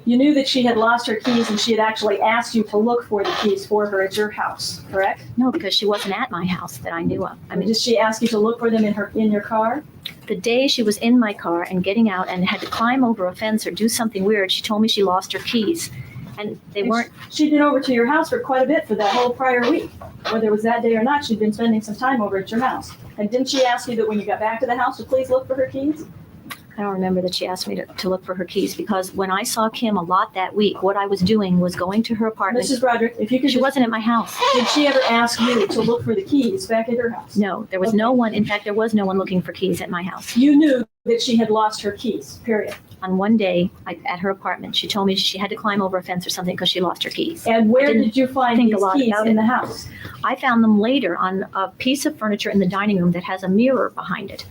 Speaker 2: You knew that she had lost her keys and she had actually asked you to look for the keys for her at your house, correct?
Speaker 3: No, because she wasn't at my house that I knew of. I mean,
Speaker 2: Did she ask you to look for them in your car?
Speaker 3: the day she was in my car and getting out and had to climb over a fence or do something weird, she told me she lost her keys. And they weren't,
Speaker 2: She'd been over to your house for quite a bit for that whole prior week. Whether it was that day or not, she'd been spending some time over at your house. And didn't she ask you that when you got back to the house to please look for her keys?
Speaker 3: I don't remember that she asked me to look for her keys, because when I saw Kim a lot that week, what I was doing was going to her apartment.
Speaker 2: Mrs. Broderick, if you could
Speaker 3: She
Speaker 2: just,
Speaker 3: wasn't at my house.
Speaker 2: did she ever ask you to look for the keys back at her house?
Speaker 3: No, there was
Speaker 2: Okay.
Speaker 3: no one, in fact, there was no one looking for keys at my house.
Speaker 2: You knew that she had lost her keys, period.
Speaker 3: On one day, at her apartment, she told me she had to climb over a fence or something because she lost her keys.
Speaker 2: And where
Speaker 3: didn't
Speaker 2: did you find
Speaker 3: think
Speaker 2: these
Speaker 3: a lot
Speaker 2: keys
Speaker 3: about
Speaker 2: in
Speaker 3: it.
Speaker 2: the house?
Speaker 3: I found them later on a piece of furniture in the dining room that has a mirror behind it.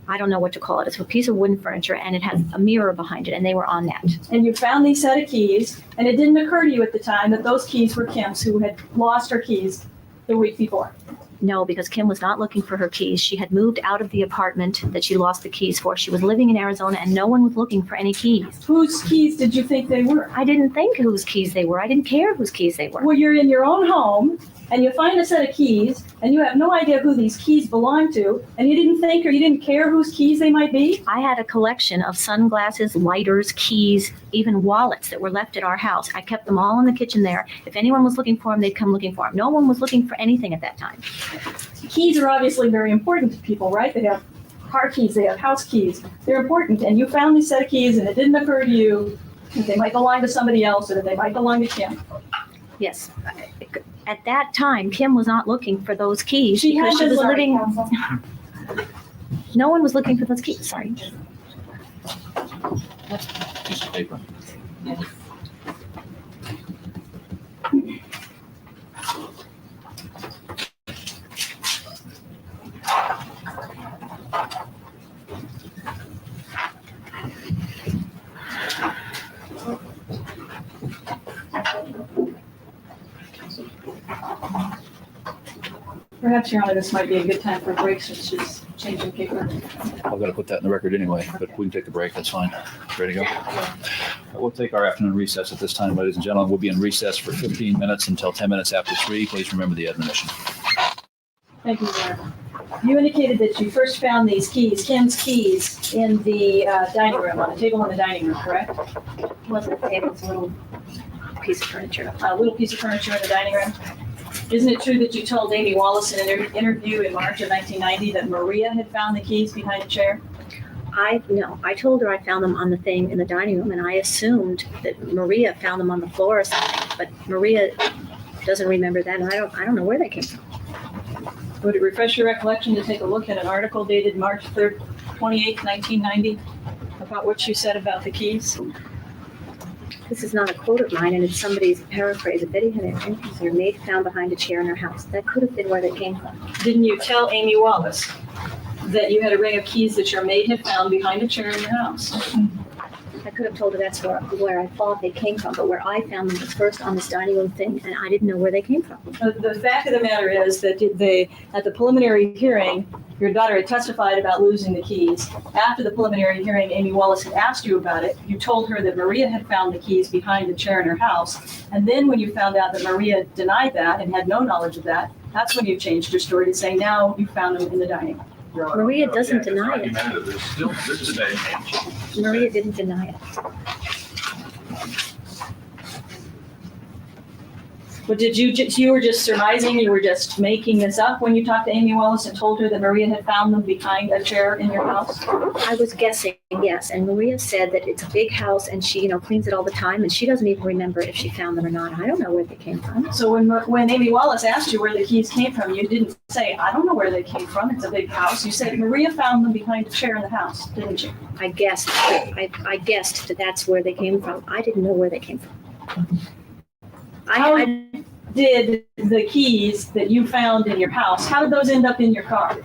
Speaker 3: I don't know what to call it. It's a piece of wooden furniture and it has a mirror behind it, and they were on that.
Speaker 2: And you found these set of keys, and it didn't occur to you at the time that those keys were Kim's, who had lost her keys the week before.
Speaker 3: No, because Kim was not looking for her keys. She had moved out of the apartment that she lost the keys for. She was living in Arizona and no one was looking for any keys.
Speaker 2: Whose keys did you think they were?
Speaker 3: I didn't think whose keys they were. I didn't care whose keys they were.
Speaker 2: Well, you're in your own home and you find a set of keys and you have no idea who these keys belong to, and you didn't think or you didn't care whose keys they might be?
Speaker 3: I had a collection of sunglasses, lighters, keys, even wallets that were left at our house. I kept them all in the kitchen there. If anyone was looking for them, they'd come looking for them. No one was looking for anything at that time.
Speaker 2: Keys are obviously very important to people, right? They have car keys, they have house keys. They're important, and you found this set of keys and it didn't occur to you that they might belong to somebody else or that they might belong to Kim.
Speaker 3: Yes. At that time, Kim was not looking for those keys
Speaker 2: She
Speaker 3: because
Speaker 2: had
Speaker 3: she was
Speaker 2: them,
Speaker 3: living.
Speaker 2: Counsel.
Speaker 3: No one was looking for those keys. Sorry.
Speaker 4: Piece of paper.
Speaker 2: Perhaps, Your Honor, this might be a good time for a break since she's changing paper.
Speaker 4: I've got to put that in the record anyway, but we can take a break. That's fine. Ready to go? We'll take our afternoon recess at this time, ladies and gentlemen. We'll be in recess for 15 minutes until 10 minutes after 3. Please remember the admonition.
Speaker 2: Thank you, Your Honor. You indicated that you first found these keys, Kim's keys, in the dining room, on the table in the dining room, correct?
Speaker 3: It wasn't a table, it was a little piece of furniture.
Speaker 2: A little piece of furniture in the dining room. Isn't it true that you told Amy Wallace in an interview in March of 1990 that Maria had found the keys behind a chair?
Speaker 3: No, I told her I found them on the thing in the dining room, and I assumed that Maria found them on the floor or something. But Maria doesn't remember that, and I don't know where they came from.
Speaker 2: Would it refresh your recollection to take a look at an article dated March 3rd, 28th, 1990, about what you said about the keys?
Speaker 3: This is not a quote of mine, and it's somebody's paraphrase. Betty had an entrance her maid found behind a chair in her house. That could have been where they came from.
Speaker 2: Didn't you tell Amy Wallace that you had a ring of keys that your maid had found behind a chair in your house?
Speaker 3: I could have told her that's where I thought they came from, but where I found them was first on this dining room thing, and I didn't know where they came from.
Speaker 2: The fact of the matter is that at the preliminary hearing, your daughter had testified about losing the keys. After the preliminary hearing, Amy Wallace had asked you about it. You told her that Maria had found the keys behind the chair in her house. And then when you found out that Maria denied that and had no knowledge of that, that's when you changed your story to say now you found them in the dining room.
Speaker 3: Maria doesn't deny it.
Speaker 5: There's still today.
Speaker 3: Maria didn't deny it.
Speaker 2: But you were just surmising, you were just making this up when you talked to Amy Wallace and told her that Maria had found them behind a chair in your house?
Speaker 3: I was guessing, yes, and Maria said that it's a big house and she, cleans it all the time, and she doesn't even remember if she found them or not. I don't know where they came from.
Speaker 2: So when Amy Wallace asked you where the keys came from, you didn't say, I don't know where they came from, it's a big house. You said Maria found them behind a chair in the house, didn't you?
Speaker 3: I guessed. I guessed that that's where they came from. I didn't know where they came from.
Speaker 2: How did the keys that you found in your house, how did those end up in your car?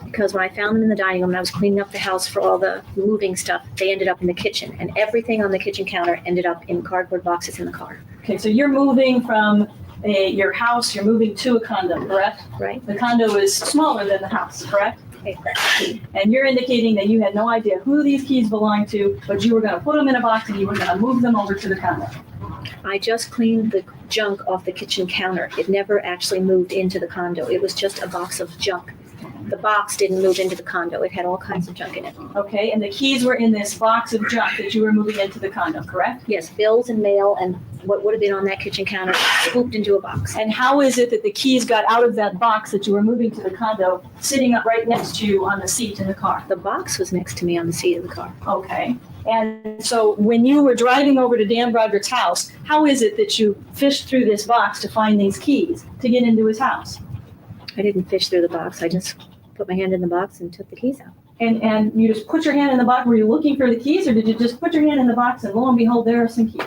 Speaker 3: Because when I found them in the dining room and I was cleaning up the house for all the moving stuff, they ended up in the kitchen, and everything on the kitchen counter ended up in cardboard boxes in the car.
Speaker 2: Okay, so you're moving from your house, you're moving to a condo, correct?
Speaker 3: Right?
Speaker 2: The condo is smaller than the house, correct?
Speaker 3: Exactly.
Speaker 2: And you're indicating that you had no idea who these keys belonged to, but you were going to put them in a box and you were going to move them over to the condo.
Speaker 3: I just cleaned the junk off the kitchen counter. It never actually moved into the condo. It was just a box of junk. The box didn't move into the condo. It had all kinds of junk in it.
Speaker 2: Okay, and the keys were in this box of junk that you were moving into the condo, correct?
Speaker 3: Yes, bills and mail and what would have been on that kitchen counter scooped into a box.
Speaker 2: And how is it that the keys got out of that box that you were moving to the condo, sitting up right next to you on the seat in the car?
Speaker 3: The box was next to me on the seat of the car.
Speaker 2: Okay. And so when you were driving over to Dan Broderick's house, how is it that you fished through this box to find these keys to get into his house?
Speaker 3: I didn't fish through the box. I just put my hand in the box and took the keys out.
Speaker 2: And you just put your hand in the box. Were you looking for the keys, or did you just put your hand in the box and lo and behold, there are some keys?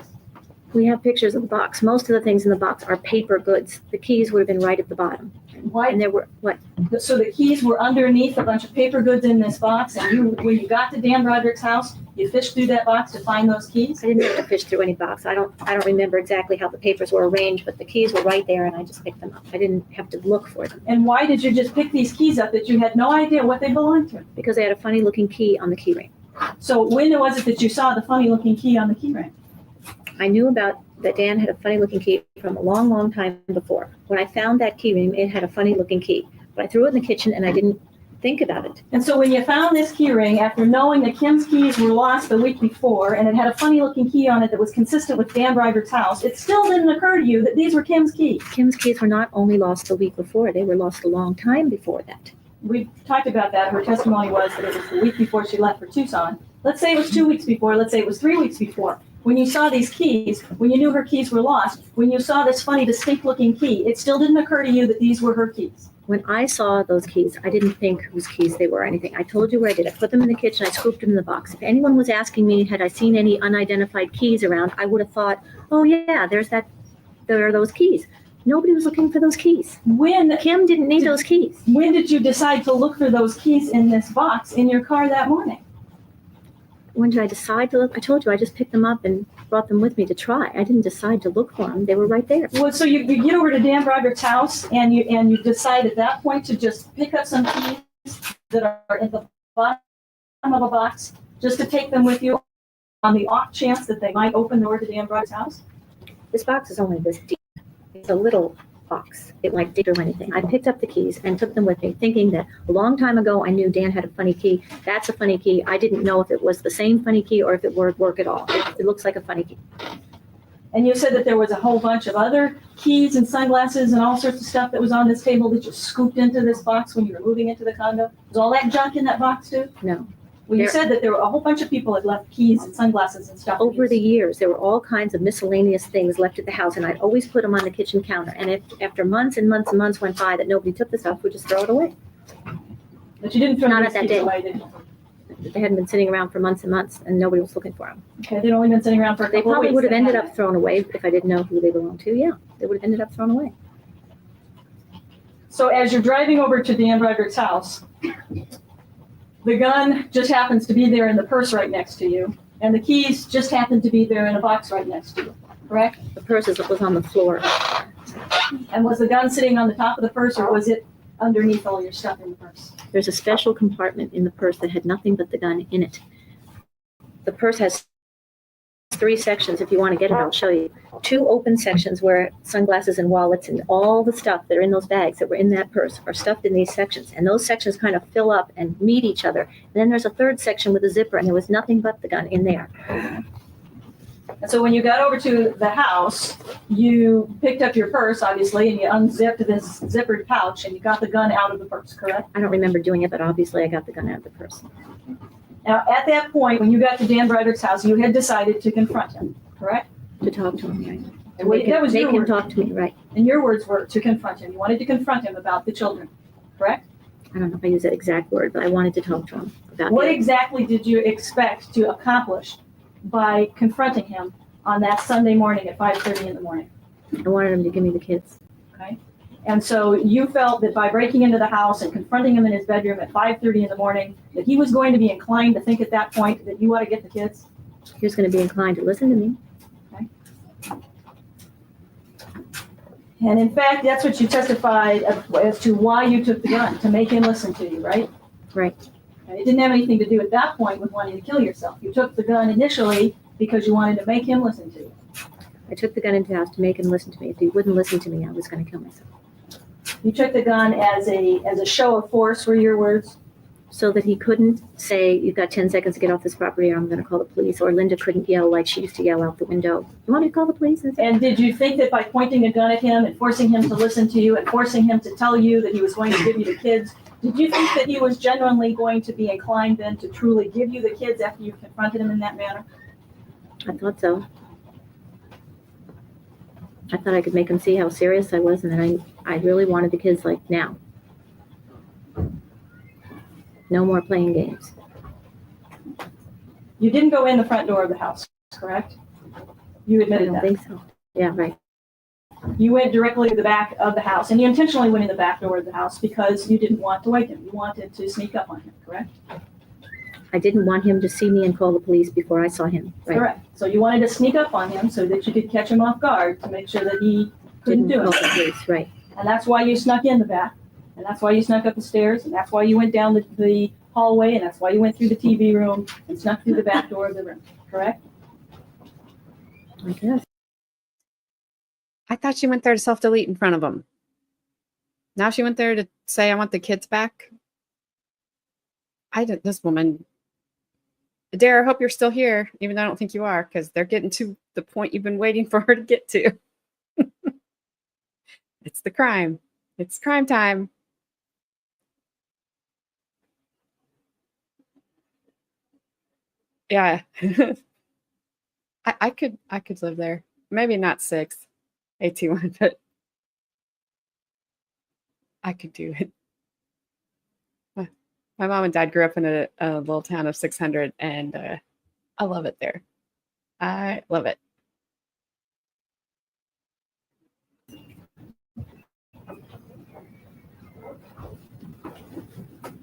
Speaker 3: We have pictures of the box. Most of the things in the box are paper goods. The keys would have been right at the bottom.
Speaker 2: Why?
Speaker 3: And there were, what?
Speaker 2: So the keys were underneath a bunch of paper goods in this box, and when you got to Dan Broderick's house, You fished through that box to find those keys?
Speaker 3: I didn't have to fish through any box. I don't remember exactly how the papers were arranged, but the keys were right there and I just picked them up. I didn't have to look for them
Speaker 2: And why did you just pick these keys up that you had no idea what they belonged to?
Speaker 3: because they had a funny looking key on the key ring.
Speaker 2: So when was it that you saw the funny looking key on the key ring?
Speaker 3: I knew about that Dan had a funny looking key from a long, long time before. When I found that key ring, it had a funny looking key, but I threw it in the kitchen and I didn't think about it.
Speaker 2: And so when you found this key ring, after knowing that Kim's keys were lost the week before, and it had a funny looking key on it that was consistent with Dan Broderick's house, it still didn't occur to you that these were Kim's keys.
Speaker 3: Kim's keys were not only lost the week before, they were lost a long time before that.
Speaker 2: We talked about that. Her testimony was that it was the week before she left for Tucson. Let's say it was 2 weeks before. Let's say it was 3 weeks before. When you saw these keys, when you knew her keys were lost, when you saw this funny, distinct-looking key, it still didn't occur to you that these were her keys.
Speaker 3: When I saw those keys, I didn't think whose keys they were or anything. I told you where I did. I put them in the kitchen. I scooped them in the box. If anyone was asking me, had I seen any unidentified keys around, I would have thought, oh yeah, there are those keys. Nobody was looking for those keys. Kim didn't need those keys.
Speaker 2: When did you decide to look for those keys in this box in your car that morning?
Speaker 3: When did I decide to look? I told you, I just picked them up and brought them with me to try. I didn't decide to look for them. They were right there.
Speaker 2: Well, so you get over to Dan Broderick's house and you decide at that point to just pick up some keys that are in the bottom of a box, just to take them with you on the off chance that they might open the door to Dan Broderick's house?
Speaker 3: This box is only this deep. It's a little box. It like did or anything. I picked up the keys and took them with me, thinking that a long time ago I knew Dan had a funny key. That's a funny key. I didn't know if it was the same funny key or if it would work at all. It looks like a funny key.
Speaker 2: And you said that there was a whole bunch of other keys and sunglasses and all sorts of stuff that was on this table that you scooped into this box when you were moving into the condo. Was all that junk in that box too?
Speaker 3: No.
Speaker 2: Well, you said that there were a whole bunch of people that left keys and sunglasses and stuff.
Speaker 3: Over the years, there were all kinds of miscellaneous things left at the house, and I'd always put them on the kitchen counter. And if after months and months and months went by that nobody took the stuff, we'd just throw it away.
Speaker 2: But you didn't throw
Speaker 3: Not
Speaker 2: these
Speaker 3: at that
Speaker 2: keys
Speaker 3: day.
Speaker 2: away, did you?
Speaker 3: They hadn't been sitting around for months and months, and nobody was looking for them.
Speaker 2: Okay, they'd only been sitting around for a
Speaker 3: They
Speaker 2: couple of
Speaker 3: probably
Speaker 2: weeks.
Speaker 3: would have
Speaker 2: then,
Speaker 3: ended
Speaker 2: hadn't
Speaker 3: up thrown away if I didn't know who they belonged to. Yeah, they would have ended up thrown away.
Speaker 2: they? So as you're driving over to Dan Broderick's house, the gun just happens to be there in the purse right next to you, and the keys just happen to be there in a box right next to you, correct?
Speaker 3: The purse was on the floor.
Speaker 2: And was the gun sitting on the top of the purse, or was it underneath all your stuff in the purse?
Speaker 3: There's a special compartment in the purse that had nothing but the gun in it. The purse has 3 sections. If you want to get it, I'll show you. 2 open sections where sunglasses and wallets and all the stuff that are in those bags that were in that purse are stuffed in these sections. And those sections kind of fill up and meet each other. And then there's a 3rd section with a zipper, and there was nothing but the gun in there.
Speaker 2: And so when you got over to the house, you picked up your purse, obviously, and you unzipped this zippered pouch, and you got the gun out of the purse, correct?
Speaker 3: I don't remember doing it, but obviously I got the gun out of the purse.
Speaker 2: Now, at that point, when you got to Dan Broderick's house, you had decided to confront him, correct?
Speaker 3: To talk to him, right?
Speaker 2: And wait, that was
Speaker 3: Make
Speaker 2: your
Speaker 3: him
Speaker 2: word.
Speaker 3: talk to me, right?
Speaker 2: And your words were to confront him. You wanted to confront him about the children, correct?
Speaker 3: I don't know if I use that exact word, but I wanted to talk to him about
Speaker 2: What
Speaker 3: it.
Speaker 2: exactly did you expect to accomplish by confronting him on that Sunday morning at 5:30 in the morning?
Speaker 3: I wanted him to give me the kids.
Speaker 2: And so you felt that by breaking into the house and confronting him in his bedroom at 5:30 in the morning, that he was going to be inclined to think at that point that you ought to get the kids?
Speaker 3: He was going to be inclined to listen to me.
Speaker 2: And in fact, that's what you testified as to why you took the gun, to make him listen to you, right?
Speaker 3: Right.
Speaker 2: And it didn't have anything to do at that point with wanting to kill yourself. You took the gun initially because you wanted to make him listen to you.
Speaker 3: I took the gun into the house to make him listen to me. If he wouldn't listen to me, I was going to kill myself.
Speaker 2: You took the gun as a show of force, were your words?
Speaker 3: So that he couldn't say, you've got 10 seconds to get off this property or I'm going to call the police. Or Linda couldn't yell like she used to yell out the window. You want me to call the police?
Speaker 2: And did you think that by pointing a gun at him and forcing him to listen to you and forcing him to tell you that he was going to give you the kids, did you think that he was genuinely going to be inclined then to truly give you the kids after you confronted him in that manner?
Speaker 3: I thought so. I thought I could make him see how serious I was and that I really wanted the kids like now. No more playing games.
Speaker 2: You didn't go in the front door of the house, correct? You
Speaker 3: I
Speaker 2: admitted
Speaker 3: don't
Speaker 2: that.
Speaker 3: think so. Yeah, right.
Speaker 2: You went directly to the back of the house, and you intentionally went in the back door of the house because you didn't want to wake him. You wanted to sneak up on him, correct?
Speaker 3: I didn't want him to see me and call the police before I saw him. Right.
Speaker 2: Correct. So you wanted to sneak up on him so that you could catch him off guard to make sure that he couldn't
Speaker 3: Didn't
Speaker 2: do
Speaker 3: call
Speaker 2: it.
Speaker 3: the police, right.
Speaker 2: And that's why you snuck in the back, and that's why you snuck up the stairs, and that's why you went down the hallway, and that's why you went through the TV room and snuck through the back door of the room, correct?
Speaker 3: I guess.
Speaker 1: I thought she went there to self-delete in front of him. Now she went there to say, I want the kids back. This woman, Adair, I hope you're still here, even though I don't think you are, because they're getting to the point you've been waiting for her to get to. It's the crime. It's crime time. Yeah. I could live there. Maybe not 6, 81, but I could do it. My mom and dad grew up in a little town of 600, and I love it there. I love it.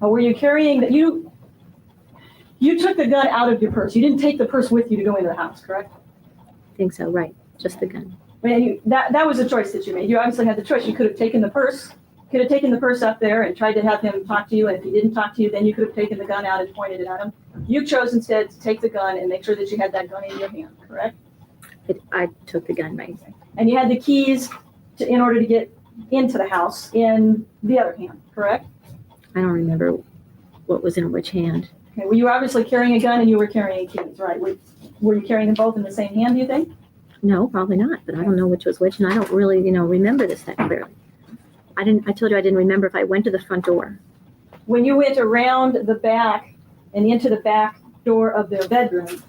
Speaker 2: Were you carrying that? You took the gun out of your purse. You didn't take the purse with you to go into the house, correct?
Speaker 3: I think so, right. Just the gun.
Speaker 2: I mean, that was a choice that you made. You obviously had the choice. You could have taken the purse up there and tried to have him talk to you. And if he didn't talk to you, then you could have taken the gun out and pointed it at him. You chose instead to take the gun and make sure that you had that gun in your hand, correct?
Speaker 3: I took the gun, right.
Speaker 2: And you had the keys in order to get into the house in the other hand, correct?
Speaker 3: I don't remember what was in which hand.
Speaker 2: Okay, well, you were obviously carrying a gun and you were carrying keys, right? Were you carrying them both in the same hand, do you think?
Speaker 3: No, probably not, but I don't know which was which, and I don't really, remember this that clearly. I told you I didn't remember if I went to the front door.
Speaker 2: When you went around the back and into the back door of their bedroom,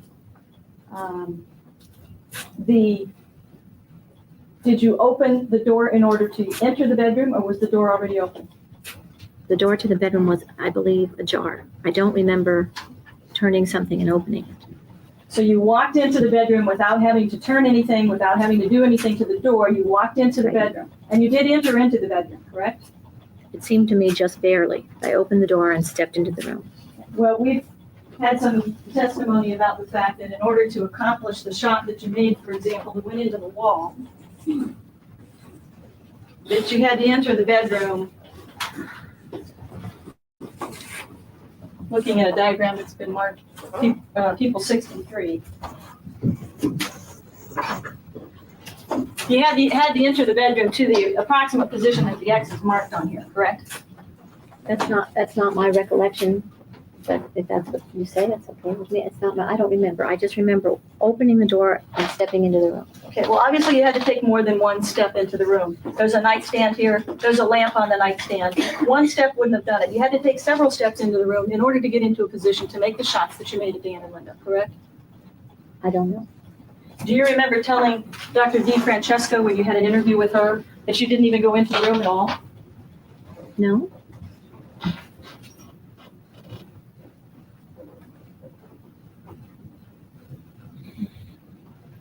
Speaker 2: did you open the door in order to enter the bedroom, or was the door already open?
Speaker 3: The door to the bedroom was, I believe, ajar. I don't remember turning something and opening it.
Speaker 2: So you walked into the bedroom without having to turn anything, without having to do anything to the door. You walked into the bedroom, and you did enter into the bedroom, correct?
Speaker 3: It seemed to me just barely. I opened the door and stepped into the room.
Speaker 2: Well, we've had some testimony about the fact that in order to accomplish the shot that you made, for example, that went into the wall, that you had to enter the bedroom looking at a diagram that's been marked people 63. You had to enter the bedroom to the approximate position that the X is marked on here, correct?
Speaker 3: That's not my recollection, but if that's what you say, that's okay with me. I don't remember. I just remember opening the door and stepping into the room.
Speaker 2: Okay, well, obviously you had to take more than one step into the room. There's a nightstand here. There's a lamp on the nightstand. One step wouldn't have done it. You had to take several steps into the room in order to get into a position to make the shots that you made at Dan and Linda, correct?
Speaker 3: I don't know.
Speaker 2: Do you remember telling Dr. DeFrancesco when you had an interview with her that you didn't even go into the room at all?
Speaker 3: No?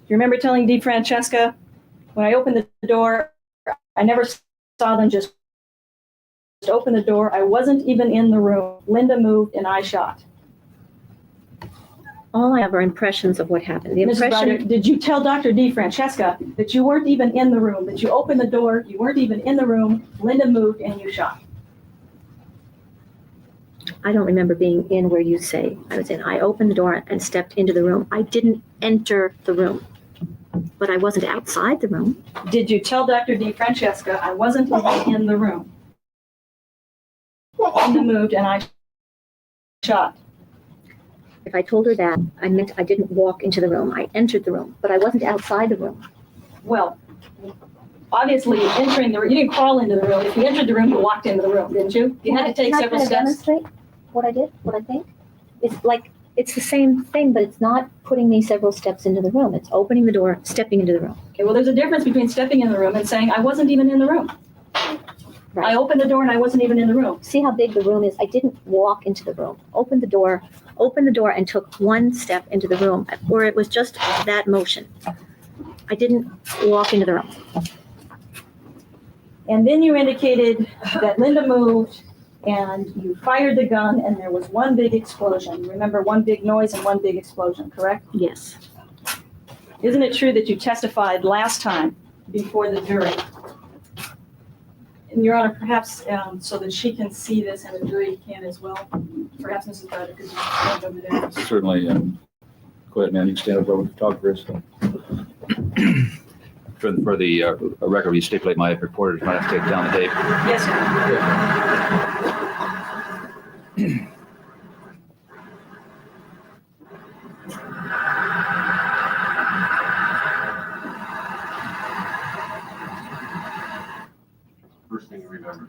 Speaker 2: You remember telling DeFrancesca, when I opened the door, I never saw them just open the door. I wasn't even in the room. Linda moved and I shot.
Speaker 3: All I have are impressions of what happened. The
Speaker 2: Mrs.
Speaker 3: impression,
Speaker 2: Broderick, did you tell Dr. DeFrancesca that you weren't even in the room, that you opened the door, you weren't even in the room, Linda moved and you shot?
Speaker 3: I don't remember being in where you say I was in. I opened the door and stepped into the room. I didn't enter the room, but I wasn't outside the room.
Speaker 2: Did you tell Dr. DeFrancesca I wasn't even in the room? Linda moved and I shot.
Speaker 3: If I told her that, I meant I didn't walk into the room. I entered the room, but I wasn't outside the room.
Speaker 2: Well, obviously entering the room, you didn't crawl into the room. If you entered the room, you walked into the room, didn't you? You had to take several
Speaker 3: Can I
Speaker 2: steps.
Speaker 3: demonstrate what I did, what I think? It's the same thing, but it's not putting me several steps into the room. It's opening the door, stepping into the room.
Speaker 2: Okay, well, there's a difference between stepping in the room and saying, I wasn't even in the room.
Speaker 3: Right.
Speaker 2: I opened the door and I wasn't even in the room.
Speaker 3: See how big the room is? I didn't walk into the room. Opened the door and took one step into the room, or it was just that motion. I didn't walk into the room.
Speaker 2: And then you indicated that Linda moved and you fired the gun and there was one big explosion. Remember, one big noise and one big explosion, correct?
Speaker 3: Yes.
Speaker 2: Isn't it true that you testified last time before the jury? And Your Honor, perhaps so that she can see this and the jury can as well, perhaps Mrs. Broderick could just stand over there.
Speaker 4: Certainly, go ahead, man, you can stand over with the photographers. For the record, you stipulate my reporters might have to take down the tape.
Speaker 2: Yes, sir.
Speaker 5: First thing you remember.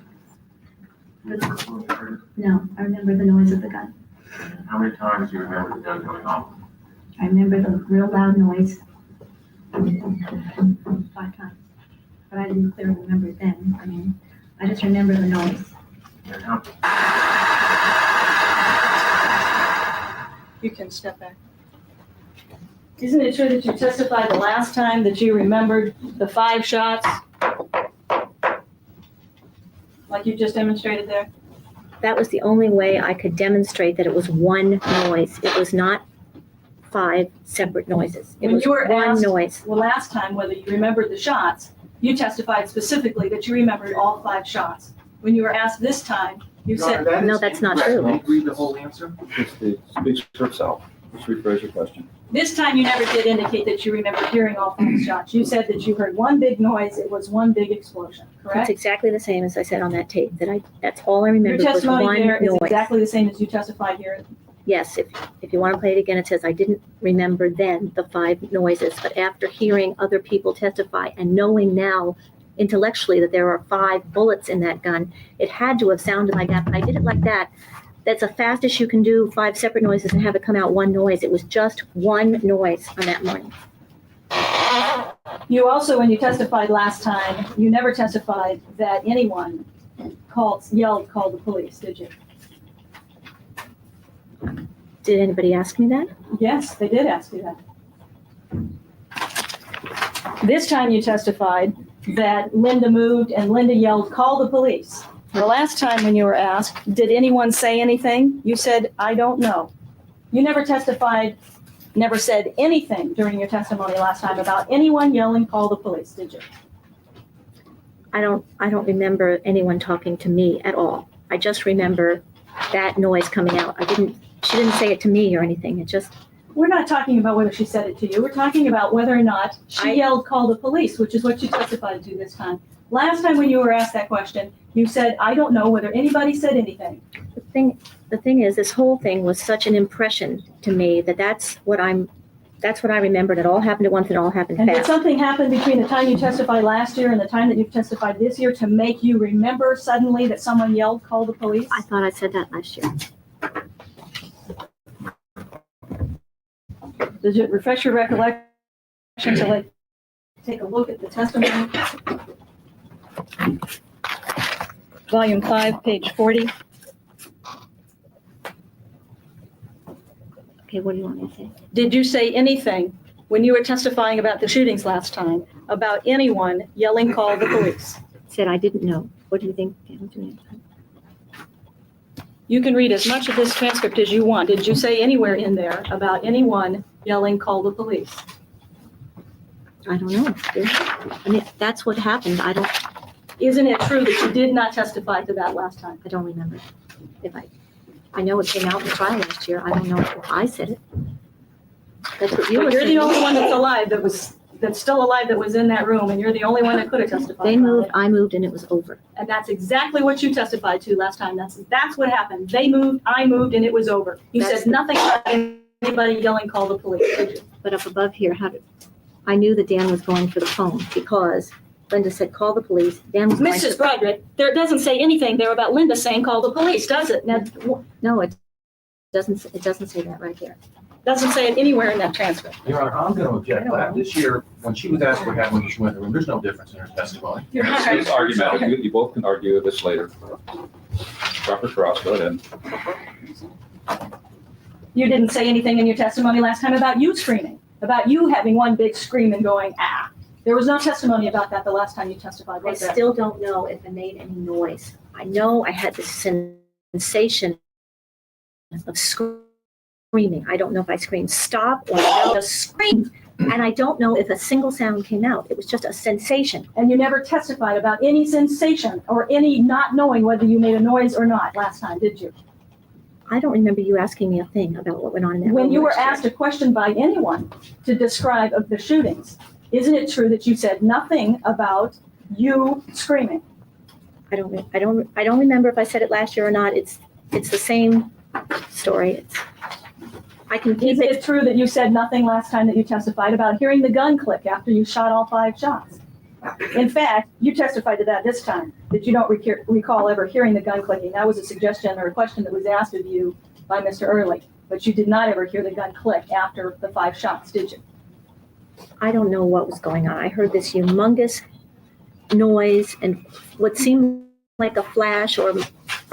Speaker 5: You remember pulling the trigger?
Speaker 3: No, I remember the noise of the gun.
Speaker 5: How many times do you remember the gun going off?
Speaker 3: I remember the real loud noise 5 times. But I didn't clearly remember it then. I mean, I just remember the noise.
Speaker 5: And how,
Speaker 2: You can step back. Isn't it true that you testified the last time that you remembered the 5 shots? Like you just demonstrated there?
Speaker 3: That was the only way I could demonstrate that it was one noise. It was not 5 separate noises. It
Speaker 2: When
Speaker 3: was
Speaker 2: you were
Speaker 3: one
Speaker 2: asked-
Speaker 3: noise.
Speaker 2: Well, last time, whether you remembered the shots, you testified specifically that you remembered all 5 shots. When you were asked this time, you said,
Speaker 3: No, that's not true.
Speaker 5: Can you read the whole answer?
Speaker 4: It speaks for itself. Let's rephrase your question.
Speaker 2: this time you never did indicate that you remembered hearing all 5 shots. You said that you heard one big noise, it was one big explosion,
Speaker 3: It's
Speaker 2: correct?
Speaker 3: exactly the same as I said on that tape, that's all I
Speaker 2: Your
Speaker 3: remember was
Speaker 2: testimony
Speaker 3: one
Speaker 2: there is
Speaker 3: noise.
Speaker 2: exactly the same as you testified here.
Speaker 3: Yes, if you want to play it again, it says, I didn't remember then the 5 noises, but after hearing other people testify and knowing now intellectually that there are 5 bullets in that gun, it had to have sounded like that, but I did it like that. That's the fastest you can do 5 separate noises and have it come out one noise. It was just one noise on that morning.
Speaker 2: You also, when you testified last time, you never testified that anyone called the police, did you?
Speaker 3: Did anybody ask me that?
Speaker 2: Yes, they did ask you that. This time you testified that Linda moved and Linda yelled, "Call the police." The last time when you were asked, did anyone say anything? You said, "I don't know." You never testified, never said anything during your testimony last time about anyone yelling, "Call the police," did you?
Speaker 3: I don't remember anyone talking to me at all. I just remember that noise coming out. She didn't say it to me or anything. It just,
Speaker 2: We're not talking about whether she said it to you. We're talking about whether or not she yelled, "Call the police," which is what you testified to this time. Last time when you were asked that question, you said, "I don't know whether anybody said anything."
Speaker 3: the thing is, this whole thing was such an impression to me that's what I remembered. It all happened at once and it all happened
Speaker 2: And did
Speaker 3: fast.
Speaker 2: something happen between the time you testified last year and the time that you've testified this year to make you remember suddenly that someone yelled, "Call the police"?
Speaker 3: I thought I said that last year.
Speaker 2: Does it refresh your recollection to like take a look at the testimony? Volume 5, page 40.
Speaker 3: Okay, what do you want me to say?
Speaker 2: Did you say anything when you were testifying about the shootings last time about anyone yelling, "Call the police"?
Speaker 3: Said I didn't know. What do you think?
Speaker 2: You can read as much of this transcript as you want. Did you say anywhere in there about anyone yelling, "Call the police"?
Speaker 3: I don't know. I mean, that's what happened.
Speaker 2: Isn't it true that you did not testify to that last time?
Speaker 3: I don't remember. I know it came out in the trial last year. I don't know if I said it. That's what you were
Speaker 2: But you're the
Speaker 3: saying.
Speaker 2: only one that's alive that's still alive that was in that room, and you're the only one that could have testified.
Speaker 3: They
Speaker 2: about
Speaker 3: moved,
Speaker 2: it.
Speaker 3: I moved, and it was over.
Speaker 2: And that's exactly what you testified to last time. That's what happened. They moved, I moved, and it was over. You
Speaker 3: That's
Speaker 2: said nothing about anybody yelling, "Call the police," did you?
Speaker 3: But up above here, I knew that Dan was going for the phone because Linda said, "Call the police." Dan was going
Speaker 2: Mrs. Broderick, there doesn't say anything there about Linda saying, "Call the police," does it? Now,
Speaker 3: No, it doesn't say that right there.
Speaker 2: doesn't say it anywhere in that transcript.
Speaker 5: Your Honor, I'm going to object. This year, when she was asked what happened when she went in the room, there's no difference in her testimony.
Speaker 2: Your Honor.
Speaker 4: It's argumentative. You both can argue this later. Proper cross, go ahead.
Speaker 2: You didn't say anything in your testimony last time about you screaming, about you having one big scream and going, "Ah." There was no testimony about that the last time you testified,
Speaker 3: I
Speaker 2: was there?
Speaker 3: still don't know if I made any noise. I know I had this sensation of screaming. I don't know if I screamed stop or I just screamed. And I don't know if a single sound came out. It was just a sensation.
Speaker 2: And you never testified about any sensation or any not knowing whether you made a noise or not last time, did you?
Speaker 3: I don't remember you asking me a thing about what went on in that room.
Speaker 2: When you were
Speaker 3: last year.
Speaker 2: asked a question by anyone to describe of the shootings, isn't it true that you said nothing about you screaming?
Speaker 3: I don't remember if I said it last year or not. It's the same story. I can keep
Speaker 2: Isn't
Speaker 3: it.
Speaker 2: it true that you said nothing last time that you testified about hearing the gun click after you shot all 5 shots? In fact, you testified to that this time, that you don't recall ever hearing the gun clicking. That was a suggestion or a question that was asked of you by Mr. Early, but you did not ever hear the gun click after the 5 shots, did you?
Speaker 3: I don't know what was going on. I heard this humongous noise and what seemed like a flash or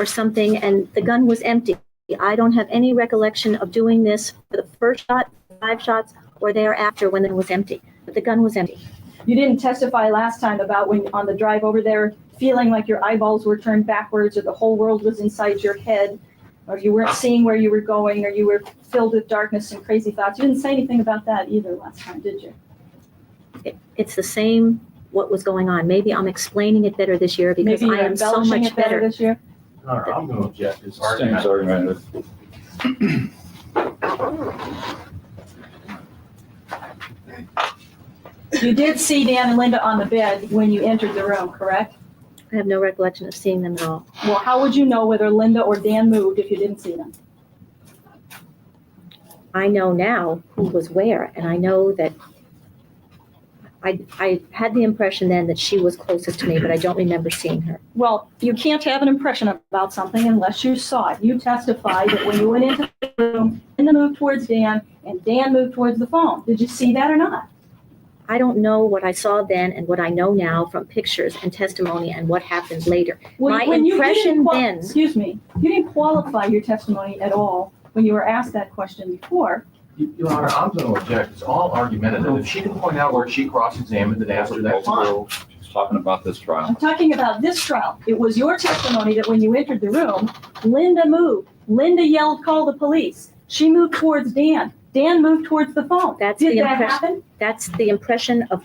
Speaker 3: something, and the gun was empty. I don't have any recollection of doing this for the first shot, 5 shots, or thereafter when it was empty. But the gun was empty.
Speaker 2: You didn't testify last time about when on the drive over there, feeling like your eyeballs were turned backwards or the whole world was inside your head, or you weren't seeing where you were going, or you were filled with darkness and crazy thoughts. You didn't say anything about that either last time, did you?
Speaker 3: It's the same what was going on. Maybe I'm explaining it better this year because
Speaker 2: Maybe
Speaker 3: I
Speaker 2: you're
Speaker 3: am so
Speaker 2: embellishing
Speaker 3: much
Speaker 2: it better
Speaker 3: better.
Speaker 2: this year.
Speaker 5: All right, I'm going to object this
Speaker 4: Stands
Speaker 5: argument.
Speaker 4: argument.
Speaker 2: You did see Dan and Linda on the bed when you entered the room, correct?
Speaker 3: I have no recollection of seeing them at all.
Speaker 2: Well, how would you know whether Linda or Dan moved if you didn't see them?
Speaker 3: I know now who was where, and I know that I had the impression then that she was closest to me, but I don't remember seeing her.
Speaker 2: Well, you can't have an impression about something unless you saw it. You testified that when you went into the room, Linda moved towards Dan and Dan moved towards the phone. Did you see that or not?
Speaker 3: I don't know what I saw then and what I know now from pictures and testimony and what happened later. My impression then.
Speaker 2: Excuse me, you didn't qualify your testimony at all when you were asked that question before.
Speaker 5: Your Honor, I'm going to object. It's all argumentative. If she can point out where she cross-examined and asked her that, fine.
Speaker 4: She's talking about this trial.
Speaker 2: I'm talking about this trial. It was your testimony that when you entered the room, Linda moved. Linda yelled, "Call the police." She moved towards Dan. Dan moved towards the phone. Did that happen?
Speaker 3: That's the impression of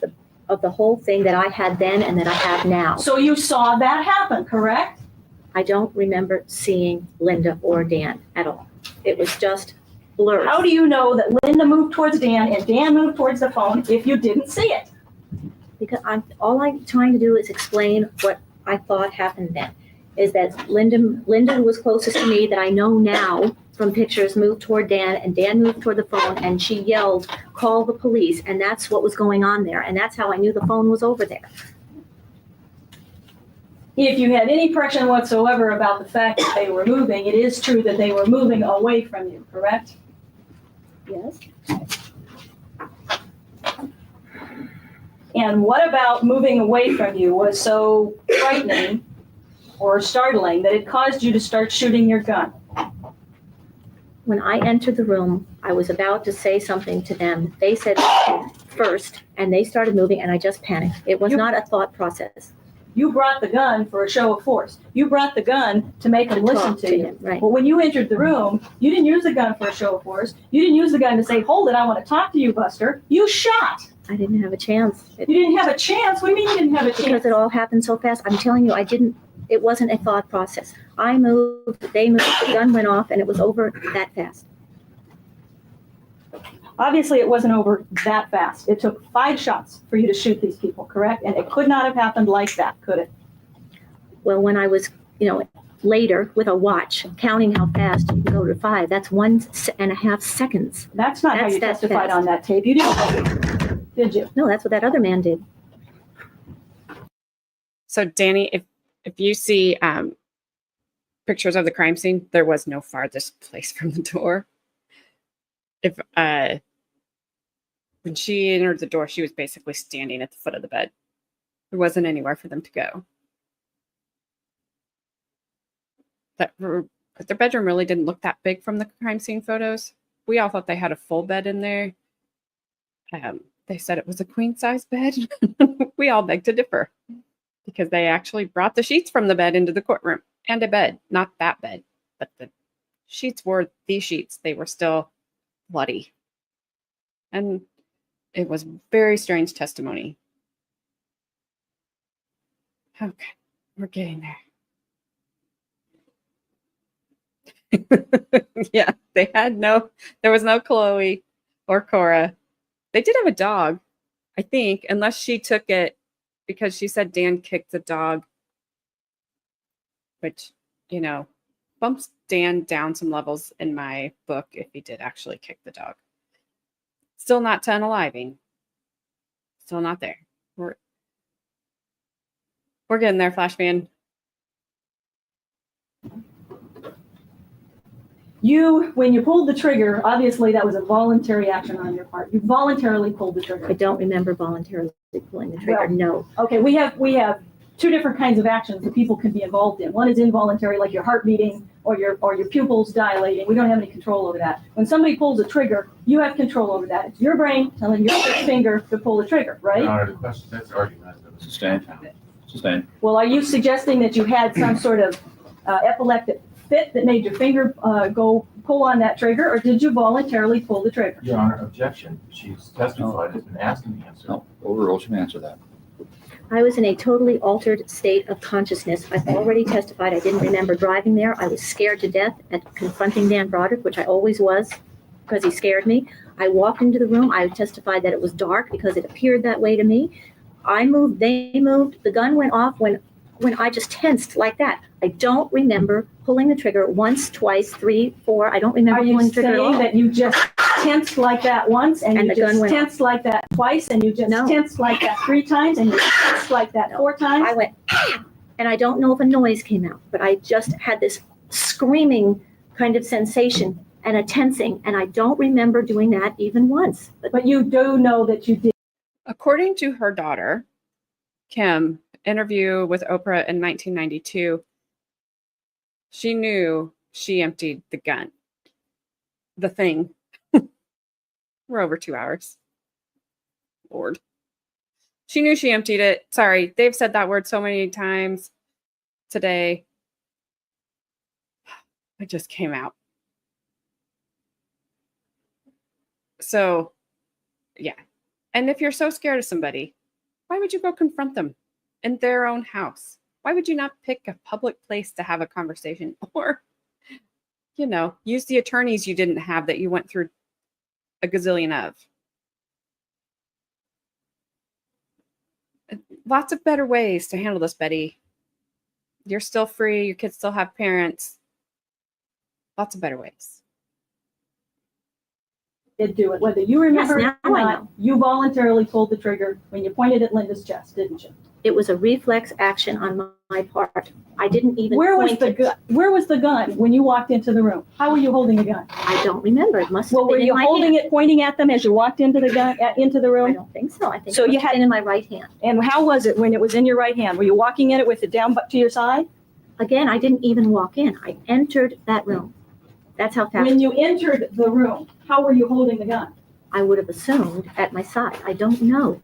Speaker 3: the whole thing that I had then and that I have now.
Speaker 2: So you saw that happen, correct?
Speaker 3: I don't remember seeing Linda or Dan at all. It was just blurred.
Speaker 2: How do you know that Linda moved towards Dan and Dan moved towards the phone if you didn't see it?
Speaker 3: Because all I'm trying to do is explain what I thought happened then. Is that Linda, who was closest to me, that I know now from pictures, moved toward Dan, and Dan moved toward the phone, and she yelled, "Call the police," and that's what was going on there, and that's how I knew the phone was over there.
Speaker 2: If you had any impression whatsoever about the fact that they were moving, it is true that they were moving away from you, correct?
Speaker 3: Yes?
Speaker 2: And what about moving away from you was so frightening or startling that it caused you to start shooting your gun?
Speaker 3: When I entered the room, I was about to say something to them. They said first, and they started moving, and I just panicked. It was not a thought process.
Speaker 2: You brought the gun for a show of force. You brought the gun to make them listen
Speaker 3: Talk
Speaker 2: to you.
Speaker 3: him, right.
Speaker 2: But when you entered the room, you didn't use the gun for a show of force. You didn't use the gun to say, "Hold it, I want to talk to you, Buster." You shot.
Speaker 3: I didn't have a chance.
Speaker 2: You didn't have a chance? What do you mean you didn't have a chance?
Speaker 3: Because it all happened so fast. I'm telling you, it wasn't a thought process. I moved, they moved, the gun went off, and it was over that fast.
Speaker 2: Obviously, it wasn't over that fast. It took 5 shots for you to shoot these people, correct? And it could not have happened like that, could it?
Speaker 3: Well, when I was, later with a watch, counting how fast you can go to 5, that's 1.5 seconds.
Speaker 2: That's not how
Speaker 3: That's
Speaker 2: you
Speaker 3: that
Speaker 2: testified
Speaker 3: fast.
Speaker 2: on that tape. You didn't, did you?
Speaker 3: No, that's what that other man did.
Speaker 1: So Danny, if you see pictures of the crime scene, there was no farthest place from the door. If when she entered the door, she was basically standing at the foot of the bed. There wasn't anywhere for them to go. Their bedroom really didn't look that big from the crime scene photos. We all thought they had a full bed in there. They said it was a queen size bed. We all beg to differ because they actually brought the sheets from the bed into the courtroom and a bed, not that bed. but the sheets were these sheets. They were still bloody. And it was very strange testimony. Okay, we're getting there. Yeah, there was no Chloe or Cora. They did have a dog, I think, unless she took it because she said Dan kicked the dog, which, bumps Dan down some levels in my book if he did actually kick the dog. Still not to unaliving. Still not there. We're getting there, Flashman.
Speaker 2: When you pulled the trigger, obviously that was a voluntary action on your part. You voluntarily pulled the trigger.
Speaker 3: I don't remember voluntarily pulling the trigger, no.
Speaker 2: Okay, we have two different kinds of actions that people can be involved in. One is involuntary, like your heart beating or your pupils dilating. We don't have any control over that. When somebody pulls a trigger, you have control over that. It's your brain telling your finger to pull the trigger, right?
Speaker 5: Your Honor, the question, that's argument.
Speaker 4: Sustained.
Speaker 2: Well, are you suggesting that you had some sort of epileptic fit that made your finger go pull on that trigger, or did you voluntarily pull the trigger?
Speaker 5: Your Honor, objection. She's testified, has been asked and answered.
Speaker 4: No, overruled. You can answer that.
Speaker 3: I was in a totally altered state of consciousness. I've already testified. I didn't remember driving there. I was scared to death at confronting Dan Broderick, which I always was because he scared me. I walked into the room. I testified that it was dark because it appeared that way to me. I moved, they moved. The gun went off when I just tensed like that. I don't remember pulling the trigger once, twice, 3, 4. I don't remember pulling the trigger at all.
Speaker 2: Are you saying that you just tensed like that once, and you just tensed like that twice, and you just tensed like that 3 times, and you tensed like that 4 times?
Speaker 3: I went, and I don't know if a noise came out, but I just had this screaming kind of sensation and a tensing, and I don't remember doing that even once.
Speaker 2: But you do know that you did.
Speaker 1: According to her daughter, Kim, interview with Oprah in 1992, she knew she emptied the gun. The thing. We're over 2 hours. Lord. She knew she emptied it. Sorry, they've said that word so many times today. It just came out. So, yeah. And if you're so scared of somebody, why would you go confront them in their own house? Why would you not pick a public place to have a conversation? Or, use the attorneys you didn't have that you went through a gazillion of? Lots of better ways to handle this, Betty. You're still free. Your kids still have parents. Lots of better ways.
Speaker 2: Did do it. Whether you remember
Speaker 3: Yes,
Speaker 2: it or
Speaker 3: now I
Speaker 2: not,
Speaker 3: know.
Speaker 2: you voluntarily pulled the trigger when you pointed at Linda's chest, didn't you?
Speaker 3: It was a reflex action on my part. I didn't even
Speaker 2: Where was
Speaker 3: point
Speaker 2: the
Speaker 3: it.
Speaker 2: gun? Where was the gun when you walked into the room? How were you holding the gun?
Speaker 3: I don't remember. It must have
Speaker 2: Well, were
Speaker 3: been in
Speaker 2: you
Speaker 3: my
Speaker 2: holding
Speaker 3: hand.
Speaker 2: it, pointing at them as you walked into the
Speaker 3: I
Speaker 2: room?
Speaker 3: don't think so. I think
Speaker 2: So
Speaker 3: it
Speaker 2: you
Speaker 3: must have
Speaker 2: had-
Speaker 3: been in my right hand.
Speaker 2: And how was it when it was in your right hand? Were you walking in it with it down to your side?
Speaker 3: Again, I didn't even walk in. I entered that room. That's how fast
Speaker 2: When you entered the room, how were you holding the gun?
Speaker 3: I would have assumed at my side. I don't know.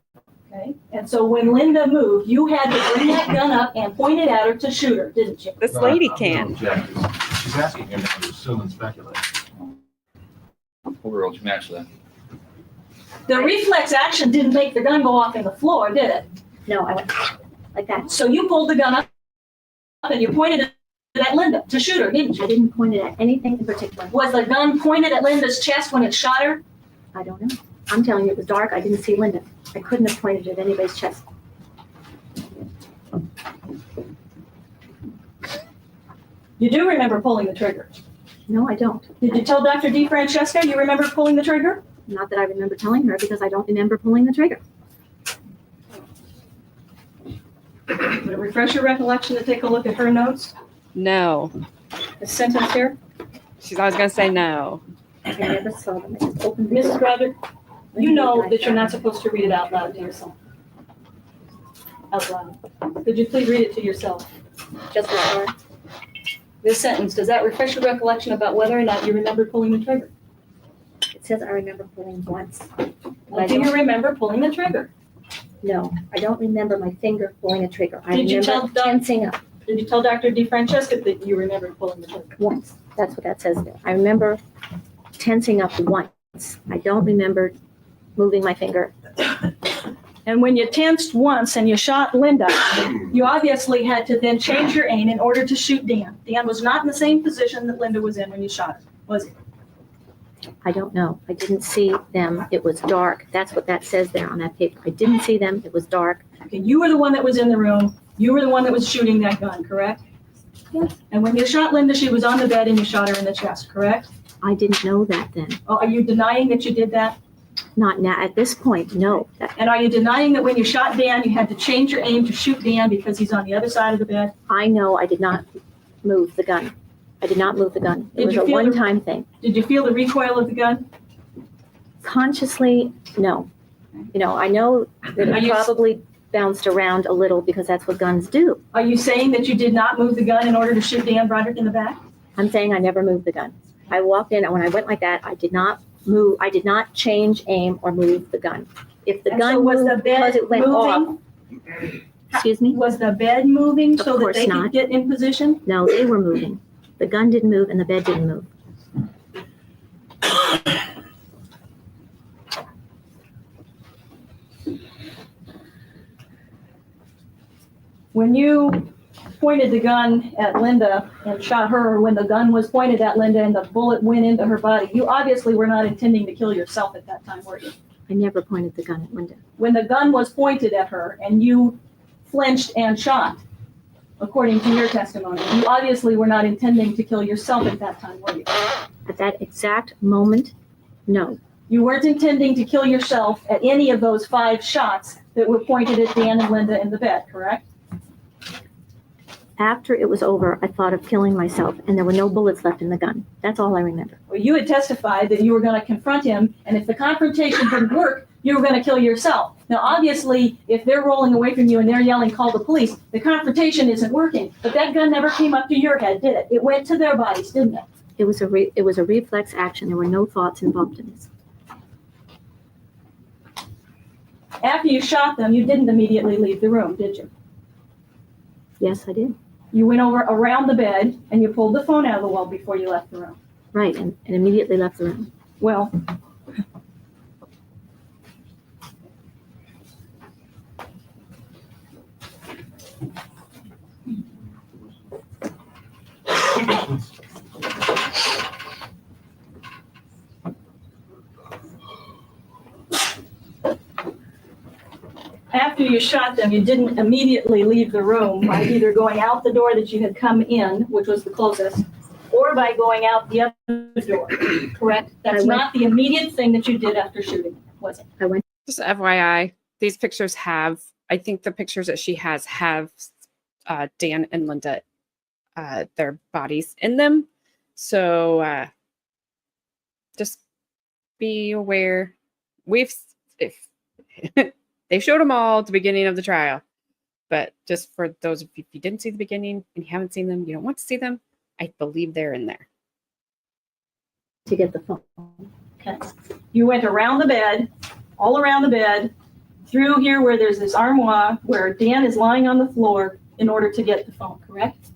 Speaker 2: Okay, and so when Linda moved, you had to bring that gun up and point it at her to shoot her, didn't you?
Speaker 1: This
Speaker 5: Your Honor,
Speaker 1: lady
Speaker 5: I'm
Speaker 1: can.
Speaker 5: gonna object. She's asking him to assume and speculate.
Speaker 4: Overruled. You can answer that.
Speaker 2: The reflex action didn't make the gun go off in the floor, did it?
Speaker 3: No, I went like that.
Speaker 2: So you pulled the gun up and you pointed it at Linda to shoot her, didn't
Speaker 3: I
Speaker 2: you?
Speaker 3: didn't point it at anything in particular.
Speaker 2: Was the gun pointed at Linda's chest when it shot her?
Speaker 3: I don't know. I'm telling you, it was dark. I didn't see Linda. I couldn't have pointed it at anybody's chest.
Speaker 2: You do remember pulling the trigger.
Speaker 3: No, I don't.
Speaker 2: Did you tell Dr. DeFrancesca you remember pulling the trigger?
Speaker 3: Not that I remember telling her because I don't remember pulling the trigger.
Speaker 2: Would it refresh your recollection to take a look at her notes?
Speaker 1: No.
Speaker 2: The sentence here?
Speaker 1: She's always going to say no.
Speaker 3: I never saw them. I just opened the
Speaker 2: Mrs.
Speaker 3: door.
Speaker 2: Broderick, you know that you're not supposed to read it out loud to yourself. Out loud. Could you please read it to yourself?
Speaker 3: Just as far.
Speaker 2: This sentence, does that refresh your recollection about whether or not you remember pulling the trigger?
Speaker 3: It says I remember pulling once.
Speaker 2: Or do you remember pulling the trigger?
Speaker 3: No, I don't remember my finger pulling a trigger. I
Speaker 2: Did you tell
Speaker 3: remember
Speaker 2: Doc-
Speaker 3: tensing up
Speaker 2: Did you tell Dr. DeFrancesca that you remembered pulling the trigger?
Speaker 3: once. That's what that says there. I remember tensing up once. I don't remember moving my finger.
Speaker 2: And when you tensed once and you shot Linda, you obviously had to then change your aim in order to shoot Dan. Dan was not in the same position that Linda was in when you shot her, was he?
Speaker 3: I don't know. I didn't see them. It was dark. That's what that says there on that paper. I didn't see them. It was dark.
Speaker 2: Okay, you were the one that was in the room. You were the one that was shooting that gun, correct?
Speaker 3: Yes.
Speaker 2: And when you shot Linda, she was on the bed and you shot her in the chest, correct?
Speaker 3: I didn't know that then.
Speaker 2: Oh, are you denying that you did that?
Speaker 3: Not now. At this point, no.
Speaker 2: And are you denying that when you shot Dan, you had to change your aim to shoot Dan because he's on the other side of the bed?
Speaker 3: I know I did not move the gun. I did not move the gun. It
Speaker 2: Did
Speaker 3: was
Speaker 2: you
Speaker 3: a
Speaker 2: feel the-
Speaker 3: one-time thing.
Speaker 2: Did you feel the recoil of the gun?
Speaker 3: Consciously, no. I know that
Speaker 2: Are
Speaker 3: it
Speaker 2: you-
Speaker 3: probably bounced around a little because that's what guns do.
Speaker 2: Are you saying that you did not move the gun in order to shoot Dan Broderick in the back?
Speaker 3: I'm saying I never moved the gun. I walked in, and when I went like that, I did not move. I did not change aim or move the gun. If the
Speaker 2: And so
Speaker 3: gun
Speaker 2: was the
Speaker 3: moved because
Speaker 2: bed
Speaker 3: it went off,
Speaker 2: moving?
Speaker 3: excuse me?
Speaker 2: Was the bed moving
Speaker 3: Of
Speaker 2: so that
Speaker 3: course
Speaker 2: they could
Speaker 3: not.
Speaker 2: get in position?
Speaker 3: No, they were moving. The gun didn't move and the bed didn't move.
Speaker 2: When you pointed the gun at Linda and shot her, or when the gun was pointed at Linda and the bullet went into her body, you obviously were not intending to kill yourself at that time, were you?
Speaker 3: I never pointed the gun at Linda.
Speaker 2: When the gun was pointed at her and you flinched and shot, according to your testimony, you obviously were not intending to kill yourself at that time, were you?
Speaker 3: At that exact moment, no.
Speaker 2: You weren't intending to kill yourself at any of those 5 shots that were pointed at Dan and Linda in the bed, correct?
Speaker 3: After it was over, I thought of killing myself, and there were no bullets left in the gun. That's all I remember.
Speaker 2: Well, you had testified that you were going to confront him, and if the confrontation didn't work, you were going to kill yourself. Now, obviously, if they're rolling away from you and they're yelling, "Call the police," the confrontation isn't working. But that gun never came up to your head, did it? It went to their bodies, didn't it?
Speaker 3: It was a reflex action. There were no thoughts involved in this.
Speaker 2: After you shot them, you didn't immediately leave the room, did you?
Speaker 3: Yes, I did.
Speaker 2: You went over around the bed and you pulled the phone out of the wall before you left the room.
Speaker 3: Right, and immediately left the room.
Speaker 2: Well, after you shot them, you didn't immediately leave the room by either going out the door that you had come in, which was the closest, or by going out the other door, correct? That's
Speaker 3: I went-
Speaker 2: not the immediate thing that you did after shooting, was it?
Speaker 3: I went.
Speaker 1: Just FYI, these pictures I think the pictures that she has have Dan and Linda, their bodies in them. So just be aware. If they showed them all at the beginning of the trial, but just for those of you, if you didn't see the beginning and you haven't seen them, you don't want to see them, I believe they're in there.
Speaker 3: To get the phone.
Speaker 2: Okay. You went around the bed, all around the bed, through here where there's this armoire where Dan is lying on the floor in order to get the phone, correct?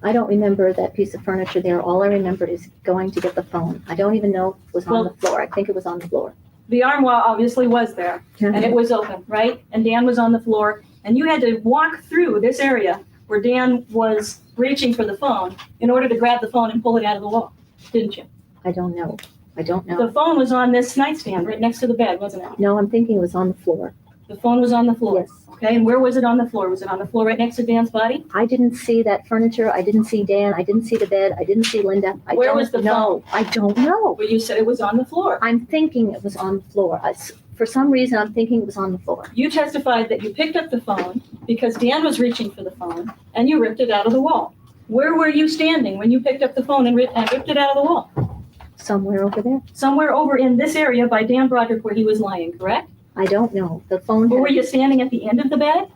Speaker 3: I don't remember that piece of furniture there. All I remember is going to get the phone. I don't even know if it was on the floor. I think it was on the floor.
Speaker 2: The armoire obviously was there and it was open, right? And Dan was on the floor and you had to walk through this area where Dan was reaching for the phone in order to grab the phone and pull it out of the wall, didn't you?
Speaker 3: I don't know. I don't know.
Speaker 2: The phone was on this nightstand right next to the bed, wasn't it?
Speaker 3: No, I'm thinking it was on the floor.
Speaker 2: The phone was on the floor.
Speaker 3: Yes.
Speaker 2: Okay, and where was it on the floor? Was it on the floor right next to Dan's body?
Speaker 3: I didn't see that furniture. I didn't see Dan. I didn't see the bed. I didn't see Linda.
Speaker 2: Where was the
Speaker 3: know. I don't know.
Speaker 2: Well, you said it was on the floor.
Speaker 3: I'm thinking it was on the floor. For some reason, I'm thinking it was on the floor.
Speaker 2: You testified that you picked up the phone because Dan was reaching for the phone and you ripped it out of the wall. Where were you standing when you picked up the phone and ripped it out of the wall?
Speaker 3: Somewhere over there.
Speaker 2: Somewhere over in this area by Dan Broderick where he was lying, correct?
Speaker 3: I don't know. The phone.
Speaker 2: Or were you standing at the end of the bed?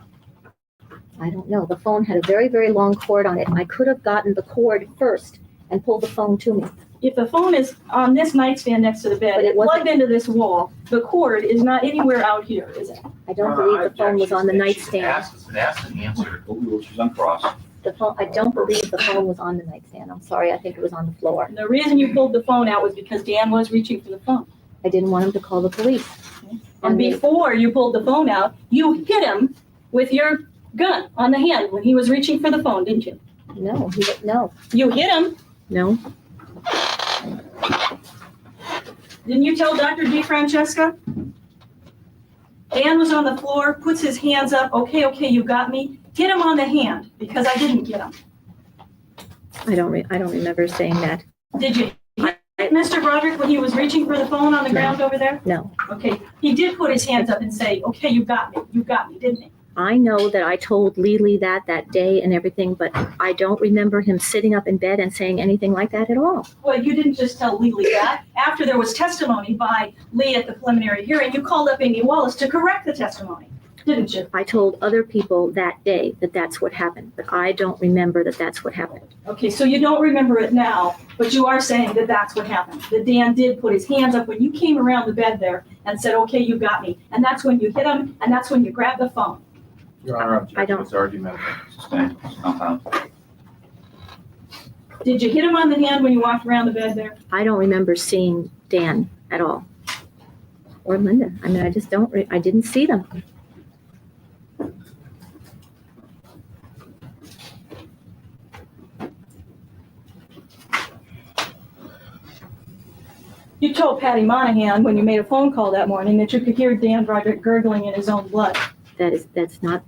Speaker 3: I don't know. The phone had a very, very long cord on it. I could have gotten the cord first and pulled the phone to me.
Speaker 2: If the phone is on this nightstand next to the bed,
Speaker 3: But it
Speaker 2: it's
Speaker 3: wasn't.
Speaker 2: plugged into this wall, the cord is not anywhere out here, is it?
Speaker 3: I don't believe the phone was on the nightstand.
Speaker 5: It's been asked and answered.
Speaker 4: She's on cross.
Speaker 3: The phone, I don't believe the phone was on the nightstand. I'm sorry, I think it was on the floor.
Speaker 2: And the reason you pulled the phone out was because Dan was reaching for the phone.
Speaker 3: I didn't want him to call the police.
Speaker 2: And before you pulled the phone out, you hit him with your gun on the hand when he was reaching for the phone, didn't you?
Speaker 3: No, no,
Speaker 2: You hit him.
Speaker 3: no.
Speaker 2: Didn't you tell Dr. DeFrancesca? Dan was on the floor, puts his hands up. Okay, you got me. Hit him on the hand because I didn't get him.
Speaker 3: I don't remember saying that.
Speaker 2: Did you hit Mr. Broderick when he was reaching for the phone on the ground over there?
Speaker 3: No.
Speaker 2: Okay, he did put his hands up and say, okay, you got me, didn't he?
Speaker 3: I know that I told Lee that day and everything, but I don't remember him sitting up in bed and saying anything like that at all.
Speaker 2: Well, you didn't just tell Lee that. After there was testimony by Lee at the preliminary hearing, you called up Amy Wallace to correct the testimony, didn't you?
Speaker 3: I told other people that day that that's what happened, but I don't remember that that's what happened.
Speaker 2: Okay, so you don't remember it now, but you are saying that that's what happened. That Dan did put his hands up when you came around the bed there and said, okay, you got me. And that's when you hit him, and that's when you grabbed the phone.
Speaker 5: Your Honor,
Speaker 3: I
Speaker 5: objection
Speaker 3: don't-
Speaker 5: is argument.
Speaker 4: Sustained. It's not found.
Speaker 2: Did you hit him on the hand when you walked around the bed there?
Speaker 3: I don't remember seeing Dan at all. Or Linda. I mean, I just don't, I didn't see them.
Speaker 2: You told Patty Monahan when you made a phone call that morning that you could hear Dan Broderick gurgling in his own blood.
Speaker 3: That's not,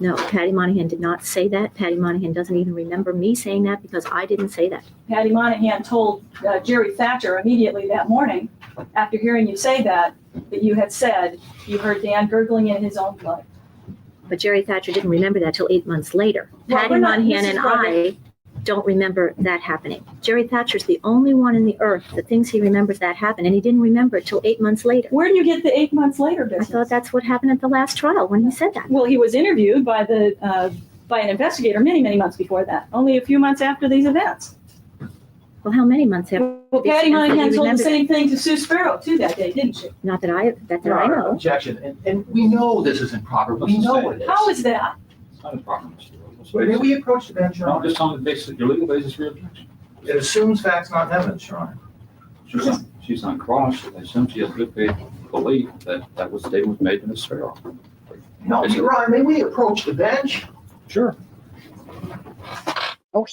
Speaker 3: no, Patty Monahan did not say that. Patty Monahan doesn't even remember me saying that because I didn't say that.
Speaker 2: Patty Monahan told Jerry Thatcher immediately that morning, after hearing you say that you had said you heard Dan gurgling in his own blood.
Speaker 3: But Jerry Thatcher didn't remember that till 8 months later.
Speaker 2: Well,
Speaker 3: Patty
Speaker 2: we're not-
Speaker 3: Monahan
Speaker 2: Mrs.
Speaker 3: and
Speaker 2: Broderick-
Speaker 3: I don't remember that happening. Jerry Thatcher's the only one in the earth that thinks he remembers that happened, and he didn't remember it till 8 months later.
Speaker 2: Where do you get the 8 months later
Speaker 3: I
Speaker 2: business?
Speaker 3: thought that's what happened at the last trial when he said that.
Speaker 2: Well, he was interviewed by an investigator many months before that, only a few months after these events.
Speaker 3: Well, how many months have,
Speaker 2: Well,
Speaker 3: These
Speaker 2: Patty
Speaker 3: events that
Speaker 2: Monahan
Speaker 3: you
Speaker 2: told the
Speaker 3: remember.
Speaker 2: same thing to Sue Sparrow too that day, didn't she?
Speaker 3: not that I
Speaker 5: Your Honor,
Speaker 3: know.
Speaker 5: objection, and we know this isn't proper, we know it is.
Speaker 2: How is that?
Speaker 4: It's not a problem, Mr. Williams.
Speaker 5: May we approach the bench, Your
Speaker 4: No,
Speaker 5: Honor?
Speaker 4: just on the basis, your legal basis for your objection.
Speaker 5: It assumes facts, not evidence, Your Honor.
Speaker 4: She's on cross. I assume she has good faith belief that was statement was made to Ms. Farrell.
Speaker 5: No, Your Honor, may we approach the bench?
Speaker 4: Sure.
Speaker 1: Oh,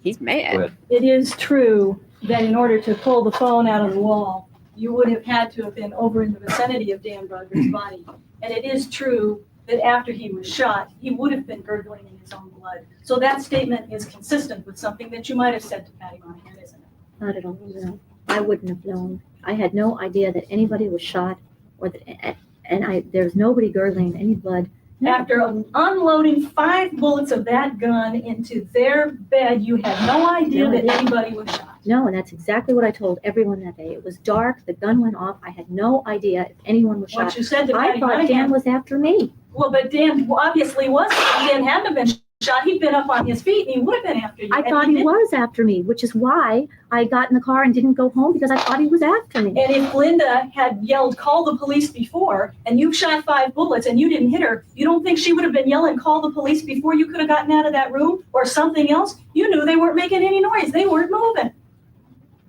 Speaker 1: he's mad.
Speaker 4: Go ahead.
Speaker 2: It is true that in order to pull the phone out of the wall, you would have had to have been over in the vicinity of Dan Broderick's body. And it is true that after he was shot, he would have been gurgling in his own blood. So that statement is consistent with something that you might have said to Patty Monahan, isn't it?
Speaker 3: Not at all, no. I wouldn't have known. I had no idea that anybody was shot or that, and there's nobody gurgling any blood. No.
Speaker 2: After unloading 5 bullets of that gun into their bed, you had no idea that anybody was shot.
Speaker 3: No, and that's exactly what I told everyone that day. It was dark, the gun went off, I had no idea if anyone was
Speaker 2: What
Speaker 3: shot.
Speaker 2: you said to
Speaker 3: I
Speaker 2: Patty
Speaker 3: thought Dan
Speaker 2: Monahan.
Speaker 3: was after me.
Speaker 2: Well, but Dan obviously was. If Dan hadn't have been shot, he'd been up on his feet and he would have been after you.
Speaker 3: I
Speaker 2: And
Speaker 3: thought he
Speaker 2: didn't.
Speaker 3: was after me, which is why I got in the car and didn't go home because I thought he was after me.
Speaker 2: And if Linda had yelled, call the police before, and you shot 5 bullets and you didn't hit her, you don't think she would have been yelling, call the police before you could have gotten out of that room or something else? You knew they weren't making any noise. They weren't moving.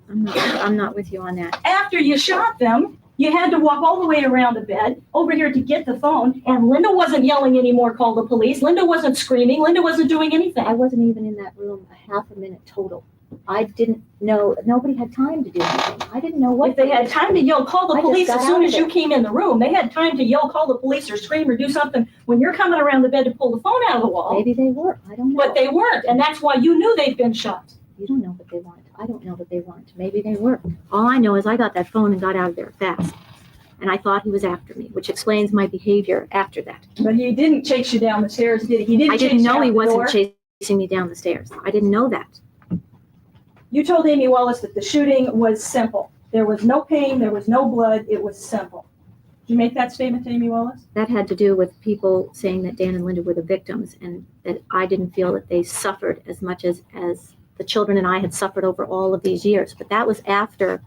Speaker 3: I'm not with you on that.
Speaker 2: After you shot them, you had to walk all the way around the bed over here to get the phone. And Linda wasn't yelling anymore, call the police. Linda wasn't screaming. Linda wasn't doing anything.
Speaker 3: I wasn't even in that room a half a minute total. I didn't know, nobody had time to do anything. I didn't know what.
Speaker 2: If they had time to yell, call the
Speaker 3: I just
Speaker 2: police
Speaker 3: got
Speaker 2: as soon
Speaker 3: out
Speaker 2: as
Speaker 3: of
Speaker 2: you
Speaker 3: it.
Speaker 2: came in the room. They had time to yell, call the police or scream or do something when you're coming around the bed to pull the phone out of the wall.
Speaker 3: Maybe they were, I don't know.
Speaker 2: But they weren't, and that's why you knew they'd been shot.
Speaker 3: You don't know what they weren't. I don't know that they weren't. Maybe they were. All I know is I got that phone and got out of there fast. And I thought he was after me, which explains my behavior after that.
Speaker 2: But he didn't chase you down the stairs, did he? He didn't
Speaker 3: I
Speaker 2: chase
Speaker 3: didn't
Speaker 2: you
Speaker 3: know
Speaker 2: out
Speaker 3: he
Speaker 2: the
Speaker 3: wasn't
Speaker 2: door.
Speaker 3: chasing me down the stairs. I didn't know that.
Speaker 2: You told Amy Wallace that the shooting was simple. There was no pain, there was no blood, it was simple. Did you make that statement to Amy Wallace?
Speaker 3: That had to do with people saying that Dan and Linda were the victims and that I didn't feel that they suffered as much as the children and I had suffered over all of these years. But that was after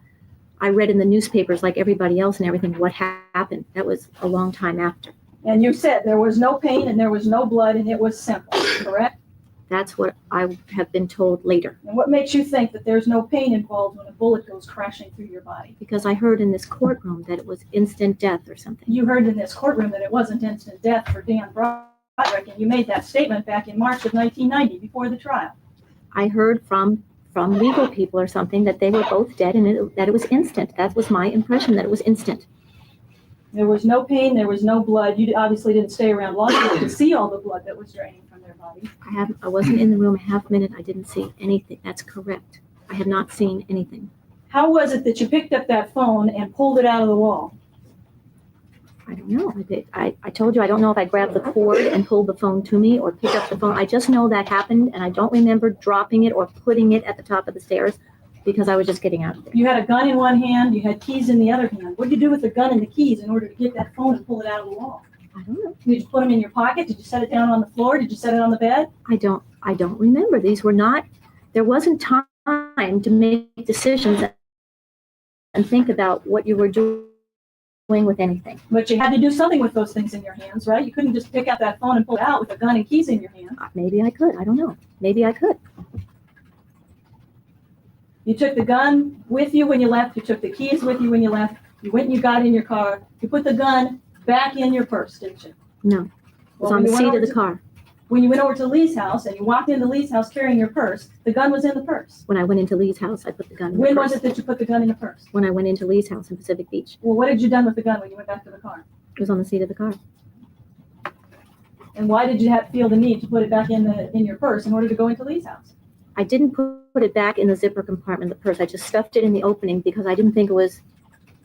Speaker 3: I read in the newspapers like everybody else and everything what happened. That was a long time after.
Speaker 2: And you said there was no pain and there was no blood and it was simple, correct?
Speaker 3: That's what I have been told later,
Speaker 2: And what makes you think that there's no pain involved when a bullet goes crashing through your body?
Speaker 3: because I heard in this courtroom that it was instant death or something.
Speaker 2: You heard in this courtroom that it wasn't instant death for Dan Broderick, and you made that statement back in March of 1990 before the trial.
Speaker 3: I heard from legal people or something that they were both dead and that it was instant. That was my impression, that it was instant.
Speaker 2: There was no pain, there was no blood. You obviously didn't stay around long enough to see all the blood that was draining from their body.
Speaker 3: I wasn't in the room a half minute. I didn't see anything. That's correct. I have not seen anything.
Speaker 2: How was it that you picked up that phone and pulled it out of the wall?
Speaker 3: I don't know. I told you I don't know if I grabbed the cord and pulled the phone to me or picked up the phone. I just know that happened, and I don't remember dropping it or putting it at the top of the stairs because I was just getting out of there.
Speaker 2: You had a gun in one hand, you had keys in the other hand. What did you do with the gun and the keys in order to get that phone and pull it out of the wall?
Speaker 3: I don't know.
Speaker 2: Did you put them in your pocket? Did you set it down on the floor? Did you set it on the bed?
Speaker 3: I don't remember. These were not, there wasn't time to make decisions and think about what you were doing with anything.
Speaker 2: But you had to do something with those things in your hands, right? You couldn't just pick up that phone and pull it out with a gun and keys in your hand.
Speaker 3: Maybe I could. I don't know. Maybe I could.
Speaker 2: You took the gun with you when you left. You took the keys with you when you left. You went and you got in your car. You put the gun back in your purse, didn't you?
Speaker 3: No. It was
Speaker 2: Well,
Speaker 3: on the
Speaker 2: when you
Speaker 3: seat
Speaker 2: went
Speaker 3: of
Speaker 2: over
Speaker 3: the car.
Speaker 2: When you went over to Lee's house and you walked into Lee's house carrying your purse, the gun was in the purse.
Speaker 3: When I went into Lee's house, I put the gun in the
Speaker 2: When
Speaker 3: purse.
Speaker 2: was it that you put the gun in the purse?
Speaker 3: When I went into Lee's house in Pacific Beach.
Speaker 2: Well, what had you done with the gun when you went back to the car?
Speaker 3: It was on the seat of the car.
Speaker 2: And why did you feel the need to put it back in your purse in order to go into Lee's house?
Speaker 3: I didn't put it back in the zipper compartment of the purse. I just stuffed it in the opening because I didn't think it was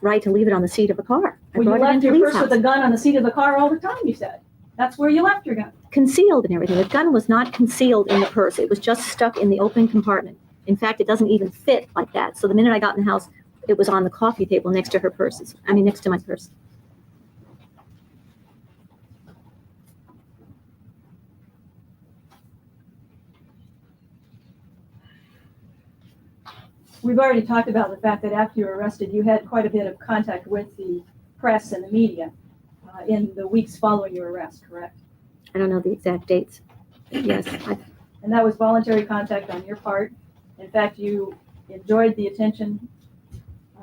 Speaker 3: right to leave it on the seat of a car. I
Speaker 2: Well, you
Speaker 3: brought it
Speaker 2: left
Speaker 3: into
Speaker 2: your
Speaker 3: Lee's
Speaker 2: purse with
Speaker 3: house.
Speaker 2: a gun on the seat of the car all the time, you said. That's where you left your gun.
Speaker 3: Concealed and everything. The gun was not concealed in the purse. It was just stuck in the open compartment. In fact, it doesn't even fit like that. So the minute I got in the house, it was on the coffee table next to her purses. I mean, next to my purse.
Speaker 2: We've already talked about the fact that after you were arrested, you had quite a bit of contact with the press and the media in the weeks following your arrest, correct?
Speaker 3: I don't know the exact dates. Yes,
Speaker 2: And that was voluntary contact on your part. In fact, you enjoyed the attention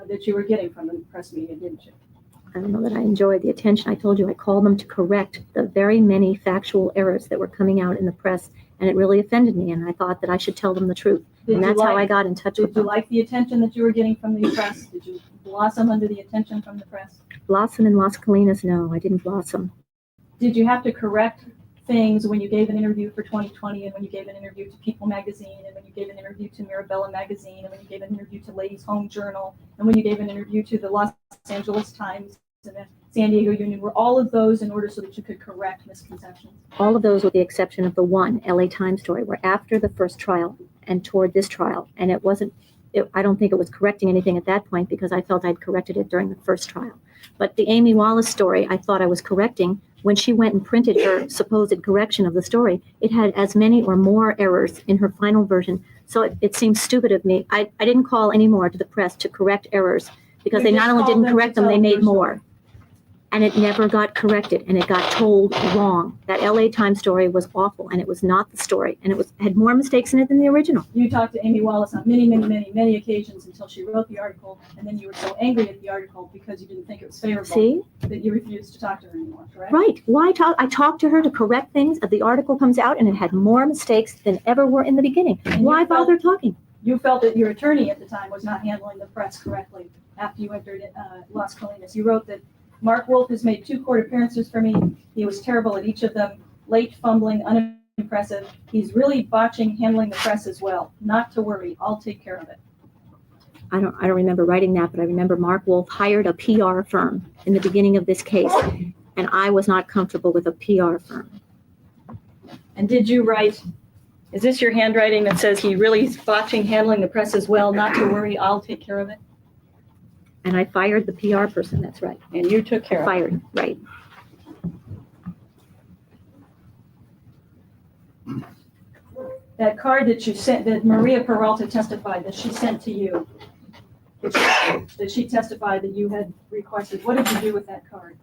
Speaker 2: that you were getting from the press media, didn't you?
Speaker 3: I don't know that I enjoyed the attention. I told you I called them to correct the very many factual errors that were coming out in the press, and it really offended me, and I thought that I should tell them the truth. And that's how I got in touch with
Speaker 2: Did you
Speaker 3: them.
Speaker 2: like the attention that you were getting from the press? Did you blossom under the attention from the press?
Speaker 3: Blossom in Las Colinas, no, I didn't blossom.
Speaker 2: Did you have to correct things when you gave an interview for 2020 and when you gave an interview to People magazine and when you gave an interview to Mirabella magazine and when you gave an interview to Ladies Home Journal and when you gave an interview to the Los Angeles Times and the San Diego Union? Were all of those in order so that you could correct misconceptions?
Speaker 3: All of those with the exception of the one LA Times story were after the first trial and toward this trial. And it wasn't, I don't think it was correcting anything at that point because I felt I'd corrected it during the first trial. But the Amy Wallace story, I thought I was correcting. When she went and printed her supposed correction of the story, it had as many or more errors in her final version. So it seemed stupid of me. I didn't call any more to the press to correct errors because
Speaker 2: You
Speaker 3: they
Speaker 2: just
Speaker 3: not only
Speaker 2: called
Speaker 3: didn't
Speaker 2: them
Speaker 3: correct
Speaker 2: to
Speaker 3: them, they
Speaker 2: tell
Speaker 3: made
Speaker 2: your
Speaker 3: more.
Speaker 2: story.
Speaker 3: And it never got corrected, and it got told wrong. That LA Times story was awful, and it was not the story, and it had more mistakes in it than the original.
Speaker 2: You talked to Amy Wallace on many occasions until she wrote the article, and then you were so angry at the article because you didn't think it was favorable
Speaker 3: See?
Speaker 2: that you refused to talk to her anymore, correct?
Speaker 3: Right. Why talk? I talked to her to correct things. The article comes out, and it had more mistakes than ever were in the beginning.
Speaker 2: And
Speaker 3: Why
Speaker 2: you felt-
Speaker 3: bother talking?
Speaker 2: You felt that your attorney at the time was not handling the press correctly after you entered Las Colinas. You wrote that Mark Wolf has made 2 court appearances for me. He was terrible at each of them, late, fumbling, unimpressive. He's really botching handling the press as well. Not to worry, I'll take care of it.
Speaker 3: I don't remember writing that, but I remember Mark Wolf hired a PR firm in the beginning of this case, and I was not comfortable with a PR firm.
Speaker 2: And did you write, is this your handwriting that says he really is botching handling the press as well? Not to worry, I'll take care of it.
Speaker 3: And I fired the PR person. That's right.
Speaker 2: And you took care of it.
Speaker 3: Fired. Right.
Speaker 2: That card that you sent, that Maria Peralta testified that she sent to you, that she testified that you had requested, what did you do with that card?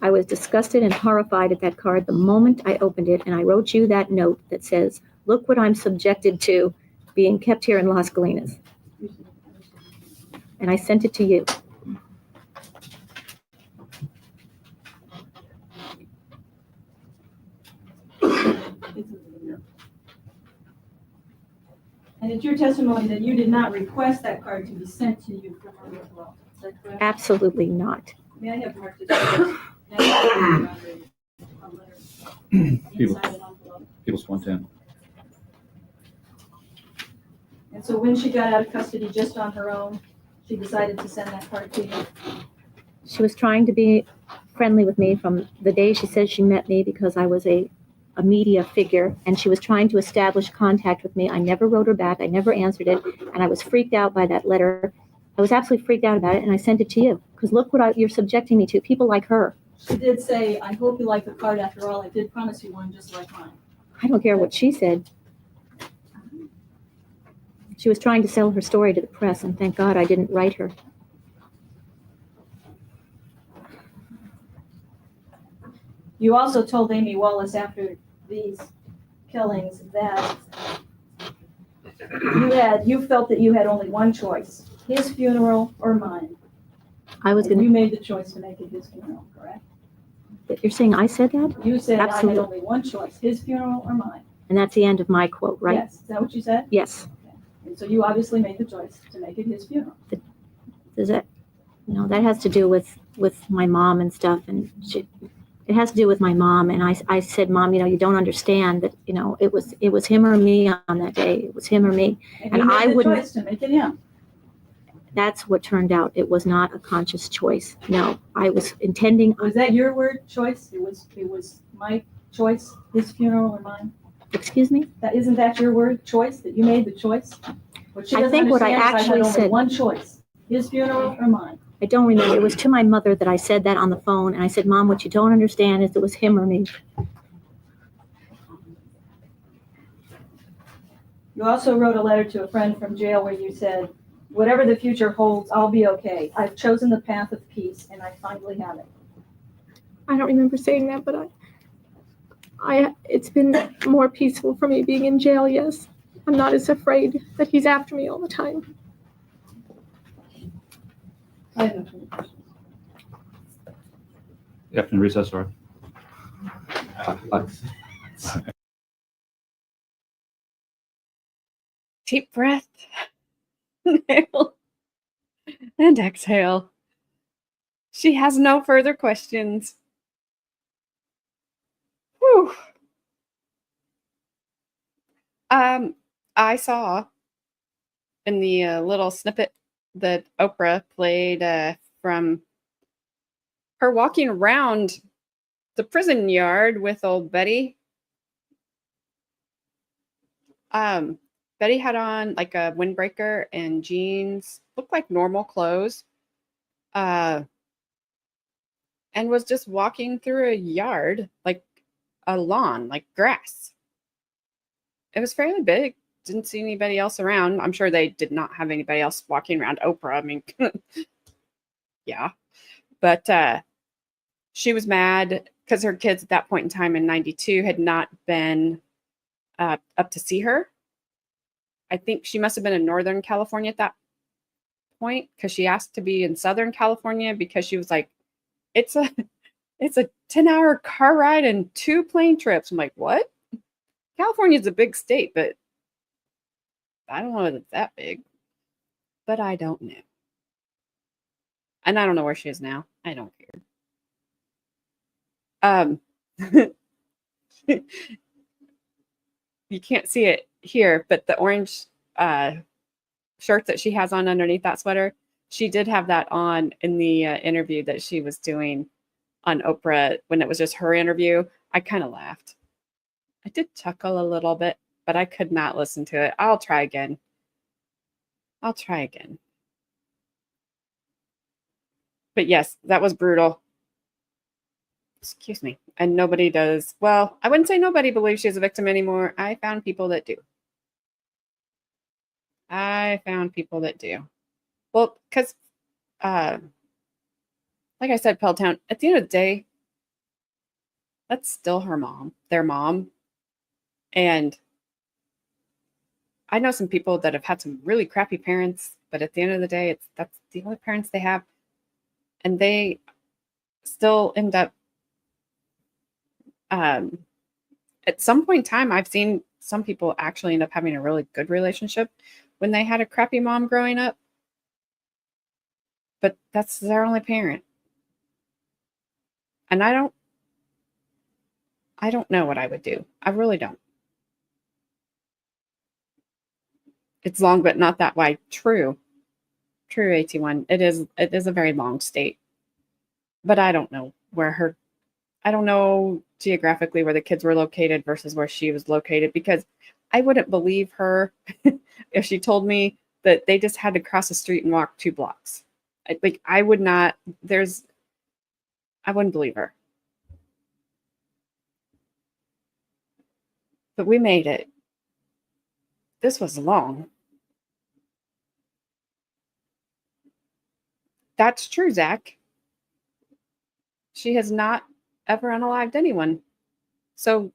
Speaker 3: I was disgusted and horrified at that card the moment I opened it, and I wrote you that note that says, look what I'm subjected to being kept here in Las Colinas. And I sent it to you.
Speaker 2: And it's your testimony that you did not request that card to be sent to you from her as well. Is that correct?
Speaker 3: Absolutely not.
Speaker 2: May I have marked it down? A letter
Speaker 4: People,
Speaker 2: inside an envelope.
Speaker 4: People's 110.
Speaker 2: And so when she got out of custody just on her own, she decided to send that card to you.
Speaker 3: She was trying to be friendly with me from the day she said she met me because I was a media figure, and she was trying to establish contact with me. I never wrote her back. I never answered it, and I was freaked out by that letter. I was absolutely freaked out about it, and I sent it to you because look what you're subjecting me to, people like her.
Speaker 2: She did say, I hope you like the card after all. I did promise you one just like mine.
Speaker 3: I don't care what she said. She was trying to sell her story to the press, and thank God I didn't write her.
Speaker 2: You also told Amy Wallace after these killings that you felt that you had only one choice, his funeral or mine.
Speaker 3: I was
Speaker 2: And
Speaker 3: going
Speaker 2: you made the choice to make it his funeral, correct?
Speaker 3: to, you're saying I said that?
Speaker 2: You said I
Speaker 3: Absolutely.
Speaker 2: had only one choice, his funeral or mine.
Speaker 3: And that's the end of my quote, right?
Speaker 2: Yes, is that what you said?
Speaker 3: Yes.
Speaker 2: And so you obviously made the choice to make it his funeral.
Speaker 3: Does that, that has to do with my mom and stuff, and it has to do with my mom. And I said, Mom, you don't understand that, it was him or me on that day. It was him or me.
Speaker 2: And
Speaker 3: And
Speaker 2: you
Speaker 3: I
Speaker 2: made the
Speaker 3: wouldn't-
Speaker 2: choice to make it him.
Speaker 3: That's what turned out. It was not a conscious choice. No, I was intending,
Speaker 2: Was that your word, choice? It was my choice, his funeral or mine?
Speaker 3: excuse me?
Speaker 2: Isn't that your word, choice, that you made the choice? What she
Speaker 3: I
Speaker 2: doesn't
Speaker 3: think what I
Speaker 2: understand is
Speaker 3: actually
Speaker 2: had only
Speaker 3: said-
Speaker 2: one choice, his funeral or mine.
Speaker 3: I don't remember. It was to my mother that I said that on the phone. And I said, Mom, what you don't understand is it was him or me.
Speaker 2: You also wrote a letter to a friend from jail where you said, whatever the future holds, I'll be okay. I've chosen the path of peace and I finally have it.
Speaker 6: I don't remember saying that, but it's been more peaceful for me being in jail, yes. I'm not as afraid that he's after me all the time.
Speaker 2: I have no further questions.
Speaker 4: After recess, sorry.
Speaker 1: Deep breath. Inhale. And exhale. She has no further questions. Whew. I saw in the little snippet that Oprah played from her walking around the prison yard with old Betty. Betty had on like a windbreaker and jeans, looked like normal clothes, and was just walking through a yard, like a lawn, like grass. It was fairly big. Didn't see anybody else around. I'm sure they did not have anybody else walking around Oprah. I mean, yeah. But she was mad because her kids at that point in time in 92 had not been up to see her. I think she must have been in Northern California at that point because she asked to be in Southern California because she was like, it's a 10-hour car ride and 2 plane trips. I'm like, what? California's a big state, but I don't know if it's that big. But I don't know. And I don't know where she is now. I don't care. You can't see it here, but the orange shirt that she has on underneath that sweater, she did have that on in the interview that she was doing on Oprah when it was just her interview. I kind of laughed. I did chuckle a little bit, but I could not listen to it. I'll try again. But yes, that was brutal. Excuse me. And nobody does. Well, I wouldn't say nobody believes she's a victim anymore. I found people that do. Well, because, like I said, Pelltown, at the end of the day, that's still her mom, their mom. And I know some people that have had some really crappy parents, but at the end of the day, that's the only parents they have. And they still end up, at some point in time, I've seen some people actually end up having a really good relationship when they had a crappy mom growing up. But that's their only parent. And I don't know what I would do. I really don't. It's long, but not that wide. True, AT1. It is a very long state. But I don't know I don't know geographically where the kids were located versus where she was located, because I wouldn't believe her if she told me that they just had to cross the street and walk 2 blocks. I would not, I wouldn't believe her. But we made it. This was long. That's true, Zach. She has not ever unalived anyone. So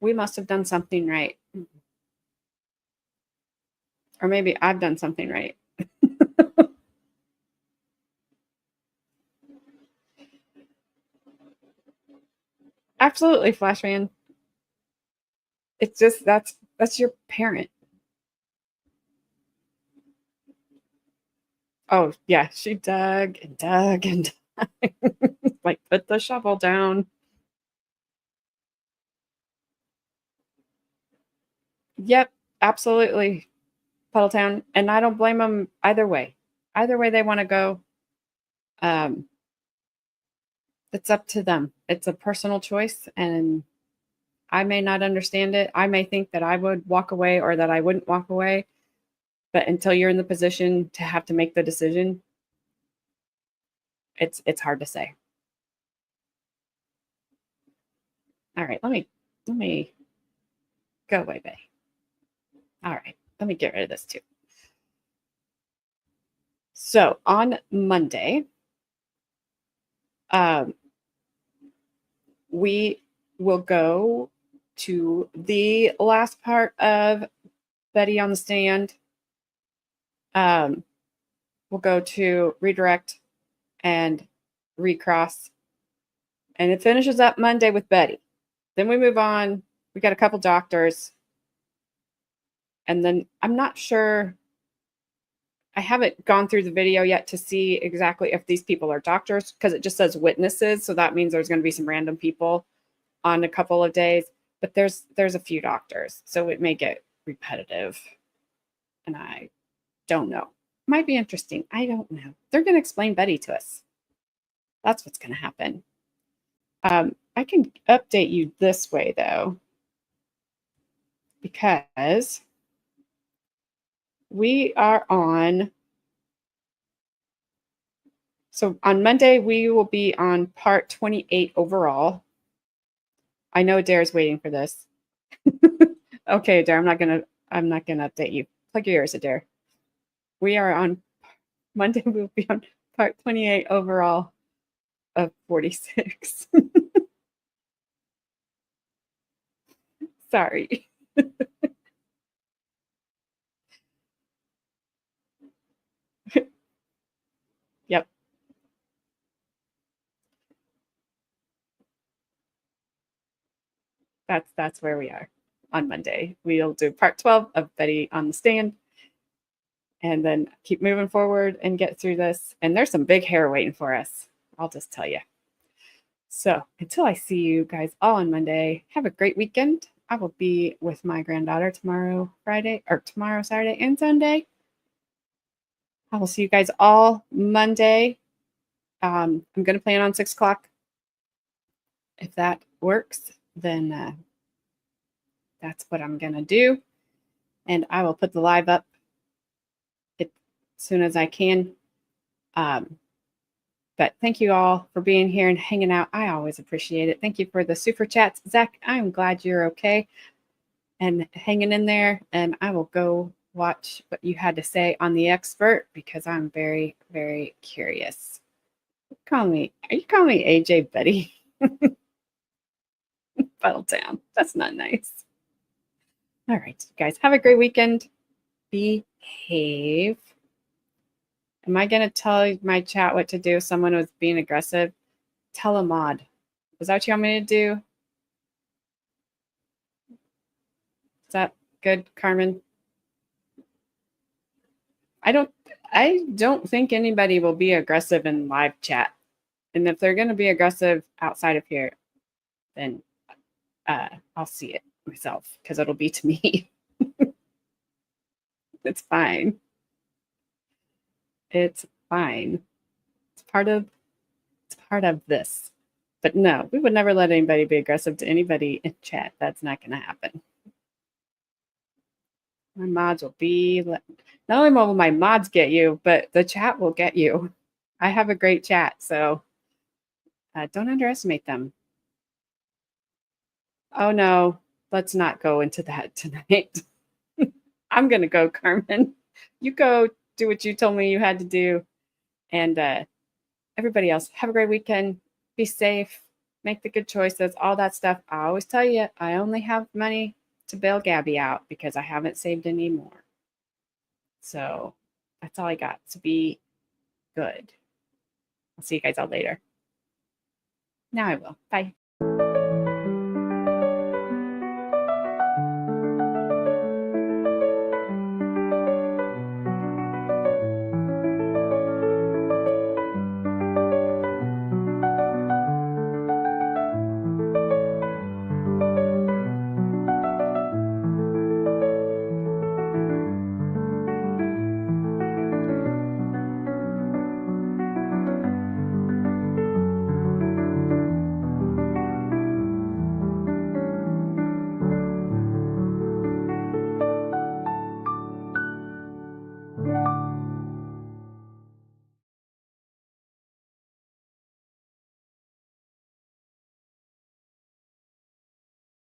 Speaker 1: we must have done something right. Or maybe I've done something right. Absolutely, Flashman. It's just that's your parent. Oh, yeah, she dug and dug and like put the shovel down. Yep, absolutely, Puddletown. And I don't blame them either way. Either way they want to go, it's up to them. It's a personal choice, and I may not understand it. I may think that I would walk away or that I wouldn't walk away. But until you're in the position to have to make the decision, it's hard to say. All right, let me go away, Bay. All right, let me get rid of this too. So on Monday, we will go to the last part of Betty on the stand. We'll go to redirect and recross, and it finishes up Monday with Betty. Then we move on. We got a couple doctors, and then I'm not sure. I haven't gone through the video yet to see exactly if these people are doctors, because it just says witnesses. So that means there's going to be some random people on a couple of days, but there's a few doctors. So it may get repetitive, and I don't know. Might be interesting. I don't know. They're going to explain Betty to us. That's what's going to happen. I can update you this way, though, because we are on. So on Monday, we will be on part 28 overall. I know Adair's waiting for this. Okay, Adair, I'm not gonna update you. Plug your ears, Adair. We are on Monday. We'll be on part 28 overall of 46. Sorry. Yep. That's where we are on Monday. We'll do part 12 of Betty on the stand, and then keep moving forward and get through this. And there's some big hair waiting for us, I'll just tell you. So until I see you guys all on Monday, have a great weekend. I will be with my granddaughter tomorrow, Saturday, and Sunday. I will see you guys all Monday. I'm going to plan on 6 o'clock. If that works, then that's what I'm going to do. And I will put the live up as soon as I can. But thank you all for being here and hanging out. I always appreciate it. Thank you for the super chats. Zach, I'm glad you're okay and hanging in there. And I will go watch what you had to say on the expert, because I'm very, very curious. Are you calling me AJ Betty? Puddletown. That's not nice. All right, guys, have a great weekend. Behave. Am I going to tell my chat what to do if someone was being aggressive? Tell a mod. Is that what you want me to do? Is that good, Carmen? I don't think anybody will be aggressive in live chat. And if they're going to be aggressive outside of here, then I'll see it myself because it'll be to me. It's fine. It's fine. It's part of this. But no, we would never let anybody be aggressive to anybody in chat. That's not going to happen. My mods will be not only will my mods get you, but the chat will get you. I have a great chat, so don't underestimate them. Oh no, let's not go into that tonight. I'm gonna go, Carmen. You go do what you told me you had to do, and everybody else, have a great weekend. Be safe. Make the good choices. All that stuff. I always tell you, I only have money to bail Gabby out because I haven't saved any more. So that's all I got. So be good. I'll see you guys all later. Now I will. Bye.